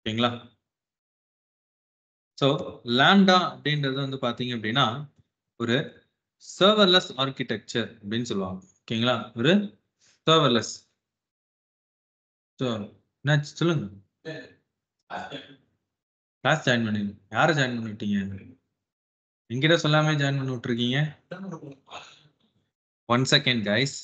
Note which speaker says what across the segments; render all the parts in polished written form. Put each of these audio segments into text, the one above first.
Speaker 1: ஓகேங்களா? So lambda அப்படின்றது வந்து பார்த்தீங்க அப்படின்னா ஒரு சர்வர்லெஸ் ஆர்கிடெக்சர் அப்படின்னு சொல்லுவாங்க. ஓகேங்களா? ஒரு சர்வர்லெஸ். ஸோ என்ன சொல்லுங்க. கிளாஸ் ஜாயின் பண்ணுங்க. யாரை ஜாயின் பண்ணி விட்டீங்க? என்கிட்ட சொல்லாமே ஜாயின் பண்ணி விட்டுருக்கீங்க. 1 second guys.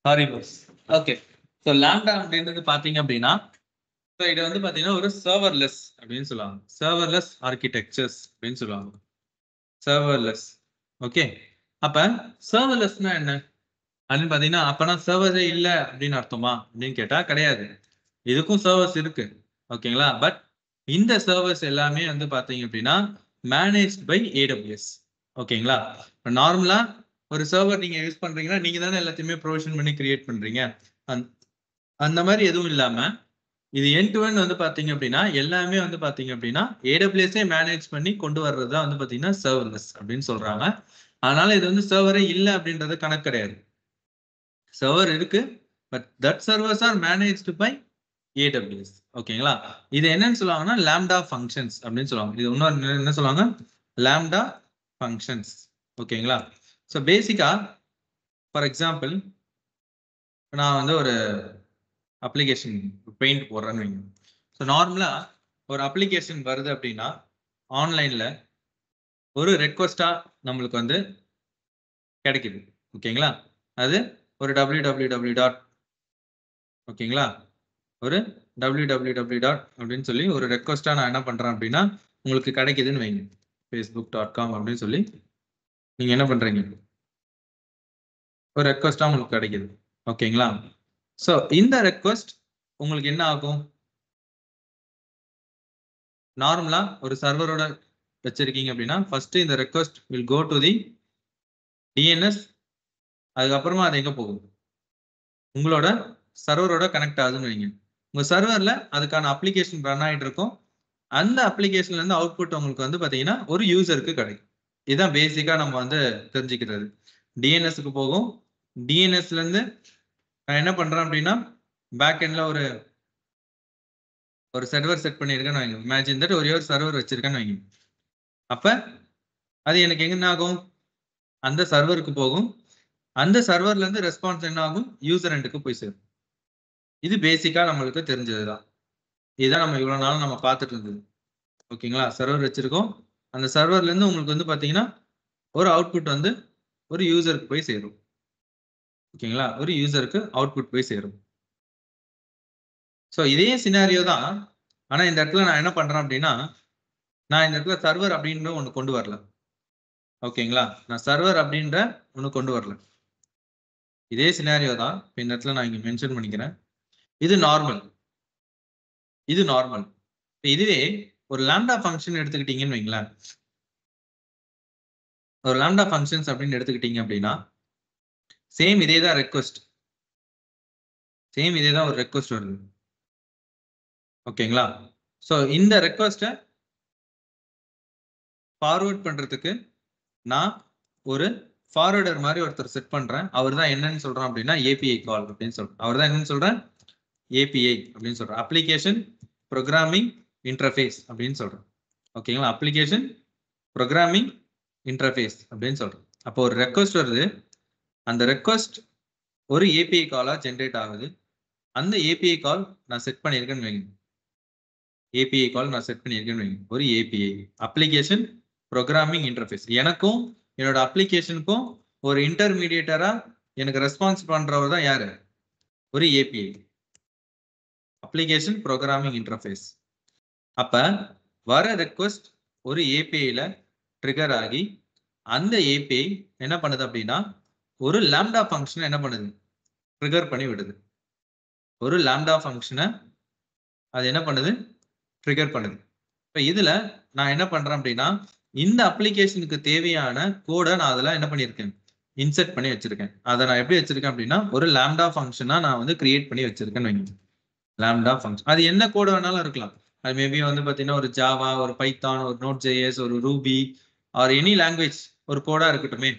Speaker 1: Sorry boss. Okay. So lambda அப்படின்றது பார்த்தீங்க அப்படின்னா ஸோ இது வந்து பார்த்தீங்கன்னா ஒரு சர்வர்லெஸ் அப்படின்னு சொல்லுவாங்க. சர்வர்லெஸ் ஆர்கிடெக்சர்ஸ் அப்படின்னு சொல்லுவாங்க. சர்வர்லெஸ். ஓகே. அப்ப சர்வர்லெஸ்னா என்ன அப்படின்னு பார்த்தீங்கன்னா அப்பனா சர்வரே இல்லை அப்படின்னு அர்த்தமா அப்படின்னு கேட்டா கிடையாது. இதுக்கும் சர்வர்ஸ் இருக்கு. ஓகேங்களா? பட் இந்த சர்வர்ஸ் எல்லாமே வந்து பார்த்தீங்க அப்படின்னா மேனேஜ்ட் பை AWS. ஓகேங்களா? இப்போ நார்மலா ஒரு சர்வர் நீங்க யூஸ் பண்றீங்கன்னா நீங்க தானே எல்லாத்தையுமே ப்ரொவிஷன் பண்ணி கிரியேட் பண்றீங்க. அந்த மாதிரி எதுவும் இல்லாம இது எண்ட் டு எண்ட் வந்து பாத்தீங்க அப்படின்னா எல்லாமே வந்து பாத்தீங்க அப்படின்னா AWS மேனேஜ் பண்ணி கொண்டு வர்றது தான் வந்து பாத்தீங்கன்னா சர்வர்லெஸ் அப்படின்னு சொல்றாங்க. அதனால இது வந்து சர்வரே இல்லை அப்படின்றது கணக்கு கிடையாது. சர்வர் இருக்கு, but that servers are managed by AWS. ஓகேங்களா? இது என்னன்னு சொல்லுவாங்கன்னா லாம்டா ஃபங்க்ஷன்ஸ் அப்படின்னு சொல்லுவாங்க. இது இன்னொரு என்ன சொல்லுவாங்க? Lambda functions. ஓகேங்களா? ஸோ பேசிக்கா ஃபார் எக்ஸாம்பிள் நான் வந்து ஒரு அப்ளிகேஷன் பெயிண்ட் போடுறேன்னு வைங்க. ஸோ நார்மலா ஒரு அப்ளிகேஷன் வருது அப்படின்னா ஆன்லைன்ல ஒரு ரெக்வஸ்டா நம்மளுக்கு வந்து கிடைக்குது. ஓகேங்களா? அது ஒரு www. ஓகேங்களா? ஒரு www. அப்படின்னு சொல்லி ஒரு ரெக்வஸ்டா நான் என்ன பண்றேன் அப்படின்னா உங்களுக்கு கிடைக்குதுன்னு வைங்க. facebook.com அப்படின்னு சொல்லி நீங்க என்ன பண்றீங்க? ஒரு ரெக்வஸ்டா உங்களுக்கு கிடைக்குது. ஓகேங்களா? ஸோ இந்த ரெக்வஸ்ட் உங்களுக்கு என்ன ஆகும்? நார்மலா ஒரு சர்வரோட வச்சிருக்கீங்க அப்படின்னா ஃபர்ஸ்ட் இந்த request will go to the DNS. அதுக்கப்புறமா அது எங்க போகும்? உங்களோட சர்வரோட கனெக்ட் ஆகுதுன்னு வைங்க. உங்க சர்வர்ல அதுக்கான அப்ளிகேஷன் ரன் ஆகிட்டு இருக்கும். அந்த அப்ளிகேஷன்ல இருந்து அவுட்புட் உங்களுக்கு வந்து பாத்தீங்கன்னா ஒரு யூசருக்கு கிடைக்கும். இதுதான் பேசிக்கா நம்ம வந்து தெரிஞ்சுக்கிறது. டிஎன்எஸ்க்கு போகும். டிஎன்எஸ்ல இருந்து நான் என்ன பண்றேன் அப்படின்னா பேக் எண்ட்ல ஒரு சர்வர் செட் பண்ணியிருக்கேன்னு வைங்க. இமேஜின் தட் ஒரே ஒரு சர்வர் வச்சிருக்கேன்னு வைங்க. அப்ப அது எனக்கு எங்க ஆகும்? அந்த சர்வருக்கு போகும். அந்த சர்வர்ல இருந்து ரெஸ்பான்ஸ் என்ன ஆகும்? யூசர் எண்டுக்கு போய் சேரும். இது பேசிக்கா நம்மளுக்கு தெரிஞ்சதுதான். இதுதான் நம்ம இவ்வளவு நாள் நம்ம பார்த்துட்டு இருந்தது. ஓகேங்களா? சர்வர் வச்சிருக்கோம். அந்த சர்வர்ல இருந்து உங்களுக்கு வந்து பாத்தீங்கன்னா ஒரு அவுட்புட் வந்து ஒரு யூசருக்கு போய் சேரும். ஓகேங்களா? ஒரு யூசருக்கு அவுட்புட் போய் சேரும். ஸோ இதே சினாரியோ தான். ஆனா இந்த இடத்துல நான் என்ன பண்றேன் அப்படின்னா நான் இந்த இடத்துல சர்வர் அப்படின்ற ஒன்று கொண்டு வரல. ஓகேங்களா? நான் சர்வர் அப்படின்ற ஒன்று கொண்டு வரல. இதே சினாரியோ தான் இந்த இடத்துல நான் இங்க மென்ஷன் பண்ணிக்கிறேன். இது நார்மல். இது நார்மல். இதுவே ஒரு லாம்டா ஃபங்க்ஷன் எடுத்துக்கிட்டீங்கன்னு வைங்களேன். ஒரு லாம்டா ஃபங்க்ஷன்ஸ் அப்படின்னு எடுத்துக்கிட்டீங்க அப்படின்னா சேம் இதே தான் ரெக்வஸ்ட். சேம் இதே தான் ஒரு ரெக்வஸ்ட் வருது. ஓகேங்களா? ஸோ இந்த ரெக்வஸ்ட்டை ஃபார்வர்ட் பண்றதுக்கு நான் ஒரு ஃபார்வர்டர் மாதிரி ஒருத்தர் செட் பண்றேன். அவர் தான் என்னன்னு சொல்றோம் அப்படின்னா API கால் அப்படின்னு சொல்றேன். அவர் தான் என்னன்னு சொல்றேன்? API அப்படின்னு சொல்றேன். அப்ளிகேஷன் ப்ரோக்ராமிங் இன்டர்ஃபேஸ் அப்படின்னு சொல்றேன். ஓகேங்களா? அப்ளிகேஷன் ப்ரோக்ராமிங் இன்டர்ஃபேஸ் அப்படின்னு சொல்றேன். அப்போ ஒரு ரெக்வஸ்ட் வருது. அந்த ரெக்வஸ்ட் ஒரு ஏபிஐ காலா ஜென்ரேட் ஆகுது. அந்த ஏபிஐ கால் நான் செட் பண்ணியிருக்கேன்னு வைங்க. ஏபிஐ கால் நான் செட் பண்ணியிருக்கேன்னு வைங்க. ஒரு ஏபிஐ அப்ளிகேஷன் ப்ரோக்ராமிங் இன்டர்ஃபேஸ். எனக்கும் என்னோட அப்ளிகேஷனுக்கும் ஒரு இன்டர்மீடியேட்டரா எனக்கு ரெஸ்பான்ஸ் பண்றவர் தான் யாரு? ஒரு ஏபிஐ, அப்ளிகேஷன் ப்ரோக்ராமிங் இன்டர்ஃபேஸ். அப்ப வர ரெக்வஸ்ட் ஒரு ஏபிஐல ட்ரிகர் ஆகி அந்த ஏபிஐ என்ன பண்ணுது அப்படின்னா ஒரு லாம்டா ஃபங்க்ஷனை என்ன பண்ணுது? ட்ரிகர் பண்ணி விடுது. ஒரு லாம்டா ஃபங்க்ஷனை அது என்ன பண்ணுது? ட்ரிகர் பண்ணுது. இப்போ இதுல நான் என்ன பண்றேன் அப்படின்னா இந்த அப்ளிகேஷனுக்கு தேவையான கோடை நான் அதெல்லாம் என்ன பண்ணியிருக்கேன்? இன்செர்ட் பண்ணி வச்சிருக்கேன். அதை நான் எப்படி வச்சிருக்கேன் அப்படின்னா ஒரு லாம்டா ஃபங்க்ஷனா நான் வந்து கிரியேட் பண்ணி வச்சிருக்கேன்னு வைங்க. லாம்டா ஃபங்க்ஷன் அது என்ன கோடு வேணாலும் இருக்கலாம். அது மேபி வந்து பார்த்தீங்கன்னா ஒரு ஜாவா, ஒரு பைத்தான், ஒரு நோட் ஜேஎஸ், ஒரு ரூபி ஆர் எனி லாங்குவேஜ் ஒரு கோடா இருக்கட்டுமே.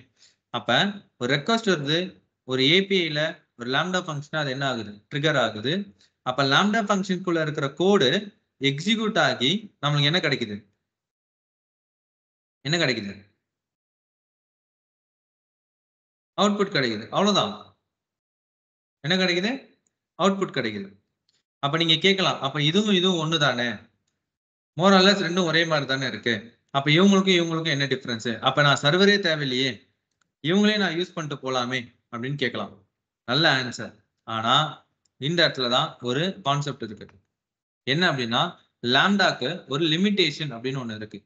Speaker 1: அப்ப ஒரு ரெக்வஸ்ட் வருது ஒரு ஏபிஐல ஒரு லாம்டா ஃபங்க்ஷன், அது என்ன ஆகுது? ட்ரிகர் ஆகுது. அப்ப லாம்டா ஃபங்க்ஷனுக்குள்ள இருக்கிற கோடு எக்ஸிக்யூட் ஆகி நம்மளுக்கு என்ன கிடைக்குது? என்ன கிடைக்குது? அவுட்புட் கிடைக்குது. அவ்வளவுதான். என்ன கிடைக்குது? அவுட்புட் கிடைக்குது. அப்ப நீங்க கேட்கலாம், அப்ப இதுவும் ஒண்ணு தானே, மோர் ஆர் லெஸ் ரெண்டும் ஒரே மாதிரி தானே இருக்கு, அப்ப இவங்களுக்கும் என்ன டிஃபரன்ஸ்? அப்ப நான் சர்வரே தேவையில்லையே, இவங்களே நான் யூஸ் பண்ணிட்டு போலாமே அப்படின்னு கேட்கலாம். நல்ல ஆன்சர். ஆனா இந்த இடத்துல தான் ஒரு கான்செப்ட் இருக்கு. என்ன அப்படின்னா லாம்டாக்கு ஒரு லிமிடேஷன் அப்படின்னு ஒண்ணு இருக்கு.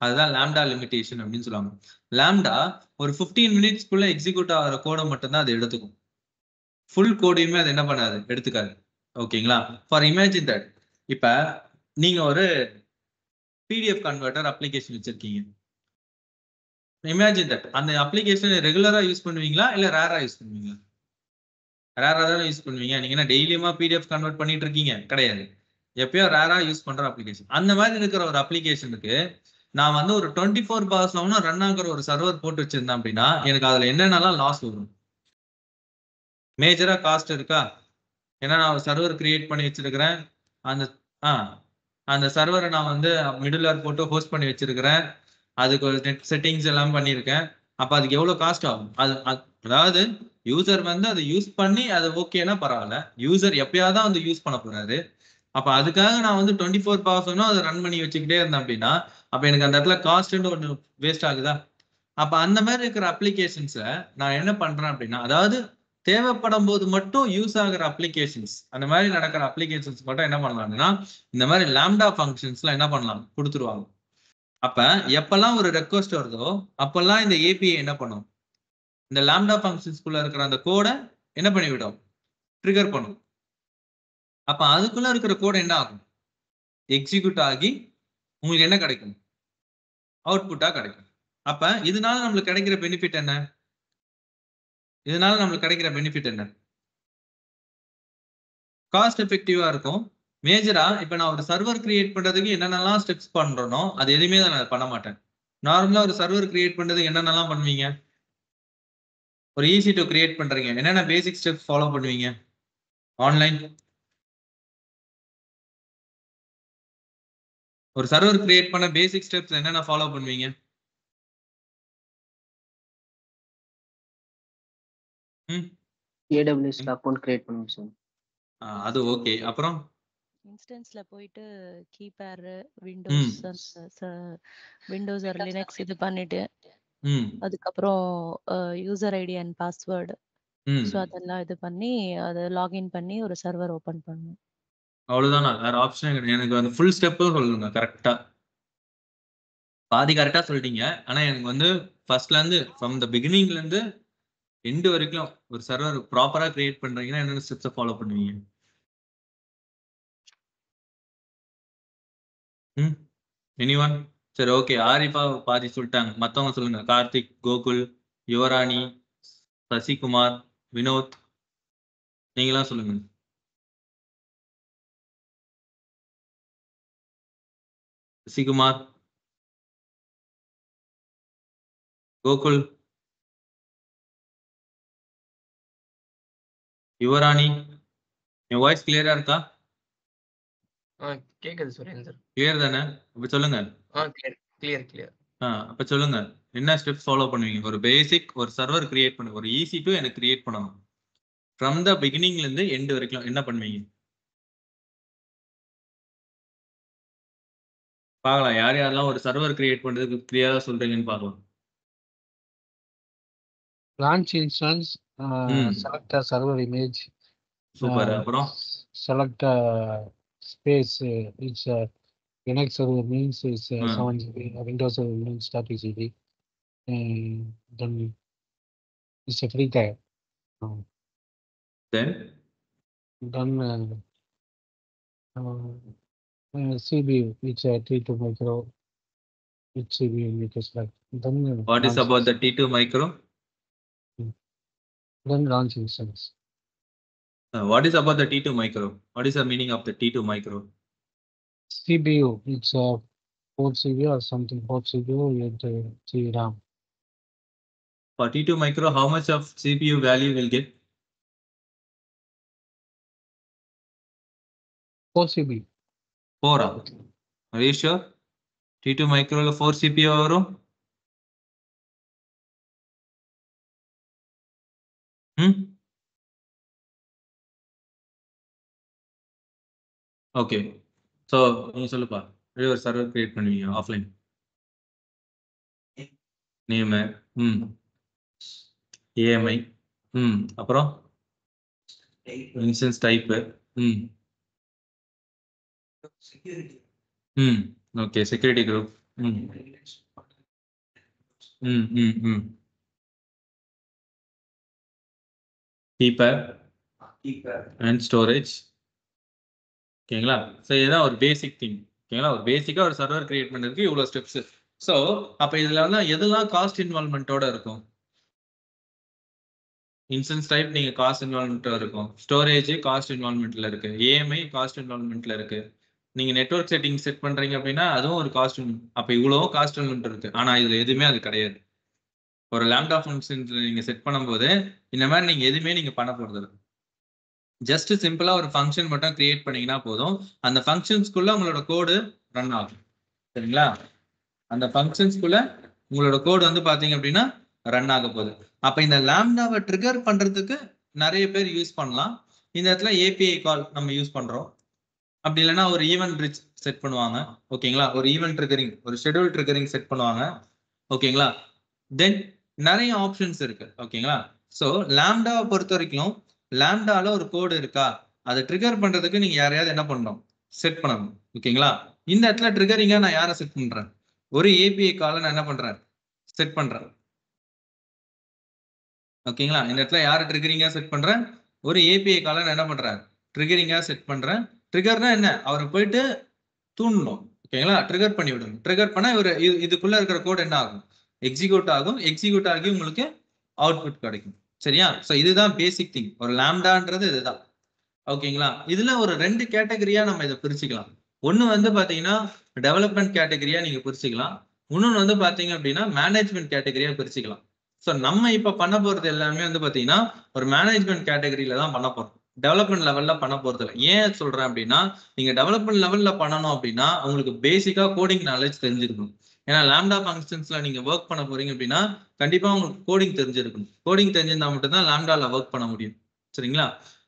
Speaker 1: அதுதான் லாம்டா லிமிடேஷன் அப்படின்னு சொல்லுவாங்க. லாம்டா ஒரு 15 மினிட்ஸ்க்குள்ள எக்ஸிக்யூட் ஆகிற கோடை மட்டும்தான் அது எடுத்துக்கும். ஃபுல் கோடையுமே அது என்ன பண்ணாது? எடுத்துக்காது. ஓகேங்களா? ஃபார் இமேஜின் தட் இப்ப நீங்க ஒரு பிடிஎஃப் கன்வெர்ட்டர் அப்ளிகேஷன் வச்சிருக்கீங்க. இமேஜின் தட் அந்த அப்ளிகேஷன் ரெகுலரா யூஸ் பண்ணுவீங்களா இல்ல ரேரா யூஸ் பண்ணுவீங்களா? ரேரா தானே யூஸ் பண்ணுவீங்க. நீங்க என்ன டெய்லியுமா பிடிஎஃப் கன்வெர்ட் பண்ணிட்டு இருக்கீங்க? கிடையாது. எப்பயோ ரேரா யூஸ் பண்ற அப்ளிகேஷன். அந்த மாதிரி இருக்கிற ஒரு அப்ளிகேஷனுக்கு நான் வந்து ஒரு 24/7 ரன் ஆகுற ஒரு சர்வர் போட்டு வச்சிருந்தேன் அப்படின்னா எனக்கு அதுல என்னென்னலாம் லாஸ் வரும்? மேஜரா காஸ்ட் இருக்கா? ஏன்னா நான் சர்வர் கிரியேட் பண்ணி வச்சிருக்கிறேன். அந்த அந்த சர்வரை நான் வந்து மிடில் போட்டு ஹோஸ்ட் பண்ணி வச்சிருக்கிறேன். அதுக்கு ஒரு நெட் செட்டிங்ஸ் எல்லாம் பண்ணியிருக்கேன். அப்ப அதுக்கு எவ்வளவு காஸ்ட் ஆகும்? அதாவது யூசர் வந்து அதை யூஸ் பண்ணி அது ஓகேனா பரவாயில்ல. யூசர் எப்பயாவது வந்து யூஸ் பண்ண போறாரு. அப்ப அதுக்காக நான் வந்து 24/7 அதை ரன் பண்ணி வச்சுக்கிட்டே இருந்தேன் அப்படின்னா அப்ப எனக்கு அந்த இடத்துல காஸ்ட்னு ஒண்ணு வேஸ்ட் ஆகுதா? அப்ப அந்த மாதிரி இருக்கிற அப்ளிகேஷன்ஸை நான் என்ன பண்றேன் அப்படின்னா அதாவது தேவைப்படும் போது மட்டும் யூஸ் ஆகிற அப்ளிகேஷன்ஸ், அந்த மாதிரி நடக்கிற அப்ளிகேஷன்ஸ் மட்டும் என்ன பண்ணலாம்னா இந்த மாதிரி லாம்டா ஃபங்க்ஷன்ஸ்லாம் என்ன பண்ணலாம்? கொடுத்துருவாங்க. அப்ப எப்பெல்லாம் ஒரு ரெக்வஸ்ட் வருதோ அப்பெல்லாம் இந்த ஏபிஐ என்ன பண்ணும்? இந்த லாம்டா ஃபங்க்ஷன்ஸ்குள்ள இருக்கிற அந்த கோடை என்ன பண்ணிவிடும்? ட்ரிகர் பண்ணும். அப்ப அதுக்குள்ள இருக்கிற கோட் என்ன ஆகும்? எக்ஸிக்யூட் ஆகி உங்களுக்கு என்ன கிடைக்கும்? அவுட்புட்டா கிடைக்கும். அப்ப இதனால நம்மளுக்கு கிடைக்கிற பெனிஃபிட் என்ன? இதனால நம்மளுக்கு கிடைக்கிற பெனிஃபிட் என்ன? காஸ்ட் எஃபெக்டிவா இருக்கும். மேஜரா இப்ப நான் ஒரு சர்வர் கிரியேட் பண்றதுக்கு என்னென்னலாம் ஸ்டெப்ஸ் பண்றனோ அது எதுவுமே நான் பண்ண மாட்டேன். நார்மலா ஒரு சர்வர் கிரியேட் பண்றதுக்கு என்னென்னலாம் பண்ணுவீங்க? ஒரு EC2 கிரியேட் பண்றீங்க, என்னென்ன பேசிக் ஸ்டெப்ஸ் ஃபாலோ பண்ணுவீங்க? ஆன்லைன் ஒரு சர்வர் கிரியேட் பண்ண பேசிக் ஸ்டெப்ஸ் என்னென்ன ஃபாலோ பண்ணுவீங்க?
Speaker 2: AWS அக்கவுண்ட் கிரியேட் பண்ணுவோம் சார்.
Speaker 1: அது ஓகே. அப்புறம்
Speaker 3: இன்ஸ்டன்ஸ்ல போயிட்டு கீபேர் விண்டோஸ் ஆர் லினக்ஸ் இது பண்ணிட்டு அதுக்கப்புறம் user ID and password so அதெல்லாம் இது பண்ணி அதை லாகின் பண்ணி ஒரு சர்வர் ஓபன் பண்ணும்.
Speaker 1: அவ்வளவுதானா? வேற ஆப்ஷன் கிடையாது. எனக்கு அந்த ஃபுல் ஸ்டெப்பும் சொல்லுங்க கரெக்டா. பாதி கரெக்டா சொல்லிட்டீங்க. ஆனா எனக்கு வந்து ஃபர்ஸ்ட்ல இருந்து ஃப்ரம் த பிகினிங்ல இருந்து எண்டு வரைக்கும் ஒரு சர்வர் ப்ராப்பரா கிரியேட் பண்றீங்கன்னா என்னென்ன ஸ்டெப்ஸ் ஃபாலோ பண்ணுவீங்க? எனிஒன்? சரி ஓகே. ஆரிஃபா பாதி சொல்லிட்டாங்க. மத்தவங்க சொல்லுங்க. கார்த்திக், கோகுல், யுவராணி, சசிகுமார், வினோத், நீங்களாம் சொல்லுங்க. சசிகுமார், கோகுல், யுவராணி, என் வாய்ஸ் கிளியரா இருக்கா?
Speaker 4: கேக்குது சுரேந்தர்.
Speaker 1: கிளியர் தானே? அப்ப சொல்லுங்க.
Speaker 4: கிளியர்.
Speaker 1: அப்ப சொல்லுங்க. என்ன ஸ்டெப்ஸ் ஃபாலோ பண்ணுவீங்க? ஒரு பேசிக் ஒரு சர்வர் கிரியேட் பண்ணு. ஒரு EC2 எனக்கு கிரியேட் பண்ணணும். ஃப்ரம் த பிகினிங்ல இருந்து எண்ட் வரைக்கும் என்ன பண்ணுவீங்க? பார்க்கலாம் யார் யாரெல்லாம் ஒரு சர்வர் கிரியேட் பண்றதுக்கு கிளியரா சொல்றீங்கன்னு பார்க்கலாம்.
Speaker 5: launch instance, select a server image,
Speaker 1: super. அப்புறம்
Speaker 5: select a space, it's a Linux server means it's 7 GB, Windows server means 30 GB, and then it's a free tag.
Speaker 1: then
Speaker 5: CPU, it's a T2 micro, it's CPU you can select. Then
Speaker 1: what is about the T2 micro?
Speaker 5: Then launch instance.
Speaker 1: What is about the T2 micro? What is the meaning of the T2 micro?
Speaker 5: CPU, it's a 4 CPU or something, 4 CPU with GB RAM.
Speaker 1: For T2 micro, how much of CPU value will get?
Speaker 5: 4 CPU.
Speaker 1: 4. Are you sure? T2 micro 4 CPU வரும்? Okay. So நீங்க சொல்லுப்பா, ஒரு server create பண்ணுவீங்க offline. Name, AMI, அப்புறம் instance type, okay, security group, keeper and storage. ஓகேங்களா? So இதுதான் ஒரு basic thing. ஓகேங்களா? ஒரு பேசிக்கா ஒரு சர்வர் கிரியேட் பண்ணுறதுக்கு இவ்வளோ ஸ்டெப்ஸ். ஸோ அப்போ இதுல எதெல்லாம் காஸ்ட் இன்வால்மெண்ட்டோட இருக்கும்? இன்ஸ்டன்ஸ் டைப் நீங்க காஸ்ட் இன்வால்மெண்ட்டோட இருக்கும், ஸ்டோரேஜ் காஸ்ட் இன்வால்மெண்ட்ல இருக்கு, ஏஎம்ஐ காஸ்ட் இன்வால்மெண்ட்ல இருக்கு, நீங்க நெட்வொர்க் செட்டிங் செட் பண்றீங்க அப்படின்னா அதுவும் ஒரு காஸ்ட். அப்போ இவ்வளோ காஸ்ட் இன்வால்மெண்ட் இருக்கு. ஆனா இதுல எதுவுமே அது கிடையாது. ஒரு லாம்டா ஃபங்க்ஷன் நீங்க செட் பண்ணும்போது இந்த மாதிரி நீங்க எதுவுமே நீங்க பண்ண போறது இல்லை. ஜஸ்ட் சிம்பிளா ஒரு ஃபங்க்ஷன் மட்டும் கிரியேட் பண்ணீங்கன்னா போதும். அந்த ஃபங்க்ஷன்ஸ்குள்ள உங்களோட கோடு ரன் ஆகும். சரிங்களா? அந்த ஃபங்க்ஷன்ஸ்குள்ள உங்களோட கோடு பாத்தீங்க அப்படின்னா ரன் ஆக போகுது. அப்ப இந்த லாம்டாவை ட்ரிகர் பண்றதுக்கு நிறைய பேர் யூஸ் பண்ணலாம். இந்த இடத்துல ஏபிஐ கால் நம்ம யூஸ் பண்றோம். அப்படி இல்லைன்னா ஒரு ஈவென்ட் பிரிட்ஜ் செட் பண்ணுவாங்க. ஓகேங்களா? ஒரு ஈவென்ட் ட்ரிகரிங், ஒரு ஷெட்யூல் ட்ரிகரிங் செட் பண்ணுவாங்க. ஓகேங்களா? தென் நிறைய ஆப்ஷன்ஸ் இருக்கு. ஓகேங்களா? ஸோ லாம்டாவை பொறுத்த வரைக்கும் லாம்டால ஒரு கோடு இருக்கா, அதை ட்ரிகர் பண்றதுக்கு நீங்க யாரையாவது என்ன பண்ணணும், செட் பண்ணணும். ஓகேங்களா? இந்த இடத்துல ட்ரிகரிங்கா நான் யாரை செட் பண்றேன், ஒரு ஏபிஐ காலை நான் என்ன பண்றேன், செட் பண்றேன். ஓகேங்களா? இந்த இடத்துல யாரை ட்ரிகரிங்கா செட் பண்றேன், ஒரு ஏபிஐ காலை நான் என்ன பண்றேன், ட்ரிகரிங்கா செட் பண்றேன். ட்ரிகர்னா என்ன, அவரை போயிட்டு தூண்டணும். ஓகேங்களா? ட்ரிகர் பண்ணி விடணும். ட்ரிகர் பண்ணா இவர் இதுக்குள்ள இருக்கிற கோட் என்ன ஆகும், எக்ஸிக்யூட் ஆகும். எக்ஸிக்யூட் ஆகி உங்களுக்கு அவுட்புட் கிடைக்கும். சரியா? ஸோ இதுதான் பேசிக் திங். ஒரு லாம்டான்றது இதுதான். ஓகேங்களா? இதுல ஒரு 2 கேட்டகரியா நம்ம இதை பிரிச்சுக்கலாம். ஒன்னு பாத்தீங்கன்னா டெவலப்மெண்ட் கேட்டகரியா நீங்க பிரிச்சுக்கலாம். இன்னொன்னு பாத்தீங்க அப்படின்னா மேனேஜ்மெண்ட் கேட்டகரியா பிரிச்சுக்கலாம். ஸோ நம்ம இப்ப பண்ண போறது எல்லாமே பாத்தீங்கன்னா ஒரு மேனேஜ்மெண்ட் கேட்டகரியில தான் பண்ண போறோம். டெவலப்மெண்ட் லெவல்ல பண்ண போறது இல்லை. ஏன் சொல்றேன் அப்படின்னா நீங்க டெவலப்மெண்ட் லெவல்ல பண்ணணும் அப்படின்னா உங்களுக்கு பேசிக்கா கோடிங் நாலேஜ் தெரிஞ்சிருக்கணும். ஏன்னா லாம்டா ஃபங்க்ஷன்ஸ்ல நீங்க ஒர்க் பண்ண போறீங்க அப்படின்னா கண்டிப்பா உங்களுக்கு கோடிங் தெரிஞ்சிருக்கணும். கோடிங் தெரிஞ்சிருந்தா மட்டும்தான் லாம்டால ஒர்க் பண்ண முடியும். சரிங்களா?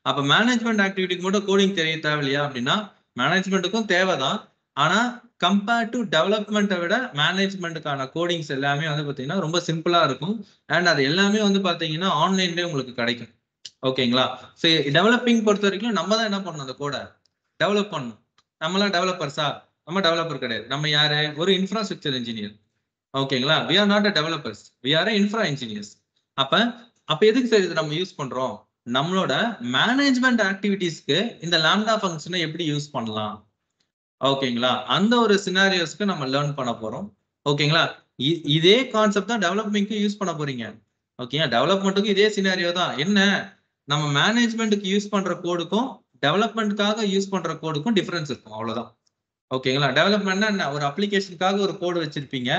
Speaker 1: அப்ப மேனேஜ்மெண்ட் ஆக்டிவிட்டிக்கு மட்டும் கோடிங் தெரிய தேவையில்லையா அப்படின்னா மேனேஜ்மெண்ட்டுக்கும் தேவைதான். ஆனா கம்பேர்ட் டு டெவலப்மெண்ட்டை விட மேனேஜ்மெண்ட்டுக்கான கோடிங்ஸ் எல்லாமே பாத்தீங்கன்னா ரொம்ப சிம்பிளா இருக்கும். அண்ட் அது எல்லாமே பாத்தீங்கன்னா ஆன்லைன்லயே உங்களுக்கு கிடைக்கும். ஓகேங்களா? ஸோ டெவலப்பிங் பொறுத்த வரைக்கும் நம்ம தான் என்ன பண்ணணும், அந்த கோடை டெவலப் பண்ணணும். நம்மளாம் டெவலப்பர்ஸா? நம்ம டெவலப்பர் கிடையாது. நம்ம யாரு, ஒரு இன்ஃப்ராஸ்ட்ரக்சர் இன்ஜினியர். ஓகேங்களா? we are not a developers, we are a infra engineers. அப்ப எதுக்கு சார் இது நம்ம யூஸ் பண்றோம், நம்மளோட மேனேஜ்மெண்ட் ஆக்டிவிட்டீஸ்க்கு இந்த லாம்டா ஃபங்க்ஷனை எப்படி யூஸ் பண்ணலாம். ஓகேங்களா? அந்த ஒரு சினாரியோஸ்க்கு நம்ம லேர்ன் பண்ண போறோம். ஓகேங்களா? இதே கான்செப்ட் தான் டெவலப்மெண்ட்க்கு யூஸ் பண்ண போறீங்க. ஓகே, டெவலப்மெண்ட்டுக்கு இதே சினாரியோ தான். என்ன, நம்ம மேனேஜ்மெண்ட்டுக்கு யூஸ் பண்ற கோடுக்கும் டெவலப்மெண்ட்காக யூஸ் பண்ற கோடுக்கும் டிஃபரன்ஸ் இருக்கும். அவ்வளவுதான். ஓகேங்களா? டெவலப்மெண்ட்னா என்ன, ஒரு அப்ளிகேஷனுக்காக ஒரு கோடு வச்சிருப்பீங்க.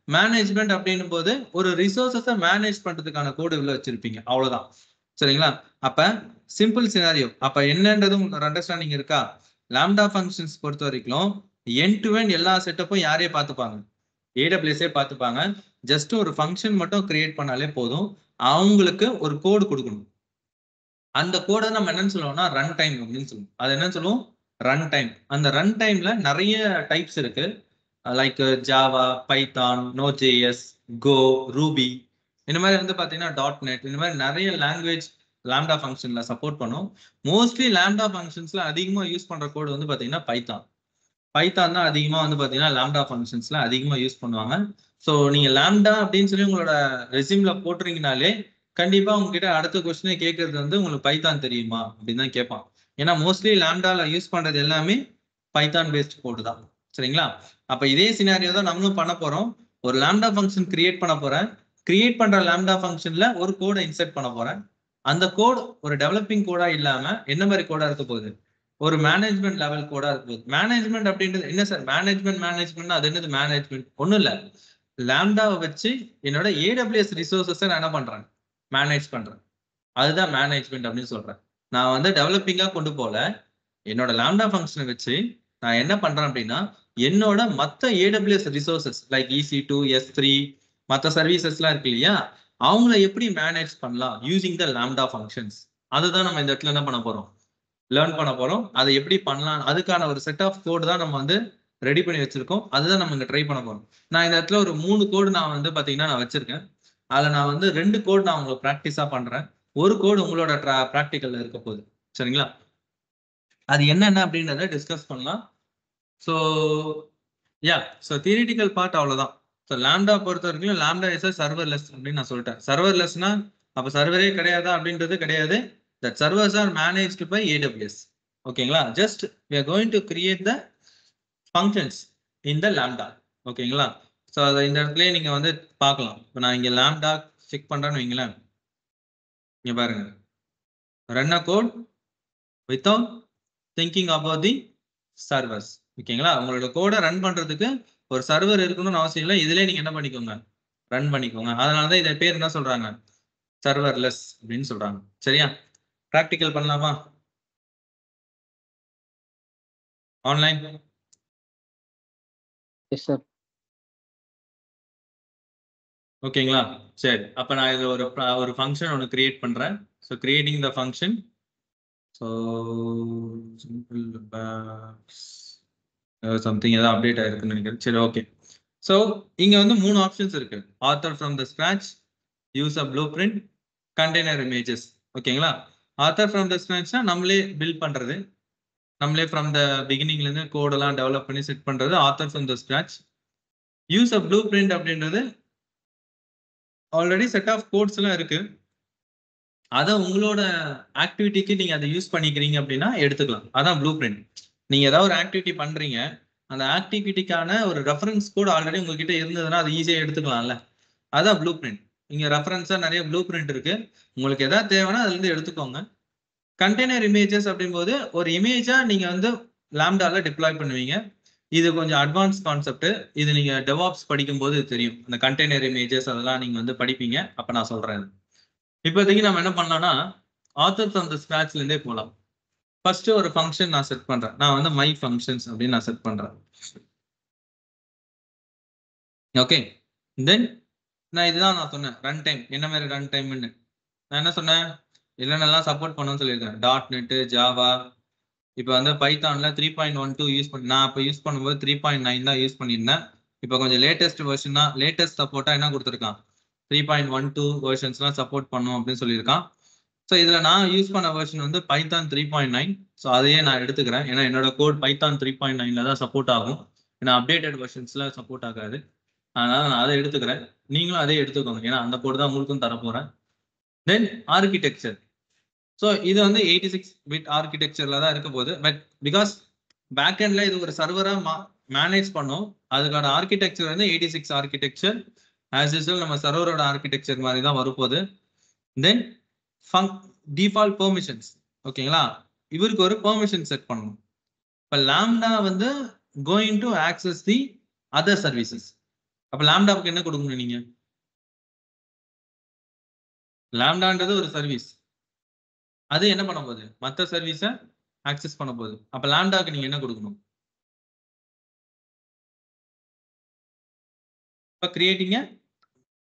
Speaker 1: மேனேஜ்மெண்ட் அப்படின்னும் போது ஒரு ரிசோர்ஸஸை மேனேஜ் பண்றதுக்கான கோடு உள்ள வச்சிருப்பீங்க. அவ்வளவுதான். சரிங்களா? அப்ப சிம்பிள் சினாரியோ. அப்ப என்னன்றது உங்களுக்கு அண்டர்ஸ்டாண்டிங் இருக்கா? லாம்டா ஃபங்க்ஷன்ஸ் பொறுத்த வரைக்கும் எண்ட் டு எண்ட் எல்லா செட்டப்பும் யாரே பார்த்துப்பாங்க, ஏடபிள்யூஎஸ்ஏ பார்த்துப்பாங்க. ஜஸ்ட் ஒரு ஃபங்க்ஷன் மட்டும் கிரியேட் பண்ணாலே போதும். அவங்களுக்கு ஒரு கோடு கொடுக்கணும். அந்த கோடை நம்ம என்னன்னு சொல்லுவோம்னா ரன் டைம் அப்படின்னு சொல்லுவோம். அது என்னன்னு சொல்லுவோம்? Run time. அந்த ரன் டைம்ல நிறைய டைப்ஸ் இருக்கு. லைக் ஜாவா, பைத்தான், நோஜேஎஸ், கோ, ரூபி, இந்த மாதிரி வந்து பாத்தீங்கன்னா .NET, இந்த மாதிரி நிறைய லாங்குவேஜ் லாம்டா ஃபங்க்ஷன்ல சப்போர்ட் பண்ணும். மோஸ்ட்லி லாம்டா ஃபங்க்ஷன்ஸ்ல அதிகமா யூஸ் பண்ற கோடு வந்து பாத்தீங்கன்னா பைத்தான். பைத்தான் தான் அதிகமா வந்து பாத்தீங்கன்னா லாம்டா ஃபங்க்ஷன்ஸ்ல அதிகமா யூஸ் பண்ணுவாங்க. ஸோ நீங்க லாம்டா அப்படின்னு சொல்லி உங்களோட ரெஸ்யூம்ல போட்டுறீங்கனாலே கண்டிப்பா உங்ககிட்ட அடுத்த கொஸ்டினே கேட்கறது வந்து உங்களுக்கு பைத்தான் தெரியுமா அப்படின்னு தான் கேட்பான். ஏன்னா மோஸ்ட்லி லாம்டால யூஸ் பண்றது எல்லாமே பைத்தான் பேஸ்ட் கோடு தான். சரிங்களா? அப்ப இதே சினாரியோ தான் நம்மளும் பண்ண போறோம். ஒரு லாம்டா ஃபங்க்ஷன் கிரியேட் பண்ண போறேன். கிரியேட் பண்ற லாம்டா ஃபங்க்ஷன்ல ஒரு கோடை இன்சர்ட் பண்ண போறேன். அந்த கோட் ஒரு டெவலப்பிங் கோடா இல்லாம என்ன மாதிரி கோடா இருக்க போகுது? ஒரு மேனேஜ்மெண்ட் லெவல் கோடா இருக்க போகுது. மேனேஜ்மெண்ட் அப்படின்றது என்ன சார்? மேனேஜ்மெண்ட் அது என்னது? மேனேஜ்மெண்ட் ஒண்ணும் இல்ல. லாம்டாவை வச்சு என்னோட AWS ரிசோர்சஸை நான் என்ன பண்றேன்? மேனேஜ் பண்றேன். அதுதான் மேனேஜ்மெண்ட் அப்படின்னு சொல்றேன். நான் வந்து டெவலப்பிங்கா கொண்டு போல, என்னோட லாம்டா ஃபங்க்ஷனை வச்சு நான் என்ன பண்றேன் அப்படின்னா என்னோட மற்ற AWS resources like EC2, S3 மற்ற சர்வீசஸ்லாம் இருக்கு இல்லையா, அவங்கள எப்படி மேனேஜ் பண்ணலாம் யூசிங் த லாம்டா ஃபங்க்ஷன்ஸ். அதுதான் நம்ம இந்த இடத்துல என்ன பண்ண போறோம்? லேர்ன் பண்ண போறோம். அதை எப்படி பண்ணலாம் அதுக்கான ஒரு செட் ஆஃப் கோடு தான் நம்ம வந்து ரெடி பண்ணி வச்சிருக்கோம். அதுதான் நம்ம இங்க ட்ரை பண்ண போறோம். நான் இந்த இடத்துல ஒரு 3 கோடு நான் வந்து பாத்தீங்கன்னா நான் வச்சிருக்கேன். அதுல நான் வந்து 2 கோடு நான் உங்களுக்கு ப்ராக்டிஸா பண்றேன். ஒரு கோடு உங்களோட ப்ராக்டிக்கல்ல இருக்க போகுது. சரிங்களா? அது என்னென்ன அப்படின்றத டிஸ்கஸ் பண்ணலாம். ஸோ தியரிட்டிக்கல் பார்ட் அவ்வளவுதான். ஸோ லாம்டா பொறுத்த வரைக்கும் லாம்டா இஸ் சர்வர்லெஸ் அப்படின்னு நான் சொல்லிட்டேன். சர்வர்லெஸ்னா அப்ப சர்வரே கிடையாதா அப்படின்றது கிடையாது. That servers are managed by AWS. ஓகேங்களா? Just we are going to create the functions in the lambda. ஓகேங்களா? ஸோ அதை இந்த இடத்துல நீங்க வந்து பார்க்கலாம். இப்போ நான் இங்க லாம்டா செக் பண்றேன்னு வைங்களேன். இங்க பாருங்க, run a code without thinking about the servers. ஓகேங்களா? உங்களோட கோடை ரன் பண்றதுக்கு ஒரு சர்வர் இருக்கணும்னு அவசியம் இல்லை. இதுலயே நீங்க என்ன பண்ணிக்கோங்க? ரன் பண்ணிக்கோங்க. அதனாலதான் இதை பேர் என்ன சொல்றாங்க? சர்வர்லெஸ் அப்படின்னு சொல்றாங்க. சரியா? பிராக்டிக்கல் பண்ணலாமா? ஆன்லைன்?
Speaker 2: Yes sir.
Speaker 1: ஓகேங்களா? சரி, அப்ப நான் இது ஒரு ஃபங்க்ஷன் ஒன்று கிரியேட் பண்றேன். So creating the function. So simple something ஏதாவது அப்டேட் ஆயிருக்குன்னு நினைக்கிறேன். சரி, ஓகே. ஸோ இங்க வந்து 3 ஆப்ஷன்ஸ் இருக்கு. Author from the scratch, use a blue print, container images. ஓகேங்களா? ஆத்தர் ஃப்ரம் த ஸ்கிராச்னா நம்மளே பில்ட் பண்றது, நம்மளே ஃப்ரம் த பிகினிங்ல இருந்து கோடெல்லாம் டெவலப் பண்ணி செட் பண்றது author from the scratch. Use a blue print அப்படின்றது ஆல்ரெடி செட் ஆஃப் கோட்ஸ் எல்லாம் இருக்கு. அதை உங்களோட ஆக்டிவிட்டிக்கு நீங்க அதை யூஸ் பண்ணிக்கிறீங்க அப்படின்னா எடுத்துக்கலாம். அதான் ப்ளூ பிரிண்ட். நீங்க ஏதாவது ஒரு ஆக்டிவிட்டி பண்றீங்க, அந்த ஆக்டிவிட்டிக்கான ஒரு ரெஃபரன்ஸ் கோட் ஆல்ரெடி உங்ககிட்ட இருந்ததுன்னா அது ஈஸியா எடுத்துக்கலாம்ல. அதான் ப்ளூ பிரிண்ட். இங்க ரெஃபரன்ஸா நிறைய ப்ளூ பிரிண்ட் இருக்கு. உங்களுக்கு எதாவது தேவைன்னா அதுல இருந்து எடுத்துக்கோங்க. கண்டெய்னர் இமேஜஸ் அப்படிங்கும்போது ஒரு இமேஜா நீங்க வந்து லாம்டால டிப்ளாய் பண்ணுவீங்க. இது கொஞ்சம் அட்வான்ஸ் கான்செப்ட். இது நீங்க டெவாப்ஸ் படிக்கும் போது தெரியும். அந்த கண்டெய்னர் இமேஜஸ் அதெல்லாம் நீங்க வந்து படிப்பீங்க. அப்ப நான் சொல்றேன். இப்போதைக்கு நம்ம என்ன பண்ணலாம்னா ஆத்தர் ஃப்ரம் த ஸ்கிராச்ல இருந்தே போகலாம். ஃபர்ஸ்ட் ஒரு ஃபங்க்ஷன் நான் செட் பண்றேன். நான் வந்து மை ஃபங்க்ஷன்ஸ் அப்படின்னு நான் செட் பண்றேன். ஓகே, தென் நான் இதுதான் நான் சொன்னேன் ரன் டைம். என்ன மாதிரி ரன் டைம்னு நான் என்ன சொன்னேன்? இல்லைன்னெல்லாம் சப்போர்ட் பண்ணணும்னு சொல்லியிருக்கேன். .NET, Java. இப்போ வந்து பைத்தான்ல 3.12 யூஸ் பண்ணி நான் இப்போ யூஸ் பண்ணும்போது 3.9 தான் யூஸ் பண்ணியிருந்தேன். இப்போ கொஞ்சம் லேட்டஸ்ட் வெர்ஷன் தான், லேட்டஸ்ட் சப்போர்ட்டா என்ன கொடுத்துருக்கான்? 3.12 வெர்ஷன்ஸ்லாம் சப்போர்ட் பண்ணும் அப்படின்னு சொல்லியிருக்கான். ஸோ இதில் நான் யூஸ் பண்ண வெர்ஷன் வந்து பைத்தான் 3.9. ஸோ அதையே நான் எடுத்துக்கிறேன். ஏன்னா என்னோட கோட் பைத்தான் 3.9ல தான் சப்போர்ட் ஆகும். ஏன்னா அப்டேட்டட் வெர்ஷன்ஸ்ல சப்போர்ட் ஆகாது. அதனால நான் அதை எடுத்துக்கிறேன். நீங்களும் அதே எடுத்துக்கோங்க. ஏன்னா அந்த கோட் தான் உங்களுக்கும் தரப்போறேன். தென் ஆர்கிடெக்சர். ஸோ இது வந்து 86 பிட் ஆர்கிடெக்சர்ல தான் இருக்க போகுது. பட் பிகாஸ் பேக்எண்ட்ல இது ஒரு சர்வரா மேனேஜ் பண்ணும், அதுக்கான ஆர்கிடெக்சர் வந்து 86 ஆர்கிடெக்சர். ஆஸ் யூசுவல் நம்ம சர்வரோட ஆர்கிடெக்சர் மாதிரி தான் வரப்போகுது. தென் டிஃபால்ட் பெர்மிஷன்ஸ். ஓகேங்களா? இவருக்கு ஒரு பெர்மிஷன் செட் பண்ணணும். இப்போ லாம்டா வந்து going to access the other services. அப்ப லாம்டாவுக்கு என்ன கொடுக்கணும்? நீங்க லாம்டான்றது ஒரு சர்வீஸ், அது என்ன பண்ண போகுது? மற்ற சர்வீஸை ஆக்சஸ் பண்ண போகுது. அப்ப லாம்டாக்கு நீங்க என்ன கொடுக்கணும்? இப்ப கிரியேட்டிங் a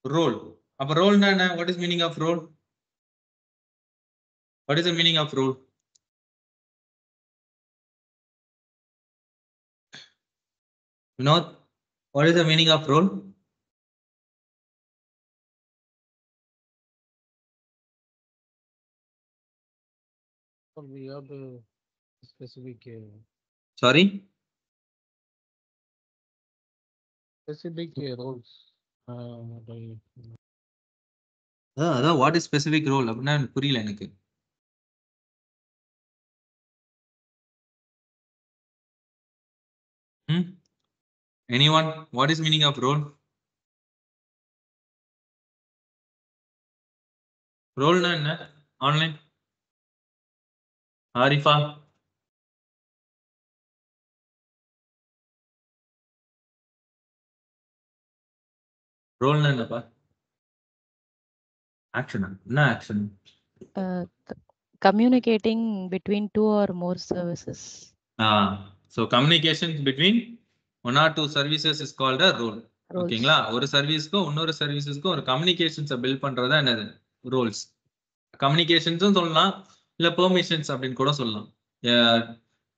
Speaker 1: ரோல். அப்ப ரோல்னா என்ன? What is meaning of role? What is the meaning of role? Vinod, what is the meaning of role?
Speaker 5: We have a specific
Speaker 1: Sorry?
Speaker 5: roles.
Speaker 1: அதான் வாட் இஸ் ஸ்பெசிபிக் ரோல் அப்படின்னா எனக்கு புரியல எனக்கு. Anyone? What is meaning of role? ரோல்னா என்ன? Online Arifa? ரோல்னா என்னப்பா? ஆக்ஷனா? என்ன action?
Speaker 3: Communicating between 2 or more services.
Speaker 1: So communications between 1 or 2 services is called a role. ஓகேங்களா? ஒரு சர்வீஸ்க்கும் இன்னொரு சர்வீசஸ்க்கும் ஒரு கம்யூனிகேஷன்ஸை பில்ட் பண்றதா என்னது? ரோல்ஸ். கம்யூனிகேஷன்ஸும் சொல்லலாம், இல்ல பெர்மிஷன்ஸ் அப்படின்னு கூட சொல்லலாம்.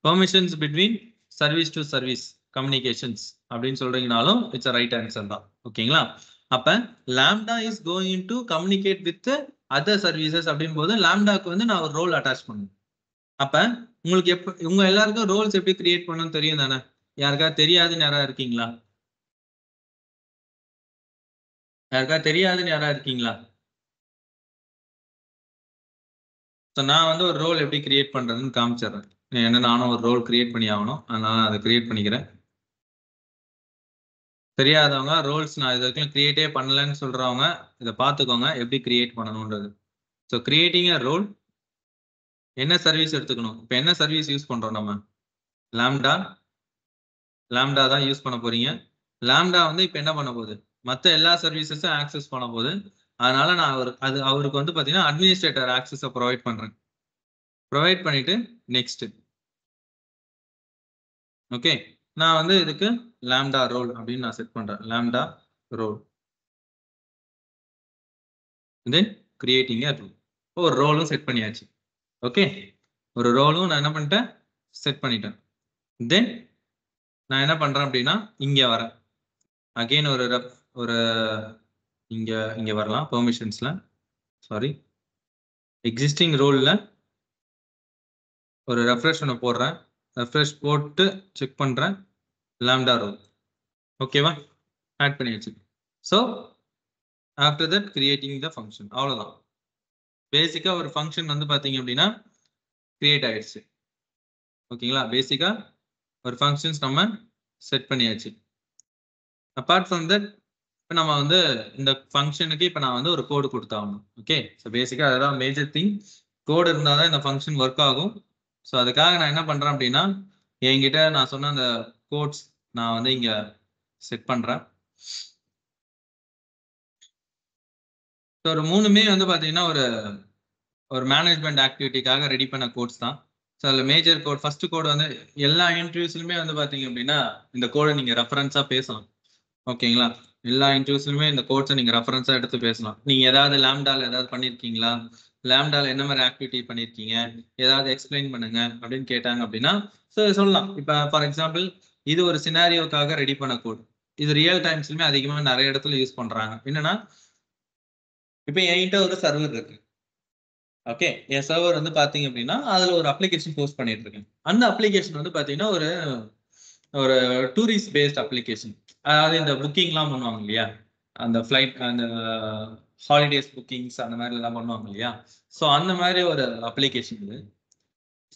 Speaker 1: Permissions between service to service communications அப்படின்னு சொல்றீங்கனாலும் இட்ஸ் ரைட் ஆன்சர் தான். ஓகேங்களா? அப்ப lambda is going to communicate with other services அப்படின் போது லாம்டாக்கு வந்து நான் ஒரு ரோல் அட்டாச் பண்ணுவேன். அப்ப உங்களுக்கு உங்க எல்லாருக்கும் ரோல்ஸ் எப்படி கிரியேட் பண்ணணும்னு தெரியும் தானே? யாருக்கா தெரியாதுன்னு யாரா இருக்கீங்களா? யாருக்கா தெரியாதுன்னு யாரா இருக்கீங்களா? நான் வந்து ஒரு ரோல் எப்படி கிரியேட் பண்றதுன்னு காமிச்சிடுறேன். ஏன்னா நானும் ஒரு ரோல் கிரியேட் பண்ணி ஆகணும், அதனால அதை கிரியேட் பண்ணிக்கிறேன். தெரியாதவங்க ரோல்ஸ் நான் இது வரைக்கும் கிரியேட்டே பண்ணலன்னு சொல்றவங்க இதை பார்த்துக்கோங்க எப்படி கிரியேட் பண்ணணுன்றது. ஸோ கிரியேட்டிங் அ ரோல் என்ன சர்வீஸ் எடுத்துக்கணும்? இப்போ என்ன சர்வீஸ் யூஸ் பண்றோம் நம்ம? லாம்டா தான் யூஸ் பண்ண போறீங்க. லாம்டா வந்து இப்போ என்ன பண்ண போகுது? மற்ற எல்லா சர்வீசஸும் ஆக்சஸ் பண்ண போகுது. அதனால நான் அவருக்கு வந்து பார்த்தீங்கன்னா அட்மினிஸ்ட்ரேட்டர் ஆக்சஸை ப்ரொவைட் பண்றேன். ப்ரொவைட் பண்ணிட்டு நெக்ஸ்ட். ஓகே, நான் வந்து இதுக்கு லாம்டா ரோல் அப்படின்னு நான் செட் பண்றேன். Lambda role then creating a role. ஒரு ரோலும் செட் பண்ணியாச்சு. ஓகே, ஒரு ரோலும் நான் என்ன பண்ணிட்டேன்? செட் பண்ணிட்டேன். தென் நான் என்ன பண்றேன் அப்படின்னா இங்க வரேன். அகெயின் ஒரு இங்க வரலாம் பெர்மிஷன்ஸ்ல. சாரி, எக்ஸிஸ்டிங் ரோல்ல ஒரு ரெஃப்ரெஷ் ஒன்று போடுறேன். ரெஃப்ரெஷ் போட்டு செக் பண்றேன். Lambda role. ஓகேவா? ஆட் பண்ணியாச்சு. So after that creating the function. அவ்வளோதான். பேசிக்கா ஒரு ஃபங்க்ஷன் வந்து பார்த்தீங்க அப்படின்னா கிரியேட் ஆயிடுச்சு. ஓகேங்களா? பேசிக்கா ஒரு ஃபங்க்ஷன்ஸ் நம்ம செட் பண்ணியாச்சு. அப்பார்ட் ஃப்ரம் தட் இப்போ நம்ம வந்து இந்த ஃபங்க்ஷனுக்கு இப்போ நான் வந்து ஒரு கோடு கொடுத்தாகணும். ஓகே, ஸோ பேசிக்கா அதுதான் மேஜர் திங். கோடு இருந்தால் தான் இந்த ஃபங்க்ஷன் ஒர்க் ஆகும். ஸோ அதுக்காக நான் என்ன பண்றேன் அப்படின்னா என்கிட்ட நான் சொன்ன அந்த கோட்ஸ் நான் வந்து இங்க செட் பண்றேன். ஸோ ஒரு மூணுமே வந்து பார்த்தீங்கன்னா ஒரு மேனேஜ்மெண்ட் ஆக்டிவிட்டிக்காக ரெடி பண்ண கோட்ஸ் தான். ஸோ அதில் மேஜர் கோட் ஃபர்ஸ்ட் கோடு வந்து எல்லா இன்டர்வியூஸ்லுமே வந்து பார்த்தீங்க அப்படின்னா இந்த கோடை நீங்கள் ரெஃபரன்ஸாக பேசலாம். ஓகேங்களா? எல்லா இன்டர்வியூஸ்லுமே இந்த கோட்ஸை நீங்கள் ரெஃபரன்ஸாக எடுத்து பேசலாம். நீங்கள் ஏதாவது லாம்டால ஏதாவது பண்ணியிருக்கீங்களா, லாம்டால என்ன மாதிரி ஆக்டிவிட்டி பண்ணியிருக்கீங்க, ஏதாவது எக்ஸ்பிளைன் பண்ணுங்க அப்படின்னு கேட்டாங்க அப்படின்னா சொல்லலாம். இப்போ ஃபார் எக்ஸாம்பிள் இது ஒரு சினாரியோக்காக ரெடி பண்ண கோட். இது ரியல் டைம்ஸ்லுமே அதிகமாக நிறைய இடத்துல யூஸ் பண்றாங்க. என்னன்னா இப்போ என்கிட்ட ஒரு சர்வர் இருக்கு. ஓகே, என் சர்வர் வந்து பாத்தீங்க அப்படின்னா அதுல ஒரு அப்ளிகேஷன் போஸ்ட் பண்ணிட்டு இருக்கேன். அந்த அப்ளிகேஷன் வந்து பாத்தீங்கன்னா ஒரு டூரிஸ்ட் பேஸ்ட் அப்ளிகேஷன். அதாவது இந்த புக்கிங்லாம் பண்ணுவாங்க இல்லையா, அந்த ஃப்ளைட் அந்த ஹாலிடேஸ் புக்கிங்ஸ் அந்த மாதிரி எல்லாம் பண்ணுவாங்க இல்லையா. ஸோ அந்த மாதிரி ஒரு அப்ளிகேஷன் இது.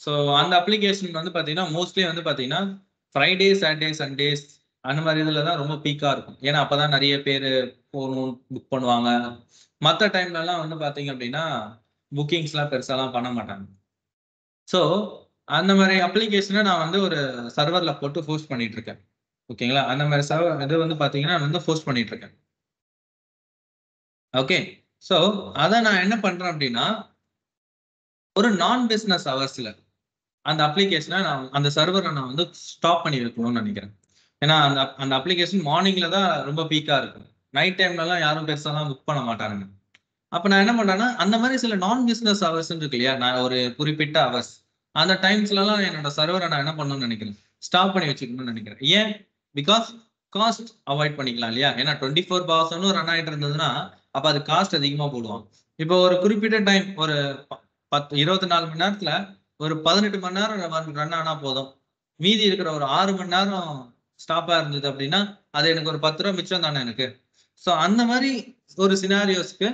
Speaker 1: ஸோ அந்த அப்ளிகேஷன் வந்து பாத்தீங்கன்னா மோஸ்ட்லி வந்து பாத்தீங்கன்னா ஃப்ரைடே, சாட்டர்டே, சண்டேஸ் அந்த மாதிரி இதுல தான் ரொம்ப பீக்கா இருக்கும். ஏன்னா அப்பதான் நிறைய பேர் போகணும் புக் பண்ணுவாங்க. மற்ற டைம்லலாம் வந்து பாத்தீங்க அப்படின்னா புக்கிங்ஸ்லாம் பெருசாலாம் பண்ண மாட்டாங்க. ஸோ அந்த மாதிரி அப்ளிகேஷனை நான் வந்து ஒரு சர்வர்ல போட்டு ஹோஸ்ட் பண்ணிட்டு இருக்கேன். ஓகேங்களா? அந்த மாதிரி சர்வர் இது வந்து பாத்தீங்கன்னா நான் வந்து ஹோஸ்ட் பண்ணிட்டு இருக்கேன். ஓகே, ஸோ அதை நான் என்ன பண்றேன் அப்படின்னா ஒரு நான் பிஸ்னஸ் ஹவர்ஸ்ல அந்த அப்ளிகேஷனை நான் அந்த சர்வரை நான் வந்து ஸ்டாப் பண்ணி வைக்கணும்னு நினைக்கிறேன். ஏன்னா அந்த அப்ளிகேஷன் மார்னிங்ல தான் ரொம்ப பீக்கா இருக்கும். நைட் டைம்லலாம் யாரும் பெருசாலாம் புக் பண்ண மாட்டாங்க. அப்ப நான் என்ன பண்றேன்னா அந்த மாதிரி சில நான் பிசினஸ் ஹவர்ஸ் இருக்கு இல்லையா, நான் ஒரு குறிப்பிட்ட ஹவர்ஸ் அந்த டைம்ஸ்லாம் என்னோட சர்வரை நான் என்ன பண்ணணும்னு நினைக்கிறேன், ஸ்டாப் பண்ணி வச்சுக்கணும்னு நினைக்கிறேன். ஏன்? பிகாஸ் காஸ்ட் அவாய்ட் பண்ணிக்கலாம் இல்லையா. ஏன்னா 24 hours ரன் ஆகிட்டு இருந்ததுன்னா அப்ப அது காஸ்ட் அதிகமா போடுவான். இப்போ ஒரு குறிப்பிட்ட டைம் ஒரு 24 மணி நேரத்துல ஒரு 18 மணி நேரம் ரன் ஆனா போதும், மீதி இருக்கிற ஒரு 6 மணி நேரம் ஸ்டாப்பா இருந்தது அப்படின்னா அது எனக்கு ஒரு 10 ரூபா மிச்சம் தானே எனக்கு. ஸோ அந்த மாதிரி ஒரு சினாரியோஸ்க்கு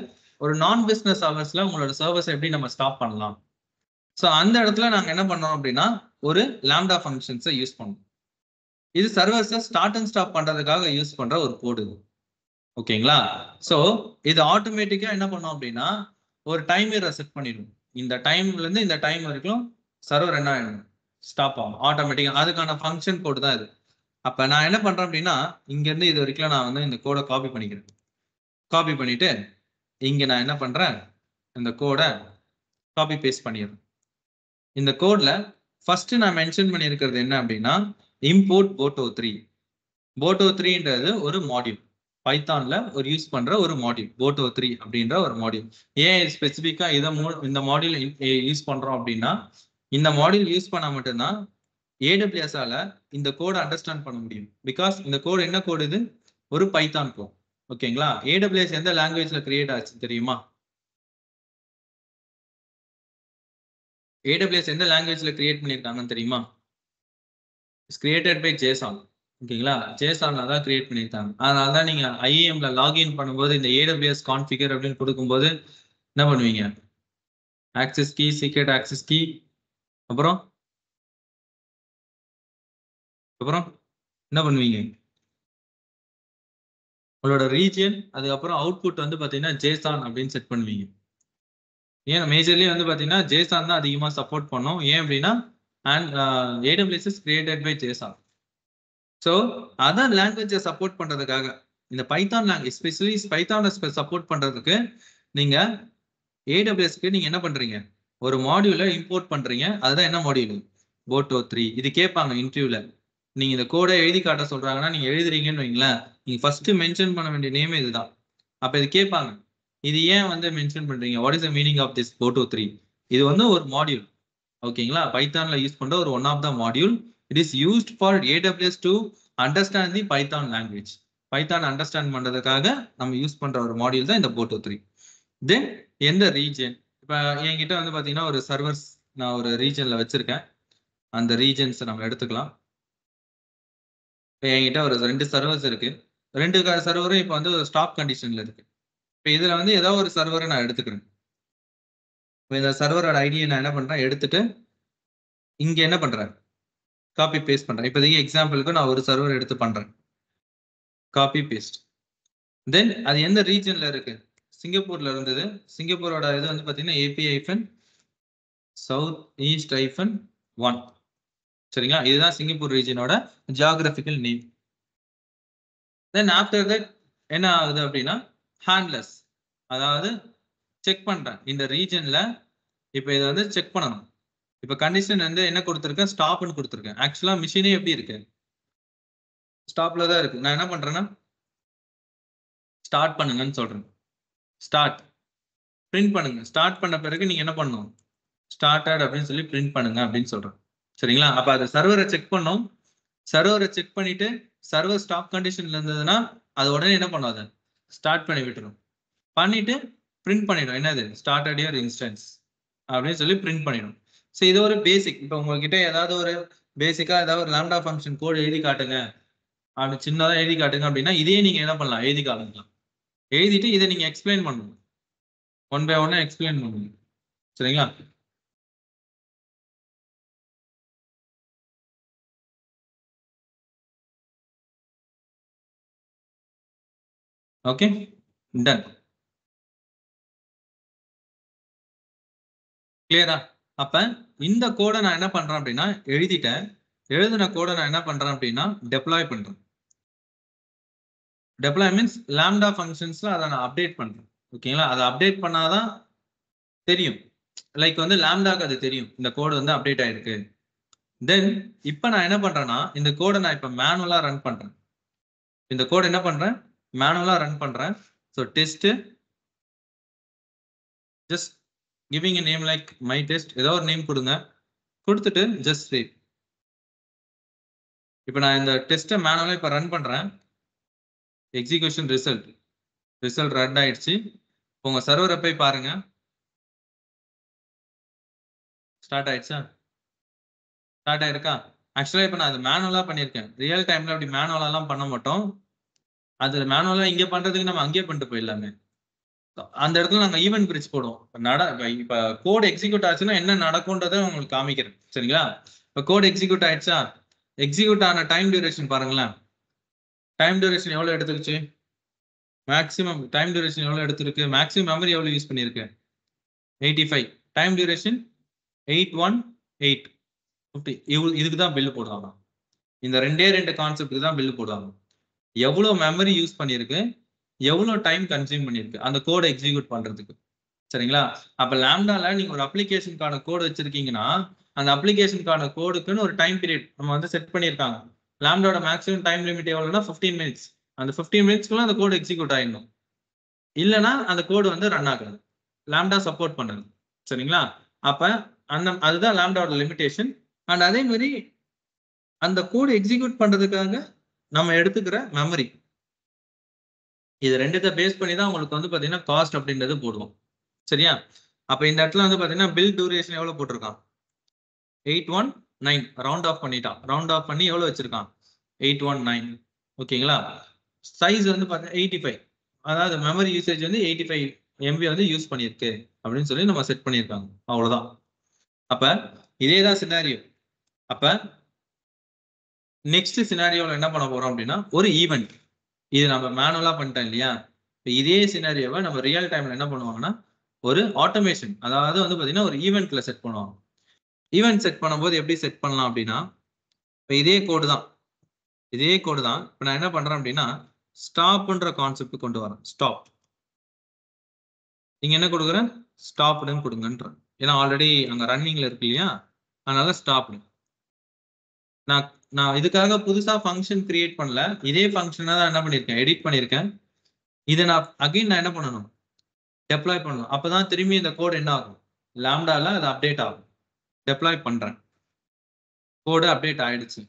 Speaker 1: ஒரு நான் பிசினஸ் ஹவர்ஸ்ல உங்களோட சர்வீஸ் எப்படி நம்ம ஸ்டாப் பண்ணலாம். ஸோ அந்த இடத்துல நாங்க என்ன பண்ணோம் அப்படின்னா ஒரு லாம்டா ஃபங்க்ஷன்ஸை யூஸ் பண்ணோம். இது சர்வர்ஸை ஸ்டார்ட் அண்ட் ஸ்டாப் பண்றதுக்காக யூஸ் பண்ற ஒரு கோடு இது. ஓகேங்களா. ஸோ இது ஆட்டோமேட்டிக்கா என்ன பண்ணோம் அப்படின்னா ஒரு டைமரை செட் பண்ணிடும். இந்த டைம்ல இருந்து இந்த டைம் வரைக்கும் சர்வர் என்ன ஆயிடும், ஸ்டாப் ஆகும் ஆட்டோமேட்டிக்கா. அதுக்கான ஃபங்க்ஷன் கோடு தான் இது. அப்ப நான் என்ன பண்றேன் அப்படின்னா இங்க இருந்து இது வரைக்கும் நான் வந்து இந்த கோடை காப்பி பண்ணிக்கிறேன். காப்பி பண்ணிட்டு இங்க நான் என்ன பண்றேன், இந்த கோடை காப்பி பேஸ்ட் பண்ணிடுறேன். இந்த கோட்ல ஃபர்ஸ்ட் நான் மென்ஷன் பண்ணியிருக்கிறது என்ன அப்படின்னா இம்போர்ட் boto3. boto3ன்றது ஒரு மாடியூல், பைத்தான்ல ஒரு யூஸ் பண்ற ஒரு மாடியூல் boto3 அப்படின்ற ஒரு மாடியூல். ஏன் ஸ்பெசிஃபிக்கா இந்த மாடியூல் யூஸ் பண்றோம் அப்படின்னா இந்த மாடியூல் யூஸ் பண்ணா மட்டும்தான் AWS ஆல இந்த கோடை அண்டர்ஸ்டாண்ட் பண்ண முடியும். பிகாஸ் இந்த கோடு என்ன கோடு, இது ஒரு பைத்தான் கோட். ஓகேங்களா. AWS எந்த லாங்குவேஜ்ல கிரியேட் ஆச்சு தெரியுமா? AWS எந்த லாங்குவேஜ்ல கிரியேட் பண்ணிருக்காங்கன்னு தெரியுமா? It's created by JSON. ஓகேங்களா. JSONல தான் கிரியேட் பண்ணிருக்காங்க. அதனால தான் நீங்க IAMல லாகின் பண்ணும்போது இந்த AWS கான்ஃபிகர் அப்படின்னு கொடுக்கும்போது என்ன பண்ணுவீங்க, access key, secret access key, அப்புறம் என்ன பண்ணுவீங்க, உங்களோட ரீஜியன், அதுக்கப்புறம் அவுட்புட் வந்து பாத்தீங்கன்னா JSON அப்படின்னு செட் பண்ணுவீங்க. ஏன் மேஜர்லி வந்து பாத்தீங்கன்னா JSON தான் அதிகமா சப்போர்ட் பண்ணும். ஏன் அப்படின்னா AWS is created by JSON. So other லாங்குவேஜை சப்போர்ட் பண்றதுக்காக இந்த பைத்தான் லாங்குவேஜ் எஸ்பெஷலி பைத்தானை சப்போர்ட் பண்றதுக்கு நீங்க AWSக்கு நீங்க என்ன பண்றீங்க, ஒரு மாடியூலை இம்போர்ட் பண்றீங்க. அதுதான் என்ன மாடியூல், boto3. இது கேட்பாங்க இன்டர்வியூல. நீங்க இந்த கோடை எழுதி காட்ட சொல்றாங்கன்னா நீங்க எழுதுறீங்கன்னு வைங்களேன், நீங்க ஃபர்ஸ்ட் மென்ஷன் பண்ண வேண்டிய நேம் இதுதான். அப்ப இது கேட்பாங்க, இது ஏன் வந்து மென்ஷன் பண்றீங்க, what is the meaning of this boto3. இது வந்து ஒரு மாடியூல். ஓகேங்களா. பைத்தான்ல யூஸ் பண்ற ஒரு one of the module. It is used for AWS to understand the python language. Python understand பண்றதுக்காக நம்ம யூஸ் பண்ற ஒரு மாடியூல் தான் இந்த boto3. தென் எந்த ரீஜன், இப்போ என்கிட்ட வந்து பாத்தீங்கன்னா ஒரு சர்வர்ஸ் நான் ஒரு ரீஜன்ல வச்சிருக்கேன். அந்த ரீஜன்ஸ் நம்ம எடுத்துக்கலாம். என்கிட்ட ஒரு 2 சர்வர்ஸ் இருக்கு. 2 சர்வரும் இப்போ வந்து ஒரு ஸ்டாப் கண்டிஷன்ல இருக்கு. இப்போ இதுல வந்து ஏதாவது ஒரு சர்வரை நான் எடுத்துக்கிறேன். இப்போ இந்த சர்வரோட ஐடியை நான் என்ன பண்றேன், எடுத்துட்டு இங்க என்ன பண்றேன், காப்பி பேஸ்ட் பண்றேன். இப்போதைக்கு எக்ஸாம்பிளுக்கு நான் ஒரு சர்வர் எடுத்து பண்றேன், காப்பி பேஸ்ட். தென் அது எந்த ரீஜன்ல இருக்கு, சிங்கப்பூர்ல இருந்தது. சிங்கப்பூரோட இது வந்து பாத்தீங்கன்னா AP-South-East-1. சரிங்களா. இதுதான் சிங்கப்பூர் ரீஜனோட geographical name. Then after that என்ன ஆகுது அப்படின்னா ஹேண்ட்லெஸ், அதாவது செக் பண்றேன் இந்த ரீஜன்ல. இப்போ இதை வந்து செக் பண்ணணும். இப்போ கண்டிஷன் வந்து என்ன கொடுத்துருக்கேன், ஸ்டாப்னு கொடுத்துருக்கேன். ஆக்சுவலா மிஷினே எப்படி இருக்கு, ஸ்டாப்ல தான் இருக்கு. நான் என்ன பண்றேன்னா ஸ்டார்ட் பண்ணுங்கன்னு சொல்றேன். ஸ்டார்ட் பிரிண்ட் பண்ணுங்க. ஸ்டார்ட் பண்ண பிறகு நீங்க என்ன பண்ணணும், ஸ்டார்டட் அப்படின்னு சொல்லி பிரிண்ட் பண்ணுங்க அப்படின்னு சொல்றேன். சரிங்களா. அப்ப அது சர்வரை செக் பண்ணோம். சர்வரை செக் பண்ணிட்டு சர்வர் ஸ்டாப் கண்டிஷன்ல இருந்ததுன்னா அது உடனே என்ன பண்ணாது, ஸ்டார்ட் பண்ணி விட்டுரும். பண்ணிட்டு பிரிண்ட் பண்ணிடும், என்னது ஸ்டார்டட் யுவர் இன்ஸ்டன்ஸ் அப்படின்னு சொல்லி பிரிண்ட் பண்ணிடும். ஸோ இது ஒரு பேசிக். இப்போ உங்ககிட்ட ஏதாவது ஒரு பேசிக்கா ஏதாவது ஒரு லாம்டா ஃபங்க்ஷன் கோட் எழுதி காட்டுங்க, அப்படி சின்னதாக எழுதி காட்டுங்க அப்படின்னா இதே நீங்க என்ன பண்ணலாம், எழுதி காட்டுங்க. எழுதிட்டு இதை நீங்க எக்ஸ்பிளைன் பண்ணணும், ஒன் பை ஒன்னா எக்ஸ்பிளைன் பண்ணுங்க. சரிங்களா. Okay, done. கிளியரா. அப்ப இந்த கோடை நான் என்ன பண்றேன் அப்படின்னா எழுதிட்டேன். எழுதின கோடை நான் என்ன பண்றேன் அப்படின்னா டெப்ளாய் பண்றேன். டெப்ளாய் மீன்ஸ் லாம்டா ஃபங்க்ஷன்ஸ்ல அதை நான் அப்டேட் பண்றேன். ஓகேங்களா. அதை அப்டேட் பண்ணாதான் தெரியும், லைக் வந்து லாம்டாக்கு அது தெரியும் இந்த கோடு வந்து அப்டேட் ஆயிருக்கு. தென் இப்போ நான் என்ன பண்றேன்னா இந்த கோடை நான் இப்போ மேனுவலா ரன் பண்றேன். இந்த கோட் என்ன பண்றேன், மேனுவலா ரன் பண்றேன். So test just giving a name like my test, ஏதோ ஒரு நேம் கொடுங்க, கொடுத்துட்டு ஜஸ்ட் சேவ். இப்போ நான் இந்த டெஸ்ட்டை மேனுவலாக இப்போ ரன் பண்ணுறேன். எக்ஸிக்யூஷன் ரிசல்ட் ரன் ஆயிடுச்சு. உங்கள் சர்வரை போய் பாருங்க, ஸ்டார்ட் ஆயிடுச்சா? ஸ்டார்ட் ஆயிருக்கா? ஆக்சுவலாக இப்போ நான் அது மேனுவலாக பண்ணியிருக்கேன். ரியல் டைமில் அப்படி மேனுவலாலாம் பண்ண மாட்டோம். அது மேனுவலாக இங்கே பண்ணுறதுக்கு நம்ம அங்கேயே பண்ணிட்டு போயிடலாமே. அந்த இடத்துல நாங்கள் ஈவென்ட் பிரிட்ஜ் போடுவோம். இப்போ கோட் எக்ஸிக்யூட் ஆச்சுன்னா என்ன நடக்கும்ன்றதை உங்களுக்கு காமிக்கிறேன், சரிங்களா? இப்போ கோட் எக்ஸிக்யூட் ஆயிடுச்சா? எக்ஸிக்யூட் ஆன டைம் டியூரேஷன் பாருங்களேன். டைம் டியூரேஷன் எவ்வளோ எடுத்துக்கிச்சு? மேக்ஸிமம் டைம் டியூரேஷன் எவ்வளோ எடுத்துருக்கு? மேக்ஸிமம் மெமரி எவ்வளோ யூஸ் பண்ணியிருக்கு? 85. Time duration 818 50. இதுக்கு தான் பில்லு போடுவாங்க. இந்த ரெண்டு கான்செப்ட்டுக்கு தான் பில்லு போடுவாங்க. எவ்வளோ மெமரி யூஸ் பண்ணியிருக்கு, எவ்வளோ டைம் கன்சியூம் பண்ணியிருக்கு அந்த கோடை எக்ஸிக்யூட் பண்ணுறதுக்கு, சரிங்களா? அப்போ லாம்டால நீங்கள் ஒரு அப்ளிகேஷனுக்கான கோடு வச்சிருக்கீங்கன்னா அந்த அப்ளிகேஷனுக்கான கோடுக்குன்னு ஒரு டைம் பீரியட் நம்ம வந்து செட் பண்ணியிருக்காங்க. லாம்டாவோட மேக்ஸிமம் டைம் லிமிட் எவ்வளோனா 15 மினிட்ஸ். அந்த 15 மினிட்ஸ்க்குள்ள அந்த கோடு எக்ஸிக்யூட் ஆகிடணும். இல்லைன்னா அந்த கோடு வந்து ரன் ஆகுது. லாம்டா சப்போர்ட் பண்ணுது, சரிங்களா? அப்போ அதுதான் லாம்டாவோட லிமிடேஷன். அண்ட் அதே மாதிரி அந்த கோடு எக்ஸிக்யூட் பண்ணுறதுக்காக நம்ம எடுத்துக்கிற மெமரி, இது ரெண்டுத்தை பேஸ் பண்ணி தான் உங்களுக்கு வந்து பார்த்தீங்கன்னா காஸ்ட் அப்படின்றது போடுவோம், சரியா? அப்போ இந்த இடத்துல வந்து பார்த்தீங்கன்னா பில் டியூரேஷன் எவ்வளோ போட்டிருக்கான்? 819. ரவுண்ட் ஆஃப் பண்ணிட்டான். ரவுண்ட் ஆஃப் பண்ணி எவ்வளோ வச்சிருக்கான்? 819. ஓகேங்களா? சைஸ் வந்து பார்த்தீங்கன்னா 85. அதாவது மெமரி யூசேஜ் வந்து 85 MB வந்து யூஸ் பண்ணியிருக்கு அப்படின்னு சொல்லி நம்ம செட் பண்ணியிருக்காங்க. அவ்வளோதான். அப்போ இதே தான் சினாரியோ. அப்போ நெக்ஸ்ட் சினாரியோவில் என்ன பண்ண போகிறோம் அப்படின்னா ஒரு ஈவெண்ட். இது நம்ம மேனுவலாக பண்ணிட்டோம் இல்லையா? இப்போ இதே சினாரியோவை நம்ம ரியல் டைமில் என்ன பண்ணுவாங்கன்னா ஒரு ஆட்டோமேஷன், அதாவது வந்து பார்த்தீங்கன்னா ஒரு ஈவெண்ட்ல செட் பண்ணுவாங்க. ஈவெண்ட் செட் பண்ணும்போது எப்படி செட் பண்ணலாம் அப்படின்னா, இப்போ இதே கோடு தான். இப்போ நான் என்ன பண்றேன் அப்படின்னா ஸ்டாப்ன்ற கான்செப்ட் கொண்டு வரேன். ஸ்டாப். நீங்க என்ன கொடுக்குறேன்? ஸ்டாப்னு கொடுங்கன்றேன். ஏன்னா ஆல்ரெடி அங்கே ரன்னிங்ல இருக்கு இல்லையா? அதனால ஸ்டாப். நான் இதுக்காக புதுசா ஃபங்க்ஷன் கிரியேட் பண்ணல. இதே ஃபங்க்ஷனை தான் என்ன பண்ணியிருக்கேன், எடிட் பண்ணியிருக்கேன். இதை நான் என்ன பண்ணணும்? டெப்ளாய் பண்ணணும். அப்போதான் திரும்பி இந்த கோட் என்ன ஆகும்? லாம்டால அது அப்டேட் ஆகும். டெப்ளாய் பண்றேன், கோடு அப்டேட் ஆயிடுச்சு.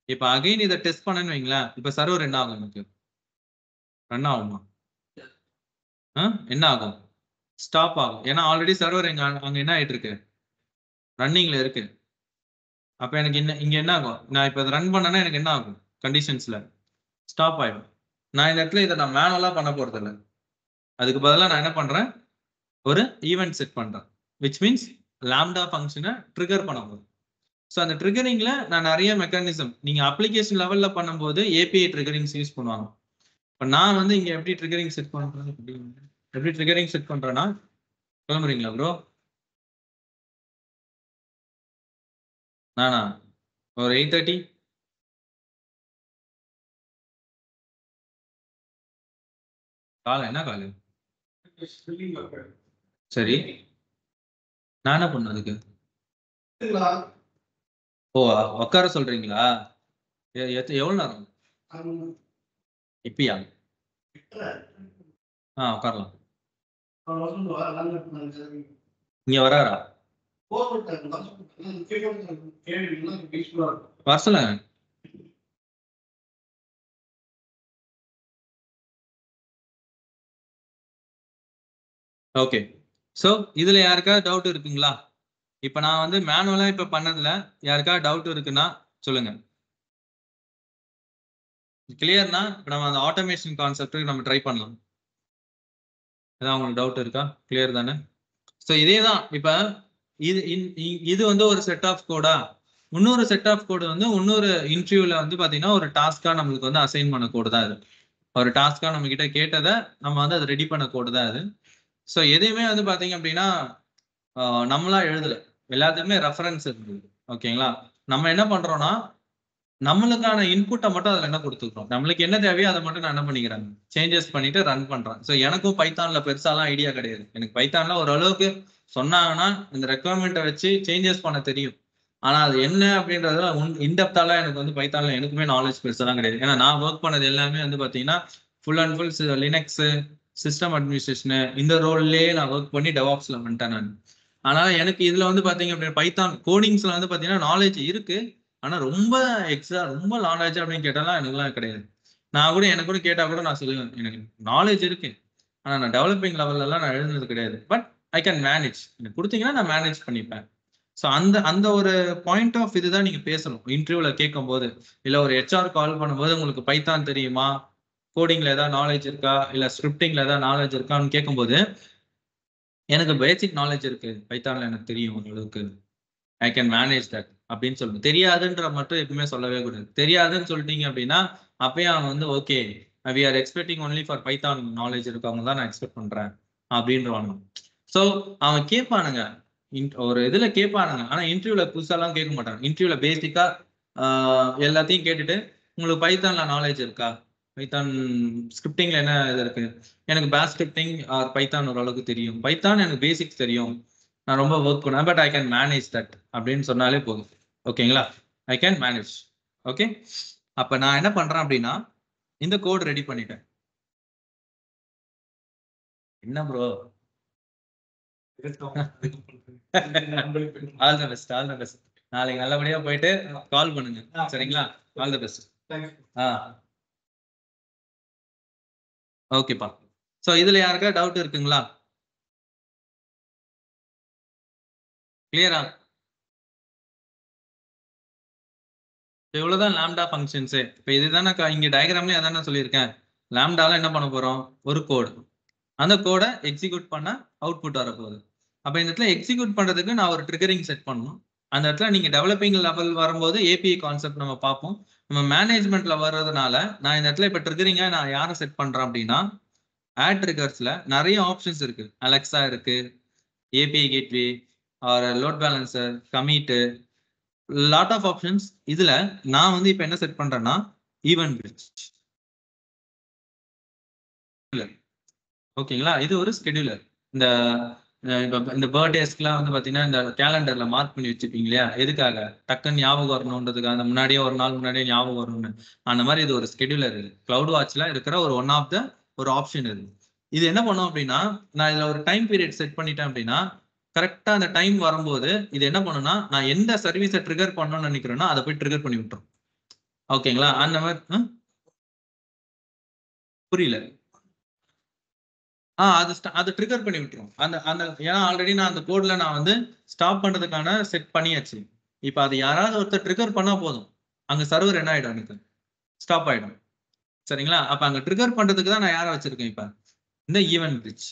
Speaker 1: இப்போ அகைன் இதை டெஸ்ட் பண்ணேன்னு வைங்களேன். இப்போ சர்வர் என்ன ஆகும்? எனக்கு ரன் ஆகுமா? என்ன ஆகும்? ஸ்டாப் ஆகும். ஏன்னா ஆல்ரெடி சர்வர் அங்கே என்ன ஆயிட்டு இருக்கு? ரன்னிங்ல இருக்கு. அப்போ எனக்கு இங்க என்ன ஆகும்? நான் இப்போ இதை ரன் பண்ணேன்னா எனக்கு என்ன ஆகும்? கண்டிஷன்ஸ்ல ஸ்டாப் ஆயிடும். நான் இந்த இடத்துல இதை நான் மேனுவலா பண்ண போறது இல்லை. அதுக்கு பதிலாக நான் என்ன பண்றேன்? ஒரு ஈவெண்ட் செட் பண்றேன். விச் மீன்ஸ் லாம்டா ஃபங்க்ஷனை ட்ரிகர் பண்ண போகுது. ஸோ அந்த ட்ரிகரிங்ல நான் நிறைய மெக்கானிசம், நீங்க அப்ளிகேஷன் லெவல்ல பண்ணும்போது ஏபிஐ ட்ரிகரிங்ஸ் யூஸ் பண்ணுவாங்க. இப்போ நான் வந்து இங்க எப்படி ட்ரிகரிங் செட் பண்றேன்? எப்படி ட்ரிகரிங் செட் பண்றேன்னா, கிளம்புறீங்களா ப்ரோ? நானா ஒரு 8:30 காலை. என்ன காலை? சரி, நான் என்ன பண்ண அதுக்கு? ஓ, உட்கார சொல்றீங்களா? எவ்வளவு நேரம்? இப்பயா? உட்காரலாம். இங்க வராரா? வரல. ஓகே. ஸோ இதுல யாருக்காவது டவுட் இருக்குங்களா? இப்ப நான் வந்து மேனுவலா இப்ப பண்ணதுல யாருக்காவது டவுட் இருக்குன்னா சொல்லுங்க. கிளியர்னா இப்ப நம்ம அந்த ஆட்டோமேஷன் கான்செப்ட் நம்ம ட்ரை பண்ணலாம். ஏதாவது உங்களுக்கு டவுட் இருக்கா? கிளியர் தானே? ஸோ இதே தான். இப்ப இது வந்து ஒரு செட் ஆஃப் கோடா, இன்னொரு செட் ஆஃப் கோடு வந்து இன்னொரு இன்டர்வியூல வந்து பாத்தீங்கன்னா ஒரு டாஸ்கா நம்மளுக்கு வந்து அசைன் பண்ண கோடு தான் இது. ஒரு டாஸ்கா நம்ம கிட்ட கேட்டதை நம்ம வந்து அதை ரெடி பண்ண கோடு தான் அது. ஸோ எதையுமே வந்து பாத்தீங்க அப்படின்னா நம்மளா எழுதல, எல்லாத்துக்குமே ரெஃபரன்ஸ் இருக்குது. ஓகேங்களா? நம்ம என்ன பண்றோம்னா நம்மளுக்கான இன்புட்டை மட்டும் அதில் என்ன கொடுத்துக்கிறோம், நம்மளுக்கு என்ன தேவையோ அதை மட்டும் நான் என்ன பண்ணிக்கிறேன், சேஞ்சஸ் பண்ணிட்டு ரன் பண்றேன். ஸோ எனக்கும் பைத்தான்ல பெருசாலாம் ஐடியா கிடையாது. எனக்கு பைத்தான்ல ஓரளவுக்கு சொன்னாங்கன்னா இந்த ரெக்குவயர்மெண்ட்டை வச்சு சேஞ்சஸ் பண்ண தெரியும். ஆனா அது என்ன அப்படின்றத இன்டெப்தாலாம் எனக்கு வந்து பைத்தான்ல எனக்குமே நாலேஜ் பெருசாலாம் கிடையாது. ஏன்னா நான் ஒர்க் பண்ணது எல்லாமே வந்து பாத்தீங்கன்னா full and full Linux, system administration இந்த ரோல்லேயே நான் ஒர்க் பண்ணி டெவாப்ஸ்ல வந்துட்டேன் நான். ஆனா எனக்கு இதுல வந்து பாத்தீங்க அப்படின்னா பைத்தான் கோடிங்ஸ்ல வந்து பாத்தீங்கன்னா நாலேஜ் இருக்கு. ஆனா ரொம்ப ரொம்ப நாலேஜ் அப்படின்னு கேட்டாலாம் எனக்குலாம் கிடையாது. நான் கூட எனக்கு கூட கேட்டா கூட நான் சொல்லுவேன் எனக்கு நாலேஜ் இருக்கு. ஆனா நான் டெவலப்பிங் லெவல்ல எல்லாம் நான் எழுதுனது கிடையாது. But I can manage. எனக்கு கொடுத்தீங்கன்னா நான் மேனேஜ் பண்ணிப்பேன். ஸோ அந்த ஒரு பாயிண்ட் ஆஃப் இதுதான் நீங்க பேசணும் இன்டர்வியூல கேட்கும் போது. இல்ல ஒரு ஹெச்ஆர் கால் பண்ணும்போது உங்களுக்கு பைத்தான் தெரியுமா, கோடிங்ல ஏதாவது நாலேஜ் இருக்கா, இல்ல ஸ்கிரிப்டிங்ல ஏதாவது நாலேஜ் இருக்கான்னு கேட்கும்போது எனக்கு பேசிக் நாலேஜ் இருக்கு, பைத்தான்ல எனக்கு தெரியும் ஓரளவுக்கு, ஐ கேன் மேனேஜ் தட் அப்படின்னு சொல்லணும். தெரியாதுன்ற மட்டும் எப்பவுமே சொல்லவே கூடாது. தெரியாதுன்னு சொல்லிட்டீங்க அப்படின்னா அப்பயே அவன் வந்து okay we are expecting only for python knowledge இருக்கவங்க தான் நான் எக்ஸ்பெக்ட் பண்றேன் அப்படின்றவானுங்க. ஸோ அவன் கேட்பானுங்க, ஒரு இதுல கேட்பானுங்க. ஆனா இன்டர்வியூல புதுசாலாம் கேட்க மாட்டாங்க. இன்டர்வியூல பேசிக்கா எல்லாத்தையும் கேட்டுட்டு உங்களுக்கு பைத்தான்ல நாலேஜ் இருக்கா, பைத்தான் ஸ்கிரிப்டிங்ல என்ன இது இருக்கு, எனக்கு பேஷ் ஸ்கிரிப்டிங் பைத்தான் ஓரளவுக்கு தெரியும், பைத்தான் எனக்கு பேசிக்ஸ் தெரியும், நான் ரொம்ப ஒர்க் பண்ணேன், but I can manage that அப்படின்னு சொன்னாலே போதும். ஓகேங்களா, ஐ கேன் மேனேஜ். ஓகே, அப்ப நான் என்ன பண்றேன் அப்படின்னா இந்த கோட் ரெடி பண்ணிட்டேன். என்ன bro, all the best, all the best. நாளைக்கு நல்லபடியா போயிட்டு கால் பண்ணுங்க, சரிங்களா? All the best. ஓகேப்பா. சோ இதுல யாருக்கா டவுட் இருக்குங்களா? கிளியரா? இவ்வளவுதான் லாம்டா ஃபங்க்ஷன்ஸே. இப்போ இதுதானே இங்க டயக்ராம்லயே அதானே சொல்லியிருக்கேன். லாம்டால என்ன பண்ண போறோம், ஒரு கோடு, அந்த கோடை எக்ஸிக்யூட் பண்ண அவுட்புட் வரப்போகுது. அப்ப இந்த இடத்துல எக்ஸிக்யூட் பண்றதுக்கு நான் ஒரு ட்ரிகரிங் செட் பண்ணணும். அந்த இடத்துல நீங்க டெவலப்பிங் லெவல் வரும்போது ஏபிஐ கான்செப்ட் நம்ம பார்ப்போம். நம்ம மேனேஜ்மெண்ட்ல வர்றதுனால நான் இந்த இடத்துல இப்ப ட்ரிகரிங்கா நான் யாரை செட் பண்றேன் அப்படின்னா ஆட் ட்ரிகர்ஸ்ல நிறைய ஆப்ஷன்ஸ் இருக்கு. அலெக்ஸா இருக்கு, API gateway, or load balancer, commit, lot of options. இதுல நான் வந்து இப்ப என்ன செட் பண்றேன்னா ஈவென்ட் பிரிட்ஜ். ஓகேங்களா, இது ஒரு ஸ்கெடியூலர். இந்த பர்த்டேஸ்க்குலாம் வந்து பாத்தீங்கன்னா இந்த கேலண்டர்ல மார்க் பண்ணி வச்சுப்பீங்க இல்லையா, எதுக்காக, டக்குன்னு ஞாபகம் வரணுன்றதுக்காக, அந்த முன்னாடியே ஒரு நாள் முன்னாடியே ஞாபகம் வரணும்னு. அந்த மாதிரி இது ஒரு ஸ்கெடியூலர். இது கிளவுட் வாட்ச்ல இருக்கிற ஒரு ஒன் ஆஃப் த ஒரு ஆப்ஷன். இது என்ன பண்ணும் அப்படின்னா நான் இதுல ஒரு டைம் பீரியட் செட் பண்ணிட்டேன் அப்படின்னா கரெக்டா அந்த டைம் வரும்போது இது என்ன பண்ணுன்னா நான் எந்த சர்வீஸை ட்ரிகர் பண்ணணும்னு நினைக்கிறேன்னா அதை போய் ட்ரிகர் பண்ணி விட்டுரும். ஓகேங்களா, அந்த மாதிரி. புரியல. அது ட்ரிகர் பண்ணி விட்டுரும். அந்த ஏன்னா ஆல்ரெடி நான் அந்த கோட்ல நான் வந்து ஸ்டாப் பண்றதுக்கான செட் பண்ணியாச்சு. இப்போ அது யாராவது ஒருத்தர் ட்ரிகர் பண்ணா போதும், அங்க சர்வர் என்ன ஆயிடும், எனக்கு ஸ்டாப் ஆயிடும். சரிங்களா, அப்ப அங்க ட்ரிகர் பண்றதுக்கு தான் நான் யாரை வச்சிருக்கேன், இப்ப இந்த ஈவென்ட் பிரிட்ஜ்.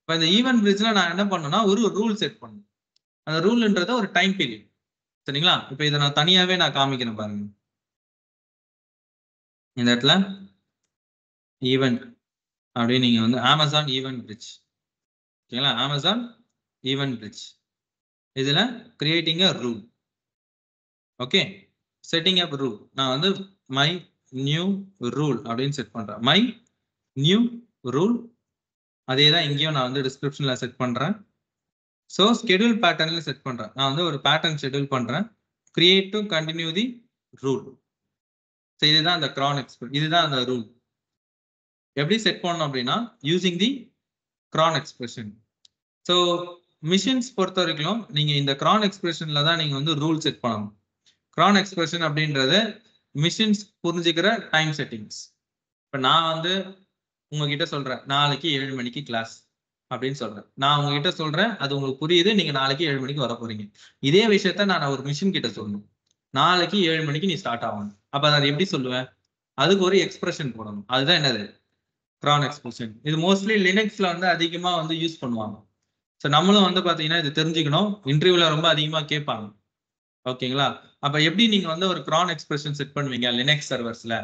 Speaker 1: இப்ப இந்த ஈவென்ட் பிரிட்ஜ்ல நான் என்ன பண்ணணும்னா ஒரு ரூல் செட் பண்ணணும். அந்த ரூல்ன்றது ஒரு டைம் பீரியட். சரிங்களா, இப்ப இதை நான் தனியாவே நான் காமிக்கிறேன் பாருங்க. இந்த இடத்துல ஈவென்ட் அப்படின்னு நீங்க வந்து அமேசான் ஈவென்ட் பிரிட்ஜ். ஓகேங்களா, அமேசான் ஈவென்ட் பிரிட்ஜ். இதுல creating a rule. Okay, setting up rule. நான் வந்து மை நியூ ரூல் அப்படின்னு செட் பண்றேன். My new rule. அதே தான் இங்கேயும் நான் வந்து டிஸ்கிரிப்ஷன்ல செட் பண்றேன். ஸோ ஸ்கெடியூல் பேட்டர்ன்ல செட் பண்றேன். நான் வந்து ஒரு பேட்டர்ன் ஷெட்யூல் பண்றேன். Create to continue the rule. So இதுதான் அந்த கிரான் எக்ஸ்பிரஷன், இதுதான் அந்த ரூல். எப்படி செட் பண்ணணும் அப்படின்னா using the Kiran expression. So machines பொறுத்த வரைக்கும் நீங்க இந்த கிரான் எக்ஸ்பிரஷன்ல தான் நீங்க வந்து ரூல் செட் பண்ணணும். கிரான் எக்ஸ்பிரஷன் அப்படின்றது மிஷின்ஸ் புரிஞ்சுக்கிற டைம் செட்டிங்ஸ். இப்போ நான் வந்து உங்ககிட்ட சொல்றேன் நாளைக்கு 7 மணிக்கு கிளாஸ் அப்படின்னு சொல்றேன். நான் உங்ககிட்ட சொல்றேன், அது உங்களுக்கு புரியுது, நீங்க நாளைக்கு 7 மணிக்கு வர போறீங்க. இதே விஷயத்த நான் ஒரு மிஷின் கிட்ட சொல்லணும், நாளைக்கு 7 மணிக்கு நீ ஸ்டார்ட் ஆகணும். அப்ப அதை எப்படி சொல்லுவேன், அதுக்கு ஒரு எக்ஸ்பிரஷன் போடணும். அதுதான் என்னது, கிரான் எக்ஸ்பிரஷன். இது மோஸ்ட்லி லினக்ஸ்ல வந்து அதிகமா வந்து யூஸ் பண்ணுவாங்க. ஸோ நம்மளும் வந்து பாத்தீங்கன்னா இது தெரிஞ்சுக்கணும், இன்டர்வியூல ரொம்ப அதிகமா கேட்பாங்க. ஓகேங்களா, அப்ப எப்படி நீங்க வந்து ஒரு கிரான் எக்ஸ்பிரஷன் செட் பண்ணுவீங்க லினக்ஸ் சர்வர்ஸ்ல,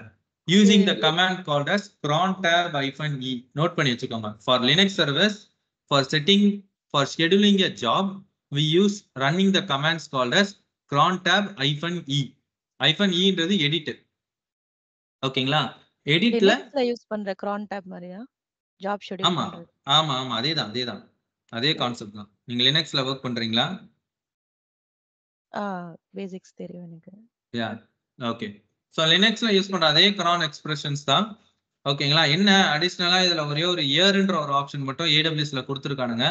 Speaker 1: using the command called as cron tab -e. Note பண்ணி வச்சுக்கோங்க. For Linux servers, for setting, for scheduling a job, we use running the commands called as cron tab -e. -e ன்றது edit. ஓகேங்களா, எடிட்ல
Speaker 3: use பண்ற cron tab மாதிரியா job schedule
Speaker 1: ஆமா
Speaker 3: பண்றது?
Speaker 1: ஆமா ஆமா அதேதான் அதே கான்செப்ட் தான். நீங்க லினக்ஸ்ல வர்க் பண்றீங்களா?
Speaker 3: பேசிக்ஸ் தெரியும் எனக்கு.
Speaker 1: யா, ஓகே. ஸோ லினக்ஸ்ல யூஸ் பண்ற அதே கிரான் எக்ஸ்பிரஷன்ஸ் தான் ஓகேங்களா? என்ன அடிஷ்னலா இதுல ஒரே ஒரு இயர்ன்ற ஒரு ஆப்ஷன் மட்டும் ஏடபிள்யூஎஸ்ல கொடுத்துருக்கானுங்க.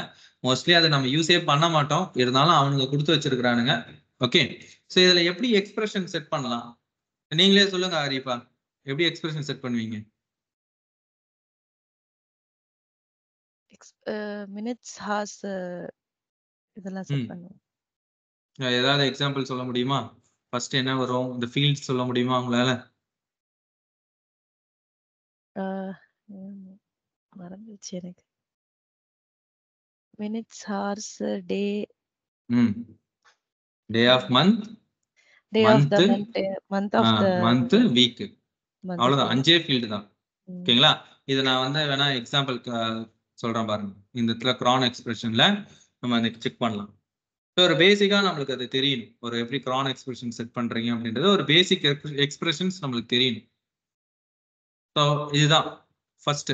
Speaker 1: மோஸ்ட்லி அதை நம்ம யூஸே பண்ண மாட்டோம், இருந்தாலும் அவனுங்க கொடுத்து வச்சிருக்கானுங்க. ஓகே, ஸோ இதுல எப்படி எக்ஸ்பிரஷன் செட் பண்ணலாம்? நீங்களே சொல்லுங்க ஆரிஃபா, எப்படி எக்ஸ்பிரஷன் செட் பண்ணுவீங்க?
Speaker 3: மினிட்ஸ், ஹார்ஸ் இதெல்லாம் செட் பண்ணுவோம்.
Speaker 1: ஏதாவது எக்ஸாம்பிள் சொல்ல முடியுமா? ஃபர்ஸ்ட் என்ன வரும்? இந்த ஃபீல்ட் சொல்ல முடியுமா உங்களால?
Speaker 3: மறந்துச்சு எனக்கு. Minutes, hours, day.
Speaker 1: Day of month,
Speaker 3: day of the month, month of the
Speaker 1: month, week. அவ்வளவுதான், 5 ஃபீல்டு தான். ஓகேங்களா? இதை நான் வந்து வேணா எக்ஸாம்பிளுக்கு சொல்றேன் பாருங்க. இந்த இடத்துல கிரான் எக்ஸ்பிரஷன்ல நம்ம அதை செக் பண்ணலாம். ஒரு பேசிக்கா நம்மளுக்கு அது தெரியணும், ஒரு எப்படி கிரான் எக்ஸ்பிரஷன் செட் பண்றீங்க அப்படின்றது ஒரு பேசிக் எக்ஸ்பிரஷன்ஸ் நம்மளுக்கு தெரியணும். ஸோ இதுதான் ஃபர்ஸ்ட்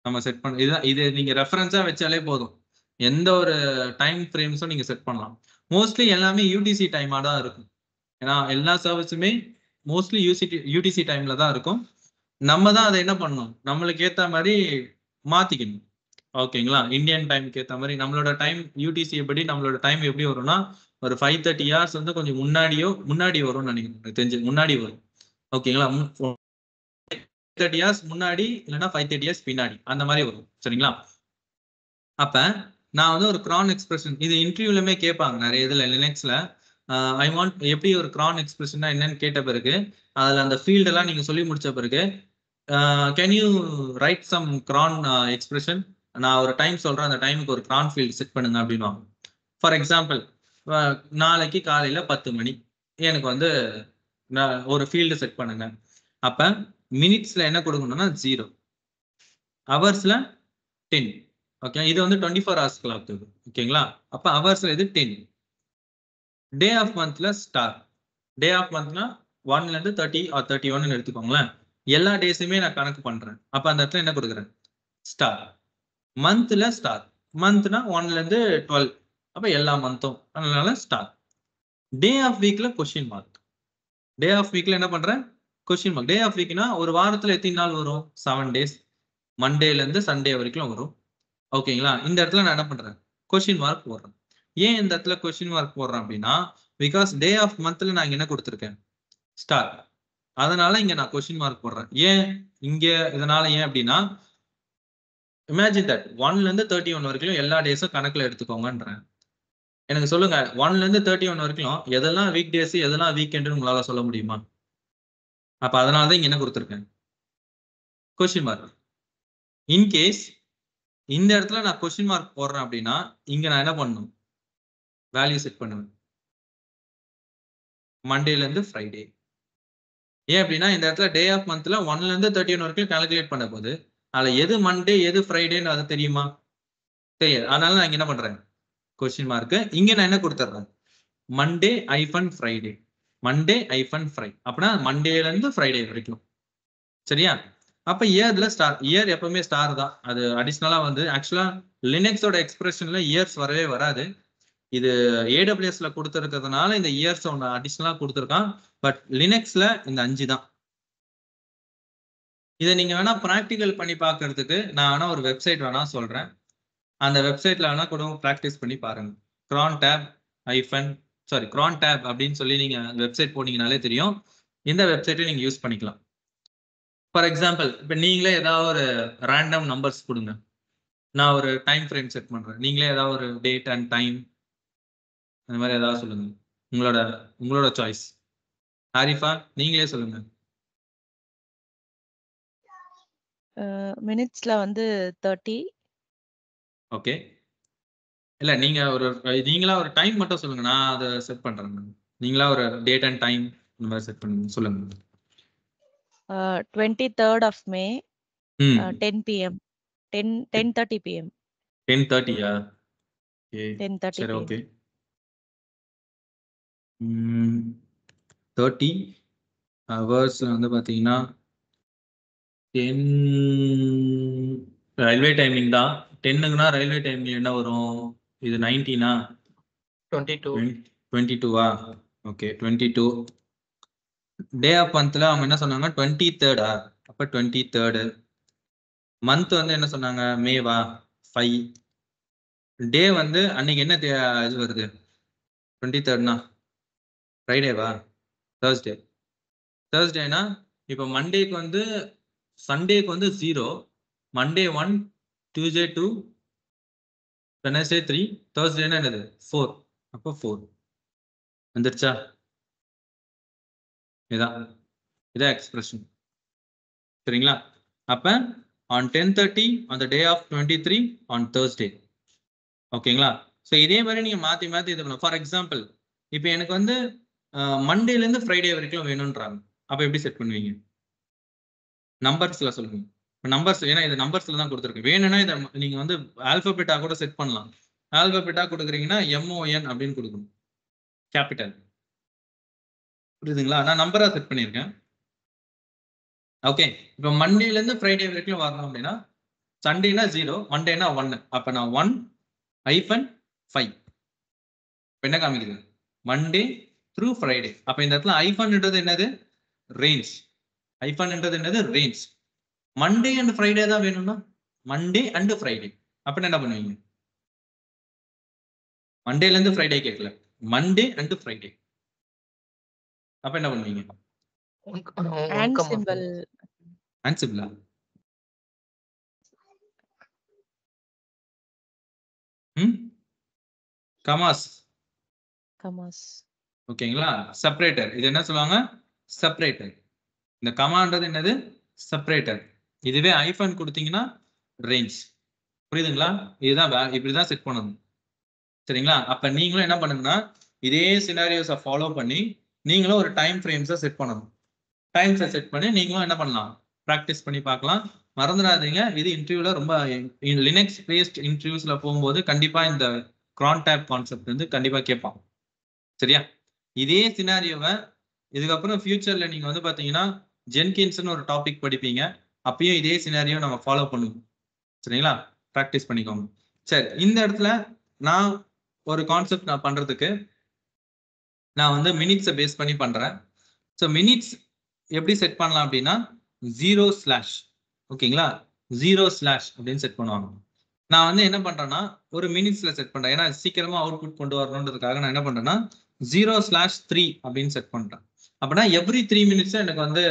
Speaker 1: நம்ம செட் பண்ண. இதுதான், இது நீங்க ரெஃபரன்ஸா வச்சாலே போதும், எந்த ஒரு டைம் ஃப்ரேம்ஸும் நீங்க செட் பண்ணலாம். மோஸ்ட்லி எல்லாமே யூடிசி டைமா தான் இருக்கும், ஏன்னா எல்லா சர்வீஸுமே மோஸ்ட்லி யூடிசி டைம்ல தான் இருக்கும். நம்ம தான் அதை என்ன பண்ணணும், நம்மளுக்கு ஏற்ற மாதிரி மாத்திக்கணும். ஓகேங்களா? இந்தியன் டைமுக்கு ஏற்ற மாதிரி நம்மளோட டைம் யூடிசி எப்படி நம்மளோட டைம் எப்படி வரும்னா, ஒரு 5:30 hours வந்து கொஞ்சம் முன்னாடி வரும்னு நினைக்கிறேன், தெரிஞ்சு முன்னாடி வரும். ஓகேங்களா? 30 hours முன்னாடி இல்லைன்னா 5:30 hours பின்னாடி அந்த மாதிரி வரும். சரிங்களா? அப்ப நான் வந்து ஒரு கிரான் எக்ஸ்பிரஷன், இது இன்டர்வியூலுமே கேட்பாங்க நிறைய இதுல லினக்ஸ்ல. ஐ வாண்ட் எப்படி ஒரு கிரான் எக்ஸ்பிரஷன்னா என்னன்னு கேட்ட பிறகு அதுல அந்த ஃபீல்ட் எல்லாம் நீங்க சொல்லி முடிச்ச பிறகு can you write some cron expression, நான் ஒரு டைம் சொல்றேன், அந்த டைமுக்கு ஒரு கிரான் ஃபீல்ட் செட் பண்ணுங்க அப்படின்னு. ஃபார் எக்ஸாம்பிள், நாளைக்கு காலையில 10 மணி எனக்கு வந்து ஒரு ஃபீல்டு செட் பண்ணுங்க. அப்ப மினிட்ஸ்ல என்ன கொடுக்கணும்னா 0, ஹவர்ஸ்ல 10. ஓகே, இது வந்து 24 hours கிளாக். ஓகேங்களா? அப்ப ஹவர்ஸ்ல இது 10. டே ஆஃப் மந்த்ல ஸ்டார். டே ஆஃப் மந்த்னா 1ல இருந்து 30 or 31 எடுத்துக்கோங்களேன். எல்லா டேஸுமே நான் கணக்கு பண்றேன். அப்ப அந்த இடத்துல என்ன கொடுக்குறேன்? ஸ்டார். மந்த்ல ஸ்டார், மந்த்னா 1ல இருந்து 12, அப்ப எல்லா மந்த்தும், அதனால ஸ்டார். டே ஆஃப் வீக்ல கொஸ்டின் மார்க். டே ஆஃப் வீக்ல என்ன பண்றேன்? Question mark. டே ஆஃப் வீக்னா ஒரு வாரத்துல எத்தனை நாள் வரும்? 7 days. மண்டேல இருந்து சண்டே வரைக்கும் வரும். ஓகேங்களா? இந்த இடத்துல நான் என்ன பண்றேன்? கொஸ்டின் மார்க் போடுறேன். ஏன் இந்த இடத்துல கொஸ்டின் மார்க் போடுறேன் அப்படின்னா, பிகாஸ் டே ஆஃப் மந்த்ல நான் என்ன கொடுத்துருக்கேன்? ஸ்டார். அதனால இங்க நான் கொஸ்டின் மார்க் போடுறேன். ஏன் இங்க இதனால ஏன் அப்படின்னா, இமேஜின் தட் 1ல இருந்து 31 வரைக்கும் எல்லா டேஸும் கணக்குல எடுத்துக்கோங்கன்றேன். எனக்கு சொல்லுங்க, 1ல இருந்து 31 வரைக்கும் எதெல்லாம் வீக் டேஸ் எதெல்லாம் வீக்கெண்டுன்னு உங்களால சொல்ல முடியுமா? அப்ப அதனாலதான் இங்க என்ன கொடுத்துருக்கேன்? Question mark. இன்கேஸ் இந்த இடத்துல நான் கொஸ்டின் மார்க் போடுறேன் அப்படின்னா, இங்க நான் என்ன பண்ணணும்? வேல்யூ செட் பண்ணுவேன், மண்டேல இருந்து ஃப்ரைடே. ஏன் அப்படின்னா இந்த இடத்துல டே ஆஃப் மந்த்ல 1ல இருந்து 31 வரைக்கும் கால்குலேட் பண்ண போது அதுல எது மண்டே எது ஃப்ரைடேன்னு அது தெரியுமா? தெரியாது. அதனால நான் இங்க என்ன பண்றேன்? Question mark. இங்க நான் என்ன கொடுத்துட்றேன்? மண்டே ஐஃபன் ஃப்ரைடே. மண்டே ஐஃபன் ஃப்ரை, அப்படின்னா மண்டேல இருந்து ஃப்ரைடே வரைக்கும். சரியா? அப்ப இயர்ல ஸ்டார். இயர் எப்பவுமே ஸ்டார் தான். அது அடிஷ்னலா வந்து ஆக்சுவலா லினக்ஸோட எக்ஸ்பிரஷன்ல இயர்ஸ் வரவே வராது. இது ஏடபிள்யூஎஸ்ல கொடுத்துருக்கிறதுனால இந்த இயர்ஸ் ஒன்று அடிஷ்னலா கொடுத்துருக்கான். பட் லினக்ஸ்ல இந்த 5 தான். இதை நீங்க வேணா ப்ராக்டிக்கல் பண்ணி பார்க்கறதுக்கு நான் வேணா ஒரு வெப்சைட் வேணா சொல்றேன். அந்த வெப்சைட்ல வேணா கூட ப்ராக்டிஸ் பண்ணி பாருங்க. cron tab அப்படின்னு சொல்லி நீங்க வெப்சைட் போனீங்கனாலே தெரியும். இந்த வெப்சைட்டை நீங்க யூஸ் பண்ணிக்கலாம். ஃபார் எக்ஸாம்பிள், இப்போ நீங்களே ஏதாவது ஒரு ரேண்டம் நம்பர்ஸ் கொடுங்க, நான் ஒரு டைம் ஃப்ரேம் செட் பண்றேன். நீங்களே ஏதாவது ஒரு டேட் அண்ட் டைம் அந்த மாதிரி ஏதாவது சொல்லுங்க, உங்களோட சாய்ஸ். ஆரிஃபா, நீங்களே சொல்லுங்க.
Speaker 3: மினிட்ஸ்ல வந்து 30.
Speaker 1: ஓகே, இல்ல நீங்களா ஒரு டைம் மட்டும் சொல்லுங்க, நான் அதை செட் பண்றேன். நீங்களா ஒரு டேட் அண்ட் டைம் இந்த மாதிரி செட் பண்ணுங்க, சொல்லுங்க.
Speaker 3: 23rd of May, 10 PM, 10:30 PM.
Speaker 1: 10:30யா?
Speaker 3: 10:30
Speaker 1: சரி,
Speaker 3: PM.
Speaker 1: ஓகே. 30 ஹவர்ஸ் வந்து பாத்தீங்கன்னா 10 ரயில்வே டைமிங் தான். 10க்குனா ரயில்வே டைமிங் என்ன வரும்? இது 19ஆ? 22வா? ஓகே, 22. டே ஆஃப் மந்த்ல அவங்க என்ன சொன்னாங்க? 23rd. அப்ப அப்போ 23rd. மந்த் வந்து என்ன சொன்னாங்க, மேவா 5. டே வந்து அன்னைக்கு என்ன இது வருது, 23rdனா ஃப்ரைடேவா, தேர்ஸ்டே. தேர்ஸ்டேனா இப்போ மண்டேக்கு வந்து சண்டேக்கு வந்து 0, மண்டே 1, டியூஸ்டே 2, வெனஸ்டே 3, தேர்ஸ்டேனா என்னது 4. அப்போ 4 வந்துருச்சா? இதான் எக்ஸ்பிரஷன். சரிங்களா? அப்ப on 10:30 on the day of 23 on Thursday. ஓகேங்களா? ஸோ இதே மாதிரி நீங்க மாத்தி மாத்தி இது பண்ணலாம். ஃபார் எக்ஸாம்பிள் இப்போ எனக்கு வந்து மண்டேல இருந்து ஃப்ரைடே வரைக்கும் வேணும்ன்றாங்க. அப்ப எப்படி செட் பண்ணுவீங்க? நம்பர்ஸ்ல சொல்லுங்க. நம்பர்ஸ், ஏன்னா இது நம்பர்ஸ்ல தான் கொடுத்துருக்கு. வேணும்னா இதை நீங்க வந்து ஆல்பபெட்டா கூட செட் பண்ணலாம். ஆல்பபெட்டா கொடுக்குறீங்கன்னா MON அப்படின்னு கொடுக்கணும், கேபிட்டல். புரியுதுங்களா? நான் நம்பரா செட் பண்ணியிருக்கேன். ஓகே, இப்போ மண்டேல இருந்து ஃப்ரைடே வரைக்கும் வரணும் அப்படின்னா சண்டேனா 0, மண்டேனா 1. அப்ப நான் 1-5. என்ன காமிக்குது? Monday through Friday. அப்ப இந்த இடத்துல ஐஃபன்ன்றது என்னது? ரேஞ்ச். ஐஃபன்ன்றது என்னது? ரேஞ்ச். மண்டே அண்ட் ஃப்ரைடே தான் வேணும்னா மண்டே அண்ட் ஃப்ரைடே. அப்ப என்ன பண்ணுவீங்க? மண்டேல இருந்து ஃப்ரைடே கேட்கல, மண்டே அண்ட் ஃப்ரைடே. அப்ப என்ன பண்ணுவீங்க?
Speaker 3: and symbol.
Speaker 1: ஆன்சிபிளா? கமாஸ்.
Speaker 3: கமாஸ்.
Speaker 1: ஓகேங்களா? செப்பரேட்டர். இது என்ன சொல்லுவாங்க? செப்பரேட்டர். இந்த கமான்றது என்னது? செப்பரேட்டர். இதுவே ஐஃபன் கொடுத்தீங்கன்னா ரேஞ்ச். புரியுதுங்களா? இதுதான் இப்படிதான் செட் பண்ணணும். சரிங்களா? அப்ப நீங்களும் என்ன பண்ணுங்கன்னா இதே சினாரியோஸை ஃபாலோ பண்ணி நீங்களும் ஒரு டைம் ஃப்ரேம்ஸை செட் பண்ணணும். டைம்ஸை செட் பண்ணி நீங்களும் என்ன பண்ணலாம், ப்ராக்டிஸ் பண்ணி பார்க்கலாம். மறந்துடாதீங்க, இது இன்டர்வியூல ரொம்ப லினக்ஸ் பேஸ்ட் இன்டர்வியூஸ்ல போகும்போது கண்டிப்பா இந்த cron tab கான்செப்ட் வந்து கண்டிப்பா கேட்பான். சரியா? இதே சினாரியோவை இதுக்கப்புறம் ஃபியூச்சர்ல நீங்க வந்து பாத்தீங்கன்னா ஜென்கின்ஸ்னு ஒரு டாபிக் படிப்பீங்க. அப்பயும் இதே சினாரியோ நம்ம ஃபாலோ பண்ணுவோம். சரிங்களா? ப்ராக்டிஸ் பண்ணிக்கோங்க. சரி, இந்த இடத்துல நான் ஒரு கான்செப்ட் நான் பண்றதுக்கு நான் வந்து மினிட்ஸை பேஸ் பண்ணி பண்றேன். ஸோ மினிட்ஸ் எப்படி செட் பண்ணலாம் அப்படின்னா 0/. ஓகேங்களா? 0/ அப்படின்னு செட் பண்ணுவாங்க. நான் வந்து என்ன பண்றேன்னா ஒரு மினிட்ஸ்ல செட் பண்றேன். ஏன்னா சீக்கிரமா அவுட்புட் கொண்டு வரணுன்றதுக்காக நான் என்ன பண்றேன்னா 0/3 அப்படின்னு செட் பண்றேன். அப்படின்னா எவ்ரி 3 minutes எனக்கு வந்து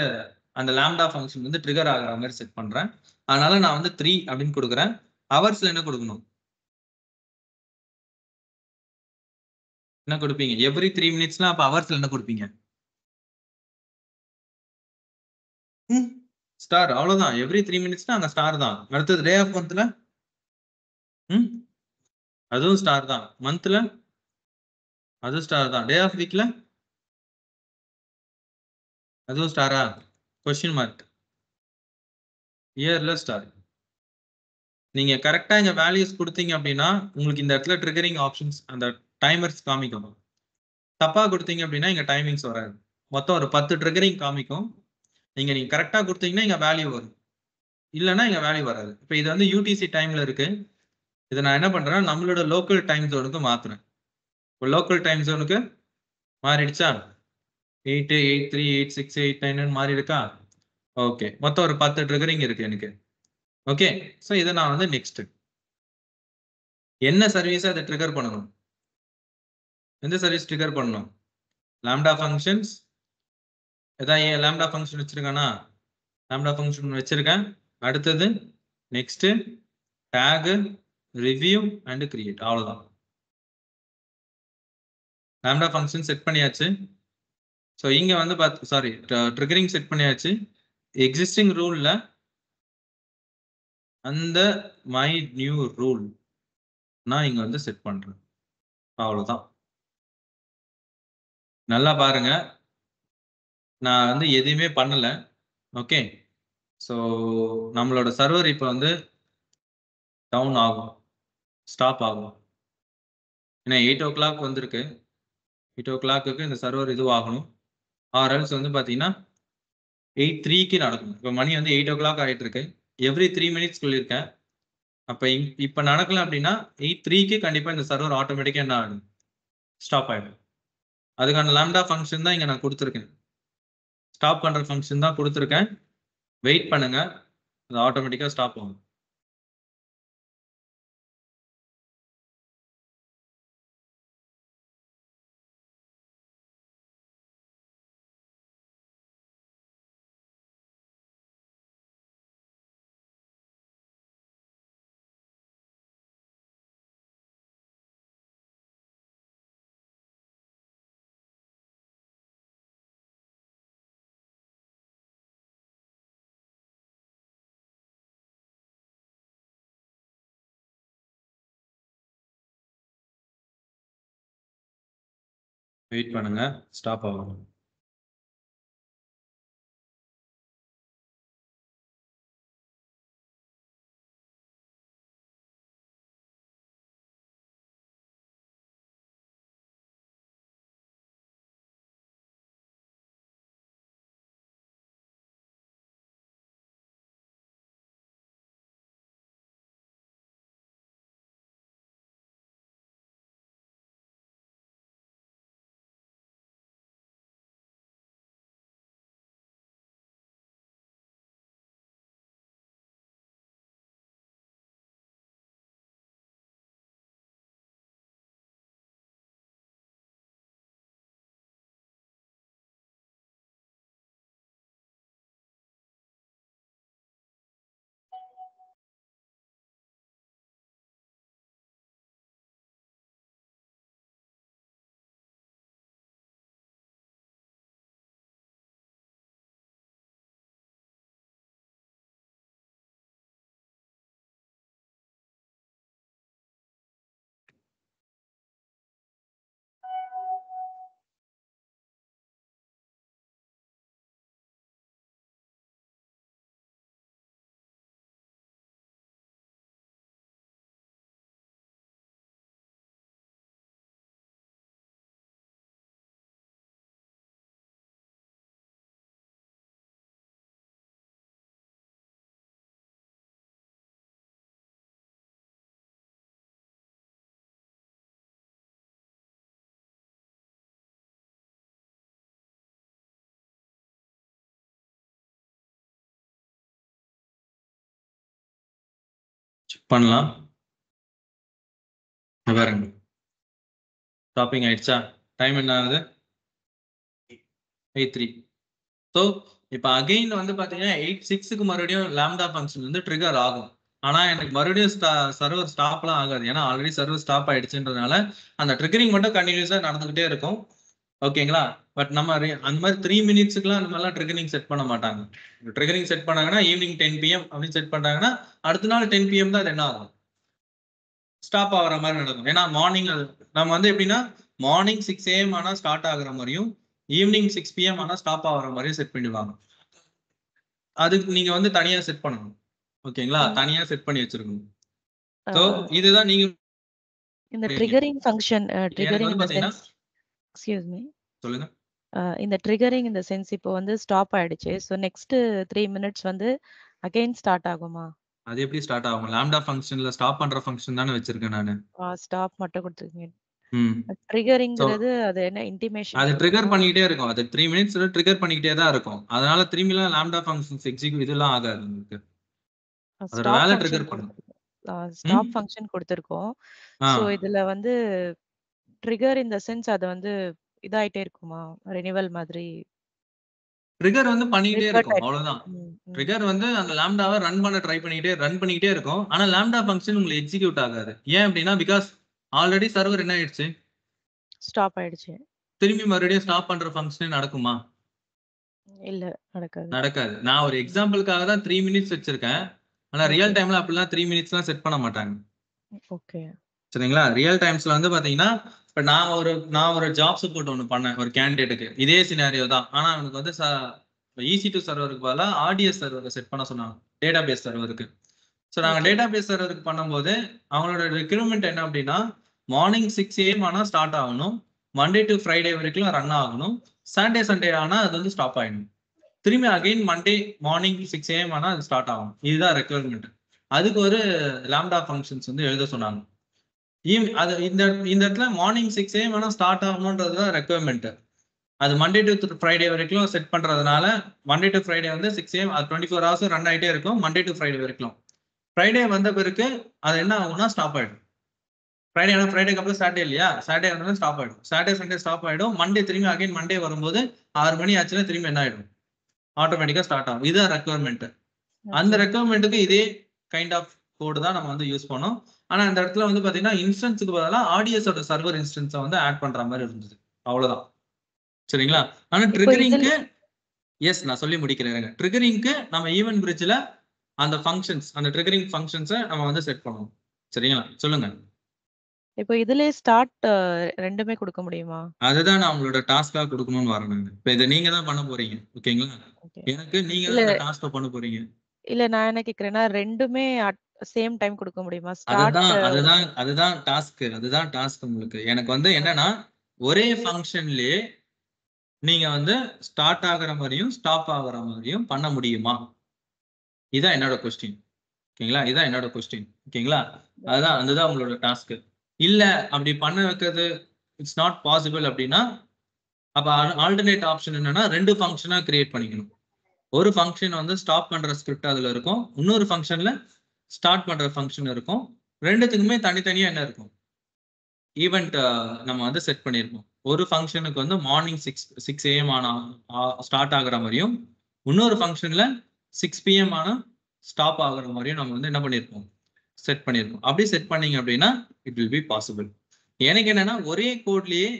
Speaker 1: அந்த லாம்டா ஃபங்க்ஷன் வந்து ட்ரிகர் ஆகிற மாதிரி செட் பண்றேன். அதனால நான் வந்து 3 அப்படின்னு கொடுக்குறேன். ஹவர்ஸ்ல என்ன கொடுக்கணும்? என்ன கொடுப்பீங்க? எவ்ரி 3 minutesனா அப்ப ஹவர்ஸ்ல என்ன கொடுப்பீங்க? ஸ்டார். அவ்வளவுதான். எவ்ரி 3 minutesனா அங்க ஸ்டார் தான். அடுத்தது டே ஆஃப் மந்த்ல அதுவும் ஸ்டார் தான். மந்த்ல அது ஸ்டார் தான். டே ஆஃப் வீக்ல அதுவும் ஸ்டாரா? Question mark. இயர்ல ஸ்டார். நீங்க கரெக்டா இங்க வேல்யூஸ் கொடுத்தீங்க அப்படின்னா உங்களுக்கு இந்த இடத்துல ட்ரிகரிங் ஆப்ஷன்ஸ் அந்த டைமர்ஸ் காமிக்கும். தப்பா கொடுத்தீங்க அப்படின்னா இங்க டைமிங்ஸ் வராது. மொத்தம் ஒரு 10 ட்ரிகரிங் காமிக்கும். நீங்க கரெக்டா கொடுத்தீங்கன்னா இங்க வேல்யூ வரும், இல்லைன்னா இங்க வேல்யூ வராது. இப்போ இது வந்து UTC டைம்ல இருக்கு. இதை நான் என்ன பண்றேன்னா நம்மளோட லோக்கல் டைம் ஜோனுக்கு மாத்துறேன். இப்போ லோக்கல் டைம் ஜோனுக்கு மாறிடுச்சா? 8, 8, 3, 8, 6, 8, 9 மாறி இருக்கா? ஓகே, மொத்தம் ஒரு 10 ட்ரிகரிங் இருக்கு எனக்கு. ஓகே, ஸோ இதை நான் வந்து நெக்ஸ்ட் என்ன சர்வீஸை அதை ட்ரிகர் பண்ணணும்? எந்த சர்வீஸ் ட்ரிகர் பண்ணணும்? Lambda functions. ஏதாவது லாம்டா ஃபங்க்ஷன் வச்சிருக்கானா? லாம்டா ஃபங்க்ஷன் வச்சிருக்கேன். அடுத்தது next take, review and create. அவ்வளவுதான். லாம்டா ஃபங்க்ஷன் செட் பண்ணியாச்சு. ஸோ இங்க வந்து சாரி ட்ரிகரிங் செட் பண்ணியாச்சு. எக்ஸிஸ்டிங் ரூல்ல அந்த மை நியூ ரூல் நான் இங்க வந்து செட் பண்றேன். அவ்வளவுதான். நல்லா பாருங்க, நான் வந்து எதையுமே பண்ணல. ஓகே, ஸோ நம்மளோட சர்வர் இப்போ வந்து டவுன் ஆகும், ஸ்டாப் ஆகும். ஏன்னா 8 o'clock வந்திருக்கு. 8 o'clock இந்த சர்வர் இதுவாகணும். ஆர்எல்ஸ் வந்து பார்த்தீங்கன்னா 8:03 நடக்கும். இப்போ மணி வந்து 8 o'clock ஆகிட்டு இருக்கு. எவ்ரி 3 minutes சொல்லியிருக்கேன். அப்போ இப்போ நடக்கல அப்படின்னா 8:03 கண்டிப்பாக இந்த சர்வர் ஆட்டோமேட்டிக்காக என்ன ஆகும்? ஸ்டாப் ஆகிடும். அதுக்கான லாம்டா ஃபங்க்ஷன் தான் இங்கே நான் கொடுத்துருக்கேன். ஸ்டாப் பண்ணுற ஃபங்க்ஷன் தான் கொடுத்துருக்கேன். வெயிட் பண்ணுங்க, அது ஆட்டோமேட்டிக்கா ஸ்டாப் ஆகும். வெயிட் பண்ணுங்க, ஸ்டாப் ஆகும். செக் பண்ணலாம். பாருங்க, ஸ்டாப்பிங் ஆயிடுச்சா? டைம் என்ன ஆகுது? 8:03. ஸோ இப்போ அகைன் வந்து பார்த்தீங்கன்னா 8:06க்கு மறுபடியும் லாம்டா ஃபங்க்ஷன் வந்து ட்ரிகர் ஆகும். ஆனால் எனக்கு மறுபடியும் சர்வர் ஸ்டாப்லாம் ஆகாது, ஏன்னா ஆல்ரெடி சர்வர் ஸ்டாப் ஆயிடுச்சுன்றதுனால அந்த ட்ரிகரிங் மட்டும் கண்டினியூஸாக நடந்துகிட்டே இருக்கும். ஓகேங்களா? பட் நம்ம அந்த மாதிரி 3 மினிட்ஸுக்குலாம் அந்த மாதிரிலாம் ட்ரிகரிங் செட் பண்ண மாட்டாங்க. ட்ரிகரிங் செட் பண்ணாங்கன்னா ஈவினிங் 10 PM அப்படின்னு செட் பண்ணாங்கன்னா அடுத்த நாள் 10 PM தான் அது என்ன ஆகும், ஸ்டாப் ஆகிற மாதிரி நடக்கும். ஏன்னா மார்னிங் நம்ம வந்து எப்படின்னா மார்னிங் 6 AM ஆனால் ஸ்டார்ட் ஆகுற மாதிரியும் ஈவினிங் 6 PM ஆனால் ஸ்டாப் ஆகிற மாதிரியும் செட் பண்ணிடுவாங்க. அதுக்கு நீங்க வந்து தனியா செட் பண்ணணும். ஓகேங்களா? தனியா செட் பண்ணி வச்சிருக்கணும். சோ இதுதான் நீங்க
Speaker 3: இந்த ட்ரிகரிங் ஃபங்க்ஷன் ட்ரிகரிங்
Speaker 1: வந்து பாத்தீங்கன்னா
Speaker 3: எக்ஸ்கியூஸ் மீ
Speaker 1: சொல்லுங்க.
Speaker 3: இந்த ட்ரிகரிங் இந்த சென்ஸ் இப்போ வந்து ஸ்டாப் ஆயிடுச்சு. ஸோ நெக்ஸ்ட் 3 மினிட்ஸ் வந்து அகைன் ஸ்டார்ட் ஆகுமா?
Speaker 1: அது எப்படி ஸ்டார்ட் ஆகும்? லாம்டா ஃபங்க்ஷன்ல ஸ்டாப் பண்ற ஃபங்க்ஷன் தானே வச்சிருக்கேன் நானு.
Speaker 3: ஸ்டாப் மட்டும் கொடுத்துருக்கீங்க.
Speaker 1: ம்.
Speaker 3: ட்ரிகரிங்கிறது அது என்ன இன்டிமேஷன்?
Speaker 1: அது ட்ரிகர் பண்ணிட்டே இருக்கும். அது 3 மினிட்ஸ்ல ட்ரிகர் பண்ணிட்டே தான் இருக்கும். அதனால திரும்பிலாம் லாம்டா ஃபங்க்ஷன்ஸ் எக்ஸிக்யூட் இதெல்லாம் ஆகாது உங்களுக்கு. அதோட வேலை ட்ரிகர் பண்ணும்.
Speaker 3: ஸ்டாப் ஃபங்க்ஷன் கொடுத்திருக்கோம். சோ இதுல வந்து ட்ரிகர் இந்த சென்ஸ் அது வந்து இதாயிட்டே இருக்குமா? ரினிவல் மாதிரி
Speaker 1: ட்ரிகர் வந்து பண்ணிட்டே இருக்கும், அவ்வளவுதான். ட்ரிகர் வந்து அந்த லாம்டாவை ரன் பண்ணிட்டே இருக்கும். ஆனா லாம்டா ஃபங்க்ஷன் உங்களுக்கு எக்ஸிக்யூட் ஆகாது. ஏன் அப்படின்னா பிகாஸ் ஆல்ரெடி சர்வர் என்ன ஆயிடுச்சு,
Speaker 3: ஸ்டாப் ஆயிடுச்சு.
Speaker 1: திரும்பி மறுபடியும் ஸ்டாப் பண்ற ஃபங்க்ஷன் நடக்குமா?
Speaker 3: இல்ல, நடக்காது.
Speaker 1: நடக்காது. நான் ஒரு எக்ஸாம்பிளுக்காக தான் 3 மினிட்ஸ் வச்சிருக்கேன். ஆனா ரியல் டைம்ல அப்படிலாம் 3 மினிட்ஸ்லாம் செட் பண்ண மாட்டாங்க. ஓகே, சரிங்களா? ரியல் டைம்ஸ்ல வந்து பாத்தீங்கன்னா இப்ப நான் ஒரு ஜாப் சப்போர்ட் ஒன்று பண்ணேன் ஒரு கேண்டிடேட்டுக்கு. இதே சினாரியோ தான். ஆனா அவனுக்கு வந்து EC2 சர்வருக்கு பதிலாக RDS சர்வரை செட் பண்ண சொன்னாங்க, டேட்டாபேஸ் சர்வருக்கு. ஸோ நாங்கள் டேட்டாபேஸ் சர்வருக்கு பண்ணும்போது அவங்களோட ரெக்யூர்மெண்ட் என்ன அப்படின்னா மார்னிங் 6 AM ஆனால் ஸ்டார்ட் ஆகணும், மண்டே டு ஃப்ரைடே வரைக்கும் ரன் ஆகணும், சாட்டர்டே சண்டே ஆனால் அது வந்து ஸ்டாப் ஆகிடும், திரும்பி அகைன் மண்டே மார்னிங் 6 AM ஆனால் அது ஸ்டார்ட் ஆகும். இதுதான் ரெக்யூர்மெண்ட். அதுக்கு ஒரு லாம்டா ஃபங்க்ஷன்ஸ் வந்து எழுத சொன்னாங்க. அது இந்த இடத்துல மார்னிங் 6 AM ஆனால் ஸ்டார்ட் ஆகணுன்றது தான் ரெக்யூர்மெண்ட். அது மண்டே டு ஃப்ரைடே வரைக்கும் செட் பண்றதுனால மண்டே டு ஃப்ரைடே வந்து 6 AM அது 24 hours ரன் ஆகிட்டே இருக்கும் மண்டே டு ஃப்ரைடே வரைக்கும். ஃப்ரைடே வந்த பிறகு அது என்ன ஆகும்னா ஸ்டாப் ஆயிடும். ஃப்ரைடேக்கு அப்புறம் சாட்டர்டே இல்லையா, சாட்டர்டே வந்து ஸ்டாப் ஆயிடும். சாட்டர்டே சண்டே ஸ்டாப் ஆயிடும். மண்டே திரும்பி அகைன் மண்டே வரும்போது 6 மணி ஆச்சுன்னா திரும்பி என்ன ஆயிடும், ஆட்டோமேட்டிக்கா ஸ்டார்ட் ஆகும். இதுதான் ரெக்குவயர்மெண்ட். அந்த ரெக்குவயர்மெண்ட்டுக்கு இதே கைண்ட் ஆஃப் கோடு தான் நம்ம வந்து யூஸ் பண்ணோம். ஆனா இந்த இடத்துல வந்து பாத்தீங்கன்னா இன்ஸ்டன்ஸுக்கு பதிலாக ஆடியஸோட சர்வர் இன்ஸ்டன்ஸை வந்து ஆட் பண்ற மாதிரி இருந்தது. அவ்வளவுதான். சரிங்களா? ஆனா ட்ரிகரிங்க்கு எஸ் நான் சொல்லி முடிக்கிறேன். ட்ரிகரிங்க்கு நம்ம ஈவென்ட் பிரிட்ஜ்ல அந்த ஃபங்க்ஷன்ஸ், அந்த ட்ரிகரிங் ஃபங்க்ஷன்ஸை நம்ம வந்து செட் பண்ணுவோம். சரிங்களா? சொல்லுங்க.
Speaker 3: இப்போ இதுலயே ஸ்டார்ட் ரெண்டுமே கொடுக்க முடியுமா?
Speaker 1: அதுதான் நான் உங்களோட டாஸ்கா கொடுக்கணும்னு வரேன். இப்போ இதை நீங்க தான் பண்ண போறீங்க. ஓகேங்களா? எனக்கு நீங்க தான் இந்த டாஸ்கை பண்ண போறீங்க.
Speaker 3: இல்ல நான் என்ன கேக்குறேன்னா ரெண்டுமே சேம் டைம் கொடுக்க முடியுமா?
Speaker 1: அதுதான் டாஸ்க். அதுதான் டாஸ்க் உங்களுக்கு. எனக்கு வந்து என்னன்னா ஒரே ஃபங்க்ஷன்லயே நீங்க வந்து ஸ்டார்ட் ஆகுற மாதிரியும் ஸ்டாப் ஆகுற மாதிரியும் பண்ண முடியுமா? இதான் என்னோட கொஸ்டின். ஓகேங்களா? இதான் என்னோட கொஸ்டின். ஓகேங்களா? அதுதான் உங்களோட டாஸ்க். இல்ல அப்படி பண்ண வைக்கிறது இட்ஸ் நாட் பாசிபிள் அப்படின்னா அப்ப ஆல்டர்னேட் ஆப்ஷன் என்னன்னா 2 ஃபங்க்ஷனா கிரியேட் பண்ணிக்கணும். ஒரு ஃபங்க்ஷன் வந்து ஸ்டாப் பண்ற ஸ்கிரிப்ட் அதுல இருக்கும், இன்னொரு ஃபங்க்ஷன்ல ஸ்டார்ட் பண்ற ஃபங்க்ஷன் இருக்கும். ரெண்டுத்துக்குமே தனித்தனியா என்ன இருக்கும், ஈவெண்ட் நம்ம வந்து செட் பண்ணியிருக்கோம். ஒரு ஃபங்க்ஷனுக்கு வந்து மார்னிங் 6 AM ஆனா ஸ்டார்ட் ஆகுற மாதிரியும், இன்னொரு ஃபங்க்ஷன்ல 6 PM ஆனா ஸ்டாப் ஆகுற மாதிரியும் நம்ம வந்து என்ன பண்ணியிருக்கோம், செட் பண்ணியிருக்கோம். அப்படி செட் பண்ணீங்க அப்படின்னா இட் வில் பி பாசிபிள். எனக்கு என்னன்னா ஒரே கோட்லயே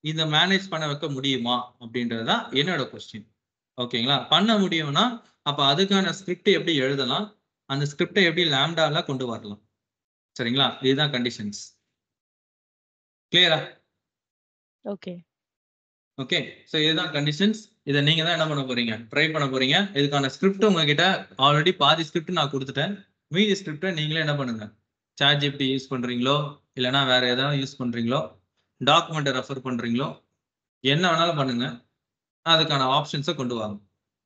Speaker 1: இதை மேனேஜ் பண்ண வைக்க முடியுமா அப்படின்றதுதான் என்னோட கொஸ்டின். ஓகேங்களா? பண்ண முடியும்னா அப்ப அதுக்கான ஸ்கிரிப்ட் எப்படி எழுதலாம், அந்த ஸ்கிரிப்டை எப்படி லாம்டால கொண்டு வரலாம். சரிங்களா? இதுதான் கண்டிஷன்ஸ். கிளியரா? ஓகே. ஸோ இதுதான் கண்டிஷன்ஸ். இதை நீங்க தான் என்ன பண்ண போறீங்க, ட்ரை பண்ண போறீங்க. இதுக்கான ஸ்கிரிப்ட் உங்ககிட்ட ஆல்ரெடி பாதி ஸ்கிரிப்ட் நான் கொடுத்துட்டேன். மீதி ஸ்கிரிப்டை நீங்களே என்ன பண்ணுங்க, சாட் ஜிபிடி யூஸ் பண்றீங்களோ இல்லைன்னா வேற ஏதாவது யூஸ் பண்றீங்களோ, டாக்குமெண்ட்டை ரெஃபர் பண்றீங்களோ, என்ன வேணாலும் பண்ணுங்க. அதுக்கான ஆப்ஷன்ஸை கொண்டு வாங்க.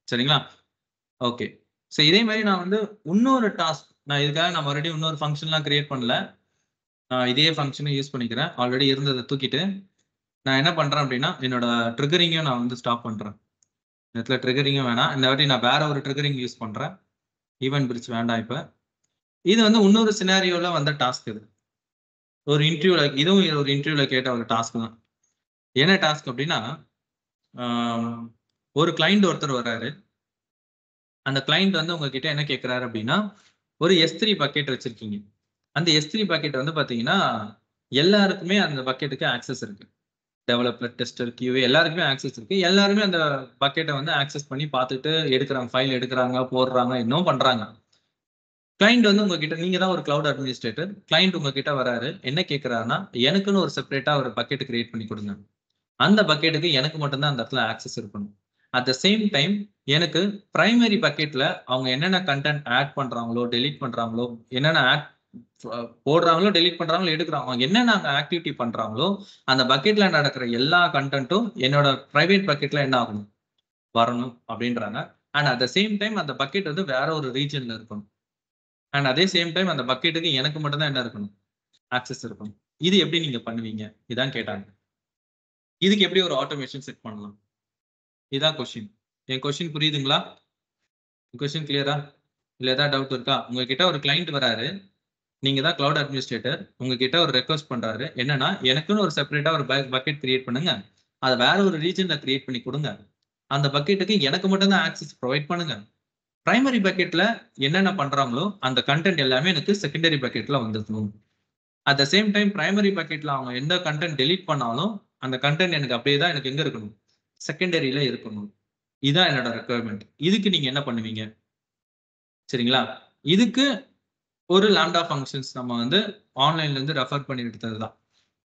Speaker 1: சரிங்களா? ஓகே. ஸோ இதே மாதிரி நான் வந்து இன்னொரு டாஸ்க், நான் இதுக்காக நான் மறுபடியும் இன்னொரு ஃபங்க்ஷன்லாம் கிரியேட் பண்ணல. நான் இதே ஃபங்க்ஷனை யூஸ் பண்ணிக்கிறேன். ஆல்ரெடி இருந்ததை தூக்கிட்டு நான் என்ன பண்றேன் அப்படின்னா என்னோட ட்ரிகரிங்கையும் நான் வந்து ஸ்டாப் பண்றேன். இடத்துல ட்ரிகரிங்கும் வேணாம். இந்த வாட்டி நான் வேற ஒரு ட்ரிகரிங் யூஸ் பண்றேன். ஈவென்ட் பிரிட்ஜ் வேண்டாம். இப்போ இது வந்து இன்னொரு சினாரியோல வந்த டாஸ்க். இது ஒரு இன்டர்வியூல, இதுவும் ஒரு இன்டர்வியூல கேட்ட ஒரு டாஸ்க் தான். என்ன டாஸ்க் அப்படின்னா ஒரு கிளைண்ட் ஒருத்தர் வர்றாரு. அந்த கிளைண்ட் வந்து உங்ககிட்ட என்ன கேட்கிறாரு அப்படின்னா ஒரு S3 பக்கெட் வச்சிருக்கீங்க. அந்த S3 பக்கெட் வந்து பாத்தீங்கன்னா எல்லாருக்குமே அந்த பக்கெட்டுக்கு ஆக்சஸ் இருக்கு. டெவலப்பர், டெஸ்டர், QA எல்லாருக்குமே ஆக்சஸ் இருக்கு. எல்லாருமே அந்த பக்கெட்டை வந்து ஆக்சஸ் பண்ணி பார்த்துட்டு எடுக்கிறாங்க, ஃபைல் எடுக்கிறாங்க, போடுறாங்க, இன்னும் பண்றாங்க. கிளைண்ட் வந்து உங்ககிட்ட, நீங்க தான் ஒரு கிளவுட் அட்மினிஸ்ட்ரேட்டர், கிளைண்ட் உங்ககிட்ட வராரு. என்ன கேட்கிறாருன்னா எனக்குன்னு ஒரு செப்பரேட்டா ஒரு பக்கெட் கிரியேட் பண்ணி கொடுங்க. அந்த பக்கெட்டுக்கு எனக்கு மட்டும்தான் அந்த இடத்துல ஆக்சஸ் இருக்கணும். அட் த சேம் டைம் எனக்கு பிரைமரி பக்கெட்ல அவங்க என்னென்ன கண்டென்ட் ஆட் பண்றாங்களோ, டெலீட் பண்றாங்களோ, என்னென்ன ஆட் போடுறாங்களோ, டெலீட் பண்றாங்களோ, எடுக்கிறாங்க, என்னென்ன ஆக்டிவிட்டி பண்றாங்களோ அந்த பக்கெட்ல நடக்கிற எல்லா கண்டென்ட்டும் என்னோட பிரைவேட் பக்கெட்ல என்ன ஆகணும், வரணும் அப்படின்றாங்க. And at the same time அந்த பக்கெட் வந்து வேற ஒரு ரீஜன்ல இருக்கணும். அண்ட் அதே சேம் டைம் அந்த பக்கெட்டுக்கு எனக்கு மட்டும் தான் என்ன இருக்கணும், ஆக்சஸ் இருக்கணும். இது எப்படி நீங்க பண்ணுவீங்க இதான் கேட்டாங்க. இதுக்கு எப்படி ஒரு ஆட்டோமேஷன் செட் பண்ணலாம், இதான் கொஸ்டின். என் கொஸ்டின் புரியுதுங்களா? கொஸ்டின் கிளியரா? இல்ல ஏதாவது டவுட் இருக்கா? உங்ககிட்ட ஒரு கிளைண்ட் வராரு, நீங்க தான் கிளவுட் அட்மினிஸ்ட்ரேட்டர், உங்ககிட்ட ஒரு ரெக்வஸ்ட் பண்றாரு. என்னன்னா எனக்குன்னு ஒரு செப்பரேட்டா ஒரு பக்கெட் கிரியேட் பண்ணுங்க, அதை வேற ஒரு ரீஜன்ல கிரியேட் பண்ணி கொடுங்க, அந்த பக்கெட்டுக்கு எனக்கு மட்டும் தான் ஆக்சஸ் ப்ரொவைட் பண்ணுங்க. பிரைமரி பக்கெட்ல என்னென்ன பண்றாங்களோ அந்த கண்டென்ட் எல்லாமே எனக்கு செகண்டரி பக்கெட்ல வந்துடணும். At the same time primary பக்கெட்ல அவங்க எந்த கண்டென்ட் டெலீட் பண்ணாலும் அந்த கண்டென்ட் எனக்கு அப்படியே தான் எனக்கு எங்க இருக்கணும், செகண்டரியில இருக்கணும். இதுதான் என்னோட ரெக்குவயர்மெண்ட். இதுக்கு நீங்க என்ன பண்ணுவீங்க? சரிங்களா? இதுக்கு ஒரு லாம்டா ஃபங்க்ஷன்ஸ் நம்ம வந்து ஆன்லைன்ல இருந்து ரெஃபர் பண்ணி எடுத்தது தான்,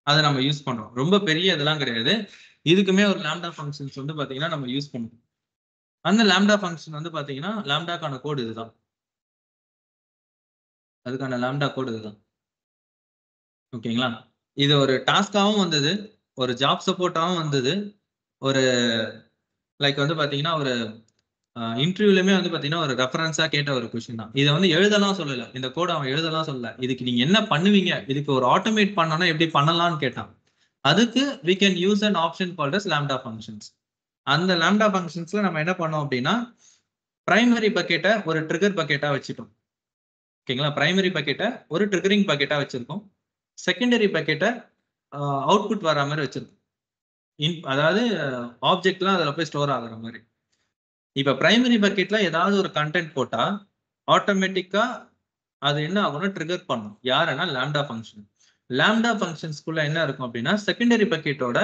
Speaker 1: அதை நம்ம யூஸ் பண்றோம். ரொம்ப பெரிய இதெல்லாம் கிடையாது. இதுக்குமே ஒரு லாம்டா ஃபங்க்ஷன்ஸ் வந்து பாத்தீங்கன்னா நம்ம யூஸ் பண்ணுவோம். அந்த லாம்டா ஃபங்க்ஷன் வந்து பாத்தீங்கன்னா லாம்டாக்கான கோடு இதுதான், அதுக்கான லாம்டா கோடு இதுதான். ஓகேங்களா? இது ஒரு டாஸ்காவும் வந்தது, ஒரு ஜாப் சப்போர்ட்டாகவும் வந்தது, ஒரு லைக் வந்து பாத்தீங்கன்னா ஒரு இன்டர்வியூலுமே வந்து பாத்தீங்கன்னா ஒரு ரெஃபரன்ஸா கேட்ட ஒரு கொஸ்டின் தான். இதை வந்து எழுதலாம் சொல்லல, இந்த கோட் அவன் எழுதலாம் சொல்லல, இதுக்கு நீங்க என்ன பண்ணுவீங்க, இதுக்கு ஒரு ஆட்டோமேட் பண்ணனா எப்படி பண்ணலாம்னு கேட்டான். அதுக்கு we can use an option called as lambda functions. அந்த lambda functionsல நம்ம என்ன பண்ணோம் அப்படின்னா பிரைமரி பக்கெட்டை ஒரு ட்ரிகர் பக்கெட்டா வச்சுட்டோம். ஓகேங்களா? பிரைமரி பக்கெட்டை ஒரு ட்ரிகரிங் பக்கெட்டா வச்சிருக்கோம். செகண்டரி பக்கெட்டை அவுட்புட் வர மாதிரி வச்சிருக்கோம். அதாவது ஆப்ஜெக்ட்லாம் அதில் போய் ஸ்டோர் ஆகுற மாதிரி. இப்போ பிரைமரி பக்கெட்ல ஏதாவது ஒரு கண்டென்ட் போட்டா ஆட்டோமேட்டிக்கா அது என்ன ஆகும்னா ட்ரிகர் பண்ணும். யாருன்னா லாம்டா ஃபங்க்ஷன். லாம்டா ஃபங்க்ஷன்ஸ்குள்ள என்ன இருக்கும் அப்படின்னா செகண்டரி பக்கெட்டோட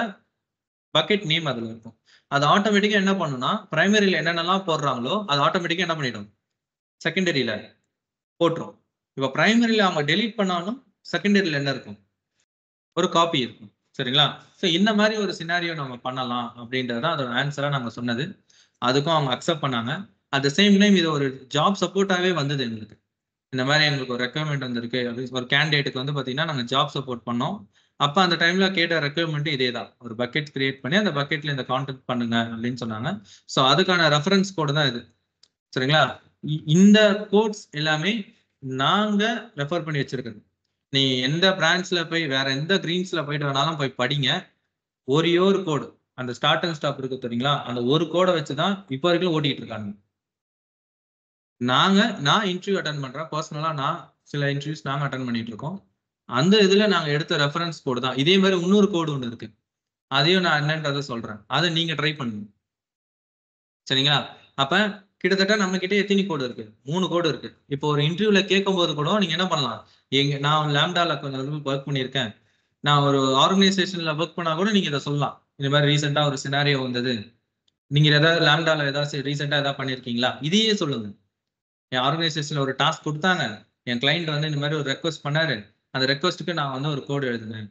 Speaker 1: பக்கெட் நேம் அதுல இருக்கும். அது ஆட்டோமேட்டிக்கா என்ன பண்ணும்னா பிரைமரியில என்னென்னலாம் போடுறாங்களோ அது ஆட்டோமேட்டிக்கா என்ன பண்ணிடும், செகண்டரியில போட்டுரும். இப்போ பிரைமரியில அவங்க டெலீட் பண்ணாலும் செகண்டரியில என்ன இருக்கும், ஒரு காப்பி இருக்கும். சரிங்களா? ஸோ இந்த மாதிரி ஒரு சினாரியோ நம்ம பண்ணலாம் அப்படின்றது தான் அதோட ஆன்சரா நாங்க சொன்னது. அதுக்கும் அவங்க அக்செப்ட் பண்ணாங்க. அட் த சேம் டைம் இது ஒரு ஜாப் சப்போர்ட்டாவே வந்தது எங்களுக்கு. இந்த மாதிரி எங்களுக்கு ஒரு ரெக்யர்மெண்ட் வந்திருக்கு அப்படின்னு ஒரு கேண்டிடேட்டுக்கு வந்து பார்த்தீங்கன்னா நாங்கள் ஜாப் சப்போர்ட் பண்ணோம். அப்போ அந்த டைம்ல கேட்ட ரெக்யர்மெண்ட் இதே தான். ஒரு பக்கெட் கிரியேட் பண்ணி அந்த பக்கெட்ல இந்த கான்டெக்ட் பண்ணுங்க அப்படின்னு சொன்னாங்க. ஸோ அதுக்கான ரெஃபரன்ஸ் கோடு தான் இது. சரிங்களா? இந்த கோட்ஸ் எல்லாமே நாங்க ரெஃபர் பண்ணி வச்சிருக்கிறது. நீ எந்த பிரான்ச்ல போய் வேற எந்த கிரீன்ஸ்ல போயிட்டு வேணாலும் போய் படிங்க. ஒரே ஒரு கோடு அந்த ஸ்டார்ட் அண்ட் ஸ்டாப் இருக்கு தெரியுங்களா, அந்த ஒரு கோடை வச்சுதான் இப்போ வரைக்கும் ஓட்டிட்டு இருக்காங்க. நான் இன்டர்வியூ அட்டன் பண்றேன். பர்சனலா நான் சில இன்டர்வியூஸ் நாங்க அட்டன் பண்ணிட்டு இருக்கோம். அந்த இதுல நாங்க எடுத்த ரெஃபரன்ஸ் கோடு தான். இதே மாதிரி இன்னொரு கோடு ஒன்று இருக்கு, அதையும் நான் என்னன்றதை சொல்றேன். அதை நீங்க ட்ரை பண்ணுங்க. சரிங்களா? அப்ப கிட்டத்தட்ட நம்ம கிட்ட எத்தனை கோடு இருக்கு, 3 கோடு இருக்கு. இப்போ ஒரு இன்டர்வியூல கேட்கும் போது கூட நீங்க என்ன பண்ணலாம், நான் லாம்டால கொஞ்சம் ஒர்க் பண்ணியிருக்கேன், நான் ஒரு ஆர்கனைசேஷன்ல ஒர்க் பண்ணா கூட நீங்க இதை சொல்லலாம். இந்த மாதிரி ரீசெண்டா ஒரு சினாரியோ வந்தது, நீங்க ஏதாவது லாம்டால ஏதாவது ரீசெண்டா ஏதாவது பண்ணிருக்கீங்களா, இதையே சொல்லுங்க. என் ஆர்கனைசேஷன்ல ஒரு டாஸ்க் கொடுத்தாங்க, என் கிளைண்ட் வந்து இந்த மாதிரி ஒரு ரெக்வஸ்ட் பண்ணாரு, அந்த ரெக்வஸ்ட்டுக்கு நான் வந்து ஒரு கோடு எழுதுனேன்.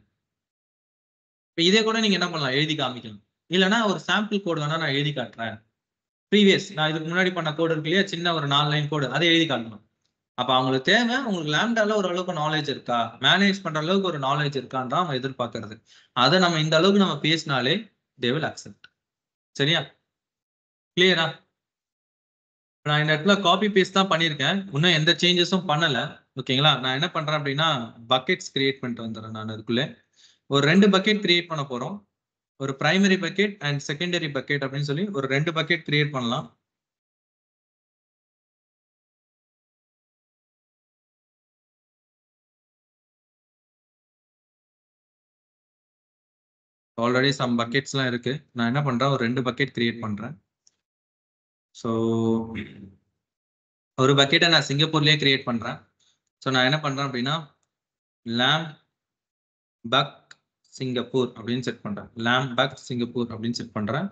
Speaker 1: இப்போ இதே கூட நீங்க என்ன பண்ணலாம், எழுதி காமிக்கலாம். இல்லைன்னா ஒரு சாம்பிள் கோடு வேணா நான் எழுதி காட்டுறேன், ப்ரீவியஸ் நான் இதுக்கு முன்னாடி பண்ண கோடு இருக்கு இல்லையா, சின்ன ஒரு 4 லைன் கோடு, அதை எழுதி காட்டணும். அப்ப அவங்களுக்கு தேவை உங்களுக்கு லாம்டால ஒரு அளவுக்கு நாலேஜ் இருக்கா, மேனேஜ் பண்ற அளவுக்கு ஒரு நாலேஜ் இருக்கான்னு அவங்க எதிர்பார்க்கறது. அதை நம்ம இந்த அளவுக்கு நம்ம பேசினாலே they will accept. சரியா? கிளியரா? நான் இந்த இடத்துல காப்பி பேஸ்ட் தான் பண்ணியிருக்கேன், இன்னும் எந்த சேஞ்சஸும் பண்ணல. ஓகேங்களா? நான் என்ன பண்றேன் அப்படின்னா பக்கெட்ஸ் கிரியேட் பண்ணிட்டு வந்துடுறேன். நான் இதுக்குள்ள ஒரு 2 பக்கெட் கிரியேட் பண்ண போறோம். ஒரு primary bucket and secondary bucket அப்படின்னு சொல்லி ஒரு 2 பக்கெட் கிரியேட் பண்ணலாம். ஆல்ரெடி சம் பக்கெட்ஸ்லாம் இருக்கு. நான் என்ன பண்றேன், ஒரு 2 பக்கெட் கிரியேட் பண்றேன். ஸோ ஒரு பக்கெட்டை நான் சிங்கப்பூர்லேயே கிரியேட் பண்றேன். ஸோ நான் என்ன பண்றேன் அப்படின்னா லாம் பக் சிங்கப்பூர் அப்படின்னு செட் பண்றேன். லாம் பக் சிங்கப்பூர் அப்படின்னு செட் பண்றேன்.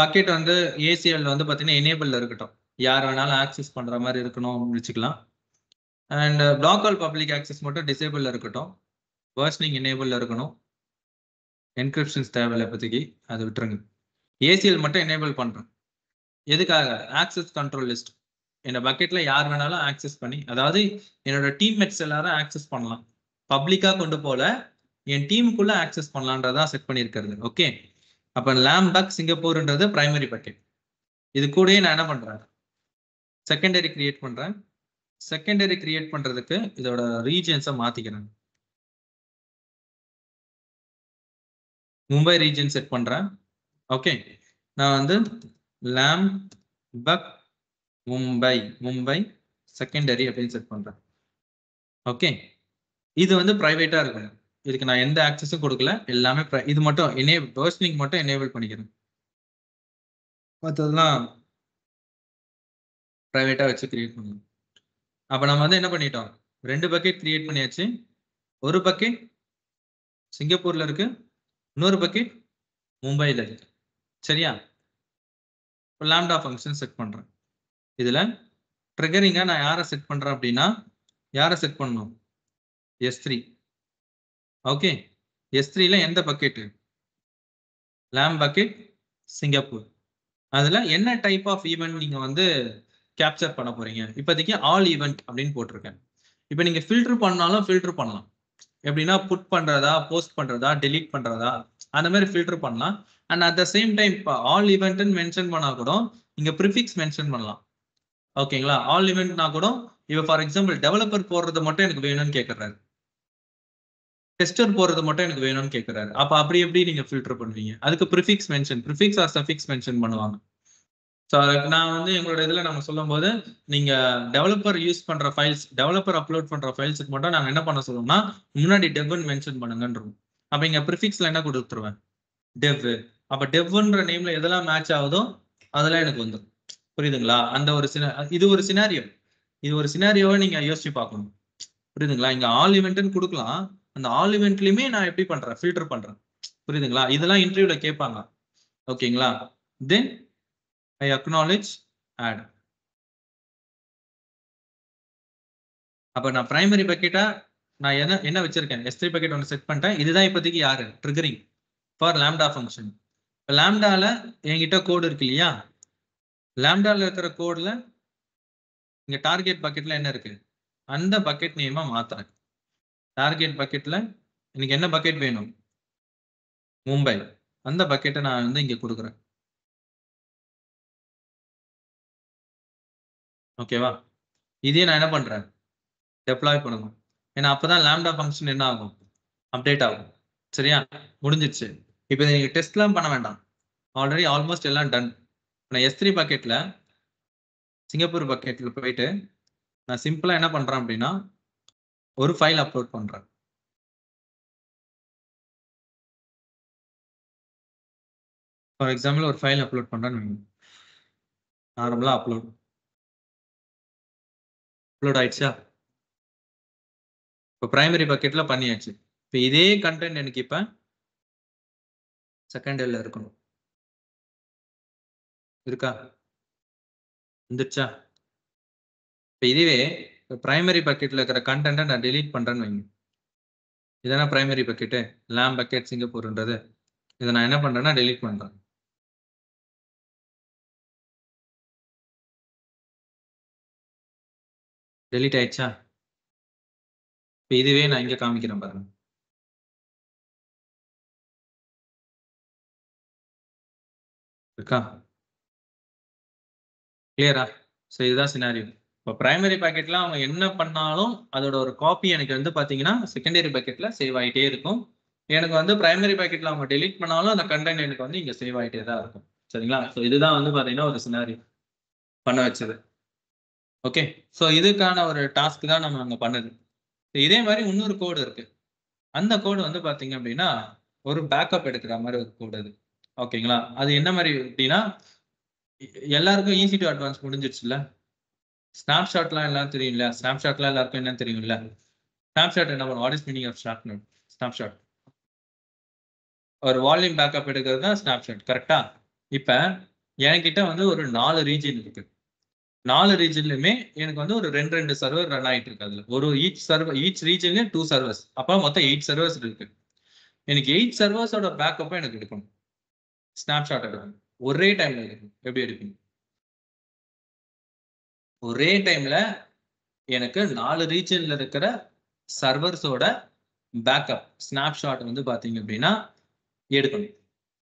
Speaker 1: பக்கெட் வந்து ஏசிஎல் வந்து பார்த்தீங்கன்னா எனேபிள்ல இருக்கட்டும், யார் வேணாலும் ஆக்சஸ் பண்ற மாதிரி இருக்கணும் வச்சுக்கலாம். And block all public access மட்டும் டிசேபிள்ல இருக்கட்டும், வர்ஷனிங் எனேபிள்ல இருக்கணும். என்கிரிப்ஷன்ஸ் தேவையில்லை இப்போதைக்கு, அதை விட்டுருங்க. ஏசிஎல் மட்டும் எனேபிள் பண்றேன். எதுக்காக? Access control list. என்னோட பக்கெட்ல யார் வேணாலும் ஆக்சஸ் பண்ணி, அதாவது என்னோட டீம்மேட்ஸ் எல்லாரும் ஆக்சஸ் பண்ணலாம், பப்ளிக்கா கொண்டு போல என் டீமுக்குள்ள ஆக்சஸ் பண்ணலான்றதான் செட் பண்ணியிருக்கிறது. ஓகே, அப்ப லாம் பக் சிங்கப்பூர்ன்றது பிரைமரி பக்கெட். இது கூடயே நான் என்ன பண்றேன், செகண்டரி கிரியேட் பண்றேன். செகண்டரி கிரியேட் பண்றதுக்கு இதோட ரீஜன்ஸை மாத்திக்கிறேன். மும்பை ரீஜன் செட் பண்றேன். ஓகே, நான் வந்து லாம் பக் மும்பை செகண்டரி அப்படின்னு செட் பண்றேன். ஓகே, இது வந்து பிரைவேட்டா இருக்கும், இதுக்கு நான் எந்த ஆக்சஸும் கொடுக்கல, எல்லாமே இது மட்டும் வர்ஷனிங் மட்டும் எனேபிள் பண்ணிக்கிறேன். மற்றதெல்லாம் பிரைவேட்டா வச்சு கிரியேட் பண்ணலாம். அப்ப நம்ம வந்து என்ன பண்ணிட்டோம், 2 பக்கெட் கிரியேட் பண்ணியாச்சு. ஒரு பக்கெட் சிங்கப்பூர்ல இருக்கு, இன்னொரு பக்கெட் மும்பைல இருக்கு. சரியா? லாம்டா ஃபங்க்ஷன் செட் பண்றேன். இதுல ட்ரிகரிங்கா நான் யாரை செட் பண்றேன் அப்படின்னா, யாரை செட் பண்ணணும், S3. ஓகே, S3ல எந்த பக்கெட், லாம் பக்கெட் சிங்கப்பூர். அதுல என்ன டைப் ஆஃப் ஈவெண்ட் நீங்க வந்து கேப்சர் பண்ண போறீங்க, இப்போதைக்கு ஆல் ஈவெண்ட் அப்படின்னு போட்டிருக்கேன். இப்போ நீங்க ஃபில்டர் பண்ணாலும் ஃபில்டர் பண்ணலாம். எப்படின்னா புட் பண்றதா, போஸ்ட் பண்றதா, டெலீட் பண்றதா, அந்த மாதிரி ஃபில்டர் பண்ணலாம். And at the same time இப்போ ஆல் ஈவெண்ட்னு மென்ஷன் பண்ணா கூட நீங்க ப்ரிஃபிக்ஸ் மென்ஷன் பண்ணலாம். ஓகேங்களா? ஆல் ஈவெண்ட்னா கூட இப்போ ஃபார் எக்ஸாம்பிள் டெவலப்பர் போடுறது மட்டும் எனக்கு வேணும்னு கேட்கறாரு, டெஸ்டர் போறது மட்டும் எனக்கு வேணும்னு கேட்கிறாரு. அப்ப அப்படி எப்படி நீங்க ஃபில்டர் பண்ணுவீங்க? அதுக்கு prefix mention, prefix or suffix mention பண்ணுவாங்க. ஸோ அதுக்கு நான் வந்து எங்களோட இதுல நம்ம சொல்லும் போது நீங்க டெவலப்பர் யூஸ் பண்ற ஃபைல்ஸ், டெவலப்பர் அப்லோட் பண்ற ஃபைல்ஸுக்கு மட்டும் நாங்க என்ன பண்ண சொல்லுவோம்னா முன்னாடி டெவ்னு மென்ஷன் பண்ணுங்கன்றோம். அப்ப இங்க ப்ரிஃபிக்ஸ்ல என்ன கொடுத்துருவேன்? டெவ். அப்ப டெவ்ன்ற நேம்ல எதெல்லாம் மேட்ச் ஆகுதோ அதெல்லாம் எனக்கு வந்துடும். புரியுதுங்களா? அந்த ஒரு இது ஒரு சினாரியோ, இது ஒரு சினாரியோவை நீங்க யோசிச்சு பார்க்கணும். புரியுதுங்களா? இங்க ஆல் ஈவெண்ட்னு கொடுக்கலாம். அந்த ஆல் ஈவெண்ட்லயுமே நான் எப்படி பண்றேன்? ஃபில்டர் பண்றேன். புரியுதுங்களா? இதெல்லாம் இன்டர்வியூல கேட்பாங்க. ஓகேங்களா? தென் I acknowledge add. அப்ப நான் பிரைமரி பக்கெட்டா நான் என்ன வச்சிருக்கேன்? S3 பக்கெட் ஒன்று செட் பண்ணிட்டேன். இதுதான் இப்போதைக்கு யாரு ட்ரிகரிங் ஃபார் லாம்டா ஃபங்க்ஷன். லாம்டால என்கிட்ட கோடு இருக்கு இல்லையா? லாம்டால இருக்கிற கோட்ல இங்க டார்கெட் பக்கெட்ல என்ன இருக்கு? அந்த பக்கெட் நேமா மாத்துறேன். டார்கெட் பக்கெட்ல எனக்கு என்ன பக்கெட் வேணும்? மும்பை. அந்த பக்கெட்டை நான் வந்து இங்க கொடுக்குறேன். ஓகேவா? இதே நான் என்ன பண்றேன்? டெப்ளாய் பண்ணணும். ஏன்னா அப்பதான் லாம்டா ஃபங்க்ஷன் என்ன ஆகும்? அப்டேட் ஆகும். சரியா? முடிஞ்சிருச்சு. இப்போ நீங்க டெஸ்ட்லாம் பண்ண வேண்டாம். ஆல்ரெடி ஆல்மோஸ்ட் எல்லாம் டன். நான் S3 பக்கெட்ல சிங்கப்பூர் பக்கெட்ல போயிட்டு நான் சிம்பிளா என்ன பண்றேன் அப்படின்னா ஒரு ஃபைல் அப்லோட் பண்றேன். ஃபார் எக்ஸாம்பிள் ஒரு ஃபைல் அப்லோட் பண்றேன்னு நார்மலா அப்லோட் ஆயிடுச்சா? இப்போ பிரைமரி பக்கெட்ல பண்ணியாச்சு. இப்போ இதே கண்டென்ட் எனக்கு இப்ப செகண்டரியில இருக்கணும். இருக்கா? வந்துருச்சா? இப்போ இதுவே பிரைமரி பக்கெட்ல இருக்கிற கண்டென்ட்டை நான் டெலீட் பண்றேன்னு வைங்க. இதான பிரைமரி பக்கெட்டு, லாம் பக்கெட் சிங்கப்பூர்ன்றது. இதை நான் என்ன பண்றேன்னா டெலீட் பண்றேன். டெலீட் ஆயிடுச்சா? இப்போ இதுவே நான் இங்க காமிக்கிறேன் பாருங்க. இருக்கா? கிளியரா? ஸோ இதுதான் சினாரியோ. இப்போ பிரைமரி பாக்கெட்ல அவங்க என்ன பண்ணாலும் அதோட ஒரு காப்பி எனக்கு வந்து பாத்தீங்கன்னா செகண்டரி பாக்கெட்ல சேவ் ஆகிட்டே இருக்கும். எனக்கு வந்து பிரைமரி பாக்கெட்ல அவங்க டெலீட் பண்ணாலும் அந்த கண்டென்ட் எனக்கு வந்து இங்க சேவ் ஆகிட்டே தான் இருக்கும். சரிங்களா? ஸோ இதுதான் வந்து பாத்தீங்கன்னா ஒரு சினாரியோ பண்ண வச்சது. ஓகே, ஸோ இதுக்கான ஒரு டாஸ்க் தான் நம்ம அங்க பண்ணது. இதே மாதிரி இன்னொரு கோடு இருக்கு. அந்த கோடு வந்து பாத்தீங்க அப்படின்னா ஒரு பேக்கப் எடுக்கிற மாதிரி ஒரு கோடு அது. ஓகேங்களா? அது என்ன மாதிரி அப்படின்னா எல்லாருக்கும் ஈஸி டு அட்வான்ஸ் முடிஞ்சிருச்சுல்ல. ஸ்னாப்ஷாட்லாம் எல்லாம் தெரியும் இல்லையா? ஸ்னாப்ஷாட்லாம் எல்லாருக்கும் என்னன்னு தெரியும் இல்ல? ஸ்னாப்ஷாட் என்ன பண்ணும்? What is meaning of snapshot? ஒரு வால்யூம் பேக்கப் எடுக்கிறது தான் ஸ்னாப்ஷாட். கரெக்டா? இப்ப என்கிட்ட வந்து ஒரு 4 ரீஜன் இருக்கு. 4 ரீஜன்லயுமே எனக்கு வந்து ஒரு 2 சர்வர் ரன் ஆயிட்டு இருக்கு. அதுல ஒரு ஈச் ரீஜன்லயும் 2 சர்வர்ஸ். அப்ப மொத்தம் 8 சர்வர்ஸ் இருக்கு. எனக்கு 8 சர்வர்ஸோட பேக்கப்பை எனக்கு எடுக்கணும். ஸ்னாப்ஷாட் எடுக்கணும். ஒரே டைம்ல எடுக்கணும். எப்படி எடுப்பீங்க? ஒரே டைம்ல எனக்கு 4 ரீஜன்ல இருக்கிற சர்வர்ஸோட பேக்கப் ஸ்னாப்ஷாட் வந்து பாத்தீங்க அப்படின்னா எடுக்கணும்.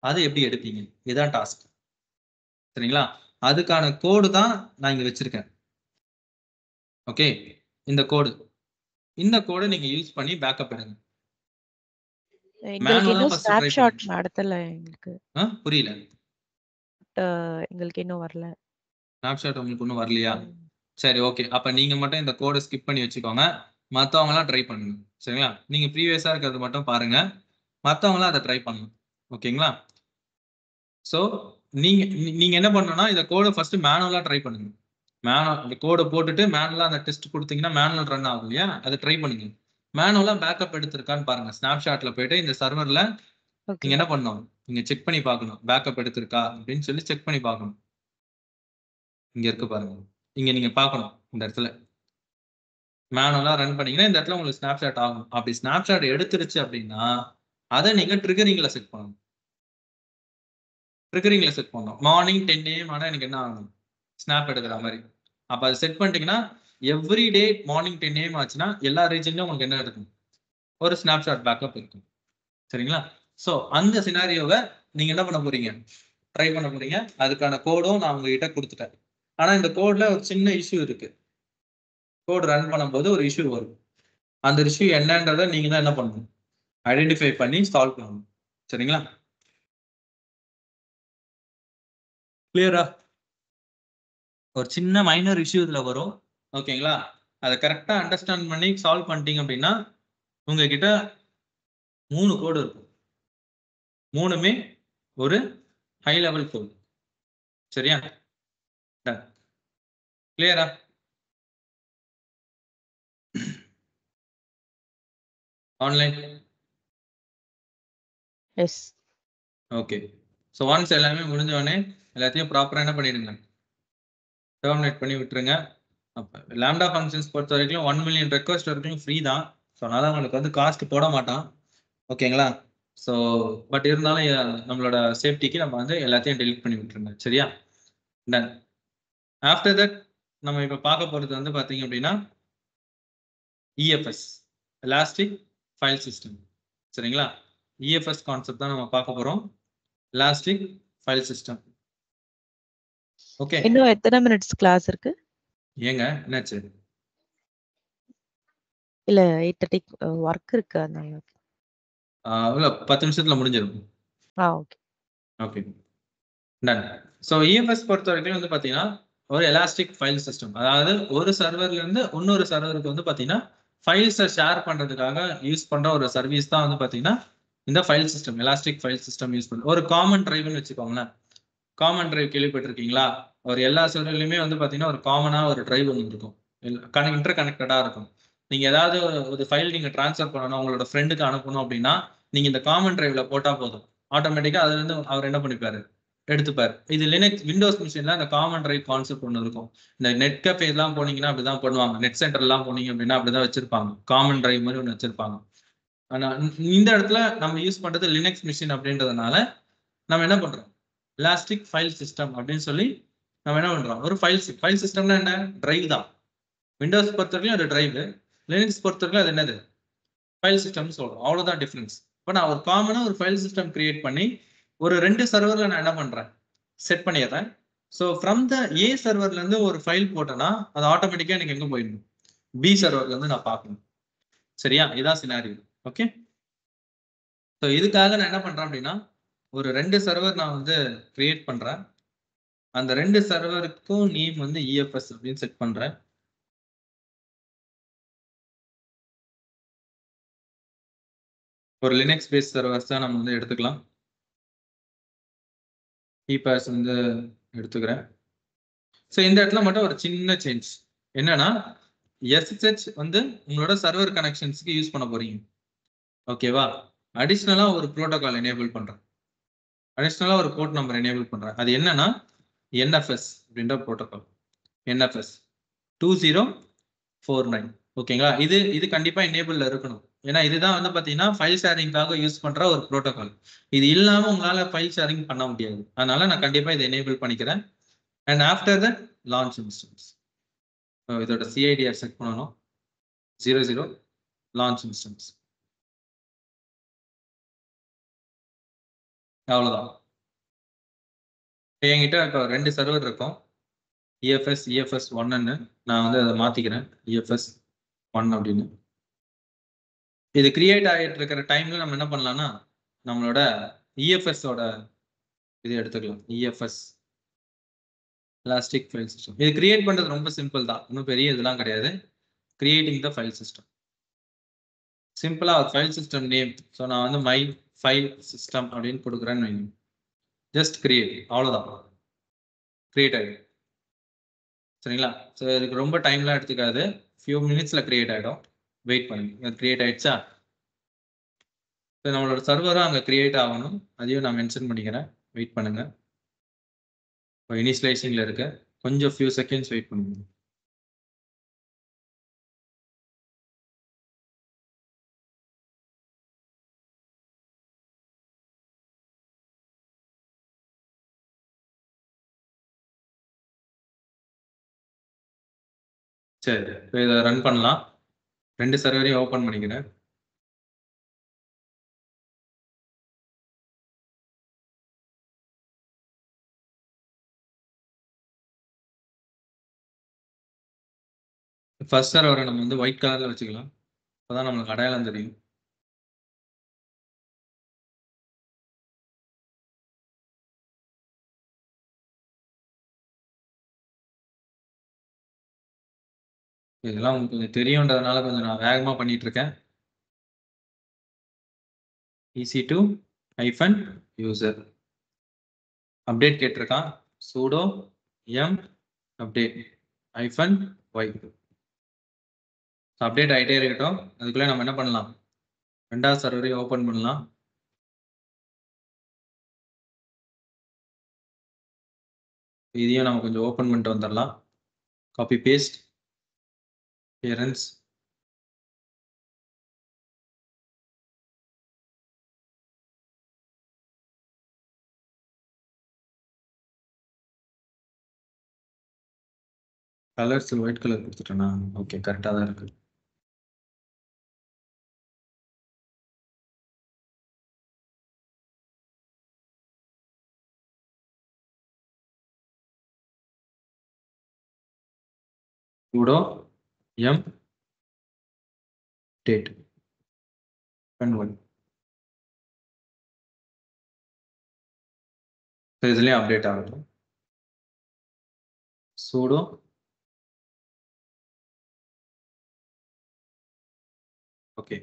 Speaker 1: அது எப்படி எடுப்பீங்க? இதுதான் டாஸ்க். சரிங்களா? அதுக்கான கோடு தான் நான் இங்க வச்சிருக்கேன். ஓகே, இந்த கோடு நீங்க யூஸ் பண்ணி பேக்கப் எடுங்க.
Speaker 3: எங்களுக்கு இன்னும் ஸ்னாப்ஷாட் நடத்தல எங்களுக்கு.
Speaker 1: புரியல.
Speaker 3: எங்களுக்கு இன்னும் வரல.
Speaker 1: ஸ்னாப்ஷாட் உங்களுக்கு இன்னும் வரலையா? சரி, ஓகே. அப்ப நீங்க மட்டும் இந்த கோடை ஸ்கிப் பண்ணி வச்சுக்கோங்க. மத்தவங்க எல்லாம் ட்ரை பண்ணுங்க. சரிங்களா? நீங்க ப்ரீவியஸா இருக்கிறது மட்டும் பாருங்க. மத்தவங்க எல்லாம் அதை ட்ரை பண்ணணும். ஓகேங்களா? சோ நீங்க என்ன பண்ணணும்னா இந்த கோடை ஃபர்ஸ்ட் மேனுவலா ட்ரை பண்ணுங்க. இந்த கோடை போட்டுட்டு மேனுவலா அந்த டெஸ்ட் கொடுத்தீங்கன்னா மேனுவல் ரன் ஆகும் இல்லையா? அதை ட்ரை பண்ணுங்க. மேனுவலா பேக்கப் எடுத்திருக்கான்னு பாருங்க. ஸ்னாப்ஷாட்ல போயிட்டு இந்த சர்வர்ல நீங்க என்ன பண்ணணும்? நீங்க செக் பண்ணி பார்க்கணும். பேக்கப் எடுத்திருக்கா அப்படின்னு சொல்லி செக் பண்ணி பார்க்கணும். இங்க இருக்கு பாருங்க. இங்க நீங்க பார்க்கணும். இந்த இடத்துல மேனுவலா ரன் பண்ணீங்கன்னா இந்த இடத்துல உங்களுக்கு ஸ்னாப்ஷாட் ஆகும். அப்படி ஸ்னாப்ஷாட் எடுத்துருச்சு அப்படின்னா அதை நீங்க ட்ரிகரிங்ல செட் பண்ணணும். ட்ரிகரிங்ல செட் பண்ணணும். மார்னிங் 10 AM ஆனா எனக்கு என்ன ஆகும்? ஸ்னாப் எடுக்கிற மாதிரி. அப்ப அதை செட் பண்ணிட்டீங்கன்னா எவ்ரி டே மார்னிங் 10 AM ஆச்சுன்னா எல்லா ரீஜன்லயும் உங்களுக்கு என்ன இருக்கும்? ஒரு ஸ்னாப்ஷாட் பேக்கப் இருக்கும். சரிங்களா? சோ அந்த சினாரியோவை நீங்க என்ன பண்ண போறீங்க? ட்ரை பண்ண போறீங்க. அதுக்கான கோடும் நான் உங்ககிட்ட கொடுத்துட்டேன். ஆனா இந்த கோட்ல ஒரு சின்ன இஷ்யூ இருக்கு. கோட் ரன் பண்ணும்போது ஒரு இஷ்யூ வரும். அந்த இஷ்யூ என்னன்றதை நீங்க தான் என்ன பண்ணணும்? ஐடென்டிஃபை பண்ணி சால்வ் பண்ணணும். சரிங்களா? கிளியரா? ஒரு சின்ன மைனர் இஷ்யூ இதுல வரும். ஓகேங்களா? அதை கரெக்டா அண்டர்ஸ்டாண்ட் பண்ணி சால்வ் பண்ணிட்டீங்க அப்படின்னா உங்ககிட்ட 3 கோடு இருக்கும். 3மே ஒரு ஹை லெவல் கோடு. சரியா? கிளியரா? Online?
Speaker 3: Yes.
Speaker 1: Okay. So once எல்லாமே முடிஞ்ச உடனே எல்லாத்தையும் ப்ராப்பராக என்ன பண்ணிடுங்க, டெர்மினேட் பண்ணி விட்டுருங்க. அப்போ லாம்டா ஃபங்க்ஷன்ஸ் பொறுத்த வரைக்கும் 1 மில்லியன் ரெக்வஸ்ட் வரைக்கும் ஃப்ரீ தான். ஸோ அதனால உங்களுக்கு வந்து காஸ்ட் போட மாட்டான். ஓகேங்களா? ஸோ பட் இருந்தாலும் நம்மளோட சேஃப்டிக்கு நம்ம வந்து எல்லாத்தையும் டெலிட் பண்ணி விட்டுருங்க. சரியா? டன். ஆஃப்டர் தட் நம்ம இப்போ பார்க்க போகிறது வந்து பார்த்தீங்க அப்படின்னா இஎஃப்எஸ், எலாஸ்டிக் ஃபைல் சிஸ்டம். சரிங்களா? இஎஃப்எஸ் கான்செப்ட் தான் நம்ம பார்க்க போகிறோம். Elastic file system. ஓகே.
Speaker 3: இன்னும் எத்தனை மினிட்ஸ் கிளாஸ் இருக்கு?
Speaker 1: ஏங்க என்னாச்சு?
Speaker 3: இல்ல 8:30 ஒர்க் இருக்கு அதனால.
Speaker 1: இல்ல 10 நிமிஷத்துல முடிஞ்சிடும்.
Speaker 3: Okay.
Speaker 1: Okay. Done. So EFS பொறுத்த வரைக்கும் வந்து பார்த்தீங்கன்னா ஒரு எலாஸ்டிக் ஃபைல் சிஸ்டம். அதாவது ஒரு சர்வர்ல இருந்து இன்னொரு சர்வருக்கு வந்து பார்த்தீங்கன்னா ஃபைல்ஸை ஷேர் பண்றதுக்காக யூஸ் பண்ற ஒரு சர்வீஸ் தான் வந்து பார்த்தீங்கன்னா இந்த file system, elastic file system use பண்ணுறது. ஒரு காமன் டிரைவ்னு வச்சுக்கோங்களேன். காமன் டிரைவ் கேள்விப்பட்டிருக்கீங்களா? ஒரு எல்லா சர்வர்லையுமே வந்து பார்த்தீங்கன்னா ஒரு காமனாக ஒரு டிரைவ் ஒன்று இருக்கும், இன்டர் கனெக்டடாக இருக்கும். நீங்கள் ஏதாவது ஒரு ஃபைல் நீங்கள் ட்ரான்ஸ்ஃபர் பண்ணணும், உங்களோட ஃப்ரெண்டுக்கு அனுப்பணும் அப்படின்னா நீங்கள் இந்த காமன் டிரைவில் போட்டால் போதும், ஆட்டோமேட்டிக்காக அதுலேருந்து அவர் என்ன பண்ணிப்பாரு, எடுத்துப்பார். இது லினக்ஸ் விண்டோஸ் மிஷினில் அந்த காமன் டிரைவ் கான்செப்ட் ஒன்று இருக்கும். இந்த நெட் கஃபே எல்லாம் போனீங்கன்னா அப்படிதான் பண்ணுவாங்க. நெட் சென்டர்லாம் போனீங்க அப்படின்னா அப்படிதான் வச்சிருப்பாங்க, காமன் டிரைவ் மாதிரி ஒன்று வச்சிருப்பாங்க. ஆனால் இந்த இடத்துல நம்ம யூஸ் பண்ணுறது லினக்ஸ் மிஷின் அப்படின்றதுனால நம்ம என்ன பண்ணுறோம், எலாஸ்டிக் ஃபைல் சிஸ்டம் அப்படின்னு சொல்லி நம்ம என்ன பண்றோம், ஒரு ஃபைல் சிஸ்டம்னா என்ன, டிரைவ் தான். விண்டோஸ் பொறுத்தவரைக்கும் அது டிரைவ், லினக்ஸ் பொறுத்தவரைக்கும் அது என்னது, ஃபைல் சிஸ்டம்னு சொல்றோம். அவ்வளவுதான் டிஃபரன்ஸ். இப்போ நான் ஒரு காமனா ஒரு ஃபைல் சிஸ்டம் கிரியேட் பண்ணி ஒரு 2 சர்வர்ல நான் என்ன பண்றேன், செட் பண்ணிடுறேன். ஸோ ஃப்ரம் த ஏ சர்வர்ல இருந்து ஒரு ஃபைல் போட்டேன்னா அது ஆட்டோமேட்டிக்கா எனக்கு எங்க போயிடணும், பி சர்வர்ல இருந்து நான் பார்க்கணும். சரியா? இதான் சினாரியோ. ஓகே. ஸோ இதுக்காக நான் என்ன பண்றேன் அப்படின்னா ஒரு 2 சர்வர் நான் வந்து கிரியேட் பண்றேன். அந்த 2 சர்வருக்கும் நேம் வந்து இஎஃப்எஸ் அப்படின்னு செட் பண்றேன். ஒரு லினக்ஸ் பேஸ்ட் சர்வர்ஸ் தான் நம்ம வந்து எடுத்துக்கலாம். கீபேஸ் வந்து எடுத்துக்கிறேன். ஸோ இந்த இடத்துல மட்டும் ஒரு சின்ன சேஞ்ச் என்னன்னா, எஸ்எஸ்ஹெச் வந்து உங்களோட சர்வர் கனெக்ஷன்ஸ்க்கு யூஸ் பண்ண போறீங்க. ஓகேவா? அடிஷ்னலா ஒரு ப்ரோட்டோகால் எனேபிள் பண்றேன், அடிஷ்னலா ஒரு போர்ட் நம்பர் எனேபிள் பண்றேன். அது என்னன்னா என்எஃப்எஸ் அப்படின்ற ப்ரோட்டோகால், என்எஃப்எஸ் 2049. ஓகேங்களா? இது கண்டிப்பா எனேபிள்ல இருக்கணும். ஏன்னா இதுதான் வந்து பாத்தீங்கன்னா ஃபைல் ஷேரிங்காக யூஸ் பண்ற ஒரு ப்ரோட்டோகால். இது இல்லாம உங்களால ஃபைல் ஷேரிங் பண்ண முடியாது. அதனால நான் கண்டிப்பா இதை எனேபிள் பண்ணிக்கிறேன். And after that launch instance, இதோட சிஐடிஆர் செட் பண்ணணும், 00 லான்ச் இன்ஸ்டன்ஸ். அவ்வளவுதான். என்கிட்ட இப்போ 2 சர்வர் இருக்கும், இஎஃப்எஸ் 1ன்னு. நான் வந்து அதை மாத்திக்கிறேன் இஎஃப்எஸ் 1 அப்படின்னு. இது கிரியேட் ஆகிட்டு இருக்கிற டைம்ல நம்ம என்ன பண்ணலாம்னா நம்மளோட இஎஃப்எஸ் ஓட இது எடுத்துக்கலாம். EFS elastic file system. இது கிரியேட் பண்றது ரொம்ப சிம்பிள் தான், இன்னும் பெரிய இதெல்லாம் கிடையாது. கிரியேட்டிங் த ஃபைல் சிஸ்டம், சிம்பிளா ஒரு ஃபைல் சிஸ்டம் நேம். ஸோ நான் வந்து மை ஃபைல் சிஸ்டம் அப்படின்னு கொடுக்குறேன்னு வைங்க. ஜஸ்ட் கிரியேட், அவ்வளோதான், கிரியேட் ஆகிடும். சரிங்களா? ஸோ இதுக்கு ரொம்ப டைம்லாம் எடுத்துக்காது, ஃபியூ மினிட்ஸ்ல கிரியேட் ஆகிடும். வெயிட் பண்ணுங்க. கிரியேட் ஆயிடுச்சா? நம்மளோட சர்வரும் அங்கே கிரியேட் ஆகணும், அதையும் நான் மென்ஷன் பண்ணிக்கிறேன். வெயிட் பண்ணுங்க, இனிஷியலைசிங்ல இருக்கு, கொஞ்சம் ஃபியூ செகண்ட்ஸ் வெயிட் பண்ணுங்க. சரி, இப்போ இதை ரன் பண்ணலாம். 2 சர்வரையும் ஓப்பன் பண்ணிக்கிறேன். ஃபர்ஸ்ட் சர்வரை நம்ம வந்து ஒயிட் கலர்ல வச்சுக்கலாம், அப்பதான் நம்மளுக்கு அடையாளம் தெரியும். இதெல்லாம் உங்களுக்கு கொஞ்சம் தெரியுன்றதுனால கொஞ்சம் நான் வேகமா பண்ணிட்டு இருக்கேன். EC2 -user அப்டேட் கேட்டிருக்கான். sudo m update -y update ஆகிட்டே இருக்கட்டும். அதுக்குள்ள நம்ம என்ன பண்ணலாம், ரெண்டாவது சர்வரையும் ஓபன் பண்ணலாம். இதையும் நம்ம கொஞ்சம் ஓபன் பண்ணிட்டு வந்துடலாம். Copy paste appearance colours white colour கொடுத்துட்டேனா? ஓகே, கரெக்டாக தான் இருக்கு. sudo m update -y இதுலயும் அப்டேட் ஆகட்டும். sudo ஓகே,